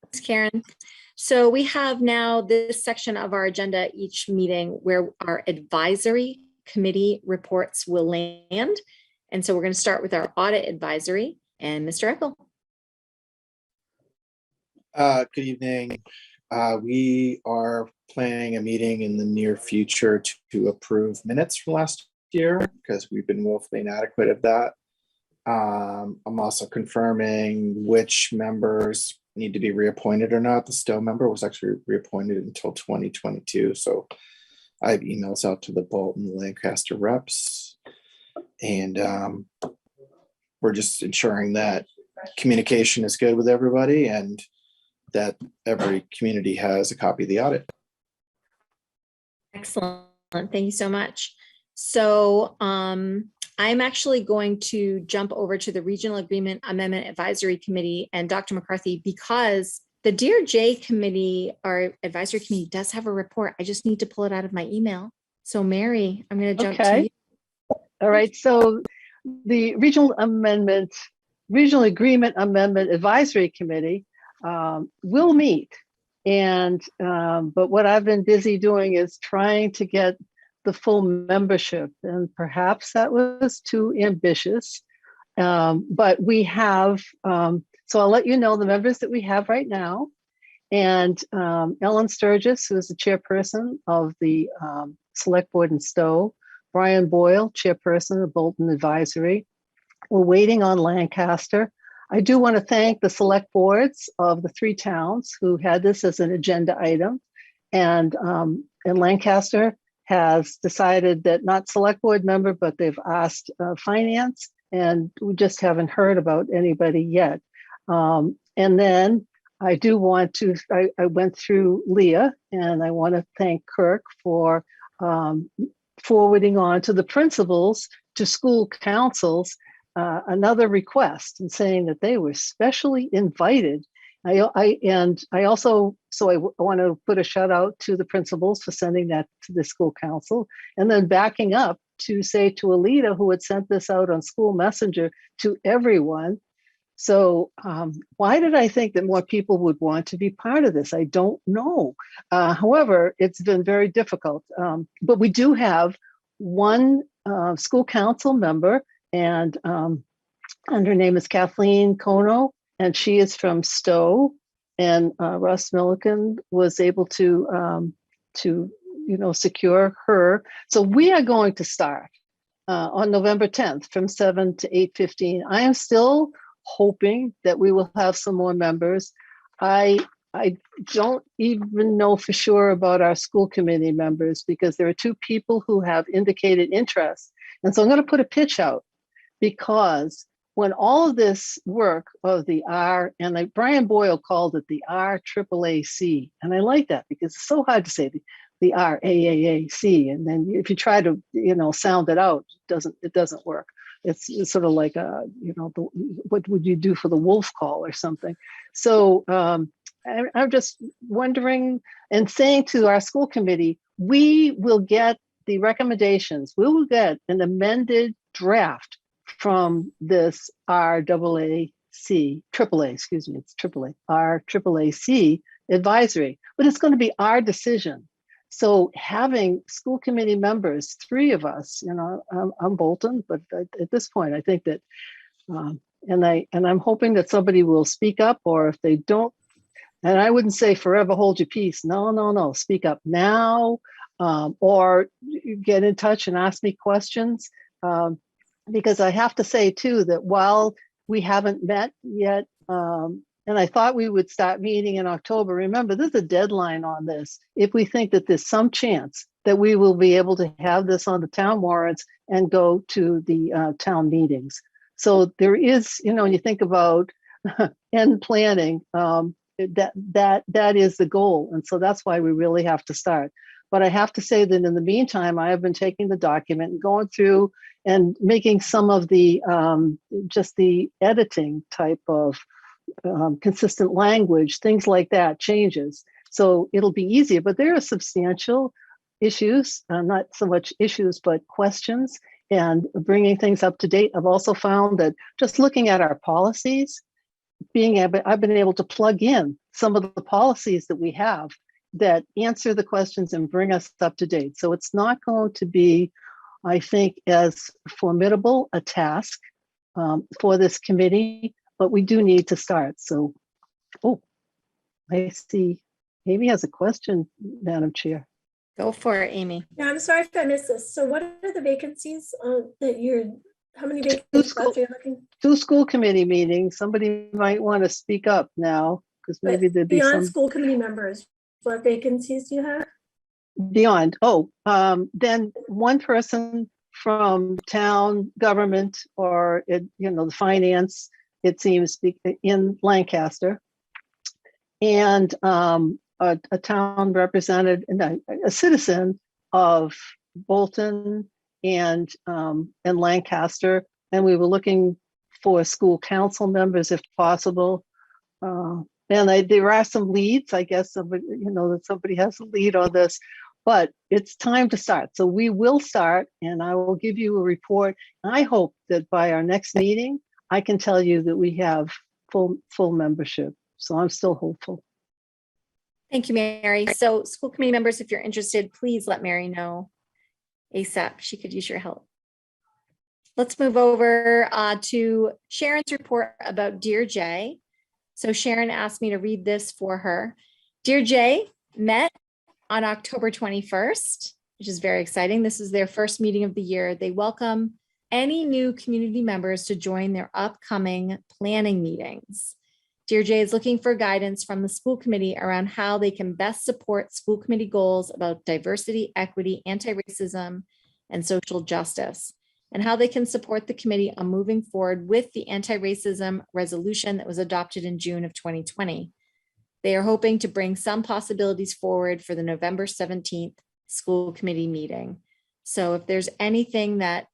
Thanks, Karen. So we have now this section of our agenda each meeting where our advisory committee reports will land. And so we're going to start with our audit advisory and Mr. Eckel. Good evening. We are planning a meeting in the near future to approve minutes from last year because we've been woefully inadequate of that. I'm also confirming which members need to be reappointed or not. The Stowe member was actually reappointed until 2022. So I have emails out to the Bolton Lancaster reps. And we're just ensuring that communication is good with everybody and that every community has a copy of the audit. Excellent. Thank you so much. So I'm actually going to jump over to the Regional Agreement Amendment Advisory Committee and Dr. McCarthy, because the DRJ committee, our advisory committee, does have a report. I just need to pull it out of my email. So Mary, I'm going to jump to Okay. you. All right. So the Regional Agreement Amendment Advisory Committee will meet. And but what I've been busy doing is trying to get the full membership, and perhaps that was too ambitious. But we have, so I'll let you know the members that we have right now. And Ellen Sturgis, who is the chairperson of the Select Board in Stowe, Brian Boyle, chairperson of Bolton Advisory. We're waiting on Lancaster. I do want to thank the select boards of the 3 towns who had this as an agenda item. And Lancaster has decided that not select board member, but they've asked finance, and we just haven't heard about anybody yet. And then I do want to, I went through Leah, and I want to thank Kirk for forwarding on to the principals, to school councils, another request, and saying that they were specially invited. I also want to put a shout out to the principals for sending that to the school council, and then backing up to say to Alita, who had sent this out on School Messenger to everyone. So why did I think that more people would want to be part of this? I don't know. However, it's been very difficult. But we do have one school council member, and her name is Kathleen Kono, and she is from Stowe. And Russ Milliken was able to secure her. So we are going to start on November 10th from 7 to 8:15. I am still hoping that we will have some more members. I don't even know for sure about our school committee members, because there are 2 people who have indicated interest. And so I'm going to put a pitch out, because when all of this work of the R, and like Brian Boyle called it the RAAAC, and I like that because it's so hard to say the RAAC, and then if you try to sound it out, it doesn't work. It's sort of like what would you do for the wolf call or something? So I'm just wondering and saying to our school committee, we will get the recommendations. We will get an amended draft from this RAAC advisory, but it's going to be our decision. So having school committee members, 3 of us, I'm Bolton, but at this point, I think that, and I'm hoping that somebody will speak up, or if they don't, and I wouldn't say forever hold your peace. No, speak up now, or get in touch and ask me questions. Because I have to say too, that while we haven't met yet, and I thought we would start meeting in October, remember, there's a deadline on this. If we think that there's some chance that we will be able to have this on the town warrants and go to the town meetings. So there is, when you think about end planning, that is the goal. And so that's why we really have to start. But I have to say that in the meantime, I have been taking the document and going through and making some of the just the editing type of consistent language, things like that, changes. So it'll be easier, but there are substantial issues, not so much issues, but questions, and bringing things up to date. I've also found that just looking at our policies, I've been able to plug in some of the policies that we have that answer the questions and bring us up to date. So it's not going to be, I think, as formidable a task for this committee, but we do need to start. So, I see Amy has a question, Madam Chair. Go for it, Amy. Yeah, I'm sorry if I missed this. So what are the vacancies how many vacancies are you looking? 2 school committee meetings. Somebody might want to speak up now, because maybe there'd be beyond some school committee members. What vacancies do you have? beyond. Then one person from town government, or the finance, it seems, in Lancaster, and a town representative, a citizen of Bolton and Lancaster, and we were looking for school council members if possible. And there are some leads, I guess, somebody has a lead on this. but it's time to start. So we will start, and I will give you a report. I hope that by our next meeting, I can tell you that we have full membership. So I'm still hopeful. Thank you, Mary. So school committee members, if you're interested, please let Mary know ASAP. She could use your help. Let's move over to Sharon's report about Dear Jay. So Sharon asked me to read this for her. Dear Jay met on October 21st, which is very exciting. This is their first meeting of the year. They welcome any new community members to join their upcoming planning meetings. Dear Jay is looking for guidance from the school committee around how they can best support school committee goals about diversity, equity, anti-racism, and social justice, and how they can support the committee on moving forward with the anti-racism resolution that was adopted in June of 2020. They are hoping to bring some possibilities forward for the November 17th school committee meeting. So if there's anything that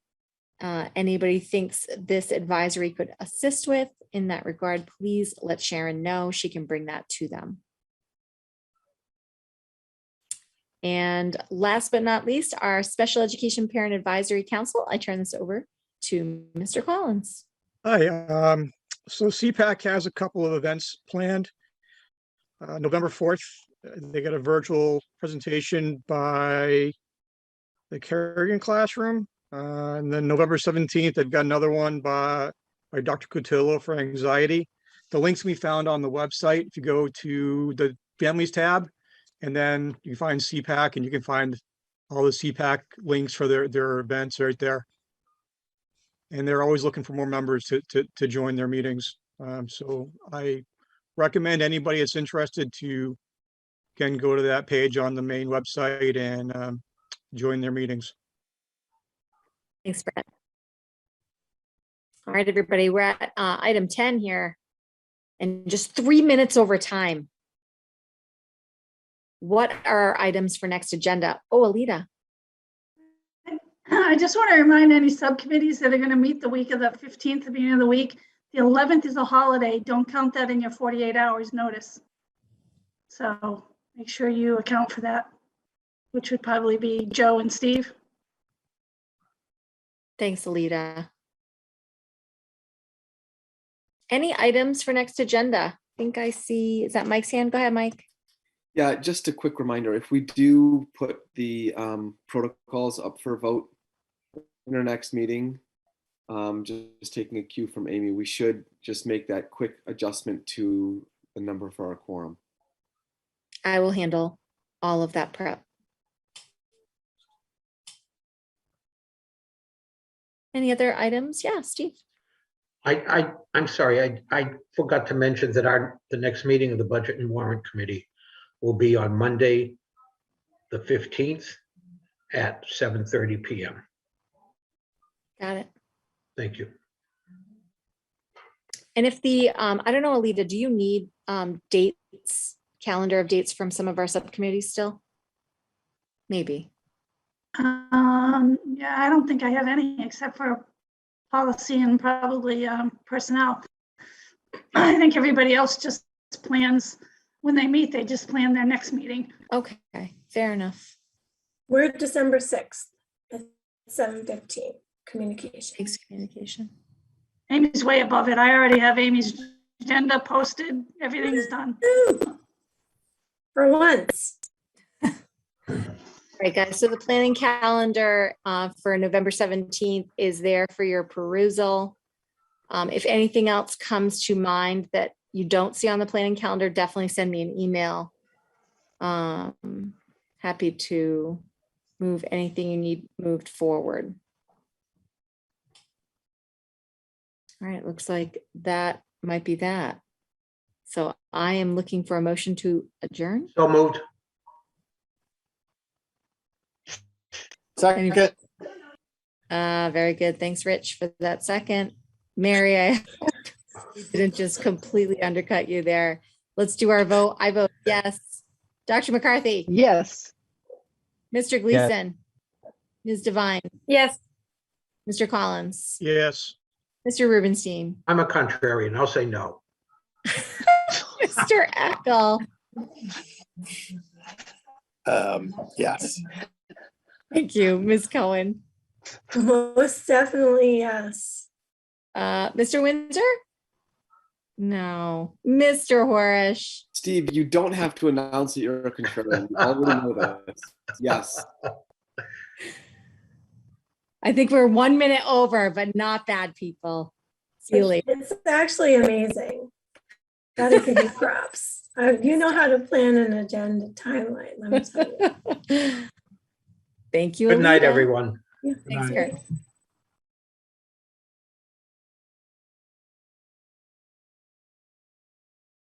anybody thinks this advisory could assist with in that regard, please let Sharon know. She can bring that to them. And last but not least, our Special Education Parent Advisory Council. I turn this over to Mr. Collins. Hi, so CPAC has a couple of events planned. November 4th, they got a virtual presentation by the Kerrigan classroom. And then November 17th, they've got another one by Dr. Cotillo for anxiety. The links can be found on the website. If you go to the families tab, and then you find CPAC, and you can find all the CPAC links for their events right there. And they're always looking for more members to join their meetings. So I recommend anybody that's interested to can go to that page on the main website and join their meetings. Thanks, Brett. All right, everybody, we're at item 10 here and just 3 minutes over time. What are our items for next agenda? Oh, Alita. I just want to remind any subcommittees that are going to meet the week of the 15th, the beginning of the week. The 11th is a holiday. Don't count that in your 48 hours notice. So make sure you account for that, which would probably be Joe and Steve. Thanks, Alita. Any items for next agenda? I think I see, is that Mike's hand? Go ahead, Mike. Yeah, just a quick reminder, if we do put the protocols up for a vote in our next meeting, just taking a cue from Amy, we should just make that quick adjustment to the number for our quorum. I will handle all of that prep. Any other items? Yeah, Steve. I'm sorry, I forgot to mention that the next meeting of the Budget and Warrant Committee will be on Monday, the 15th at 7:30 p.m. Got it. Thank you. And if the, I don't know, Alita, do you need dates, calendar of dates from some of our subcommittees still? Maybe. Yeah, I don't think I have any except for policy and probably personnel. I think everybody else just plans when they meet, they just plan their next meeting. Okay, fair enough. We're December 6th at 7:15, communication. Thanks, communication. Amy's way above it. I already have Amy's agenda posted. Everything's done. For once. All right, guys, so the planning calendar for November 17th is there for your perusal. If anything else comes to mind that you don't see on the planning calendar, definitely send me an email. Happy to move anything you need moved forward. All right, looks like that might be that. So I am looking for a motion to adjourn. So moved. Second. Very good. Thanks, Rich, for that second. Mary, I didn't just completely undercut you there. Let's do our vote. I vote yes. Dr. McCarthy? Yes. Mr. Gleason? Ms. Devine? Yes. Mr. Collins? Yes. Mr. Rubenstein? I'm a contrarian. I'll say no. Mr. Eckel? Yes. Thank you, Ms. Cohen. Most definitely, yes. Mr. Windsor? No. Mr. Horish? Steve, you don't have to announce that you're a contrarian. You already know that. Yes. I think we're 1 minute over, but not bad, people. See you later. It's actually amazing. Gotta give you props. You know how to plan an agenda timeline, let me tell you. Thank you. Good night, Alita. everyone. Yeah, Thanks, Kurt.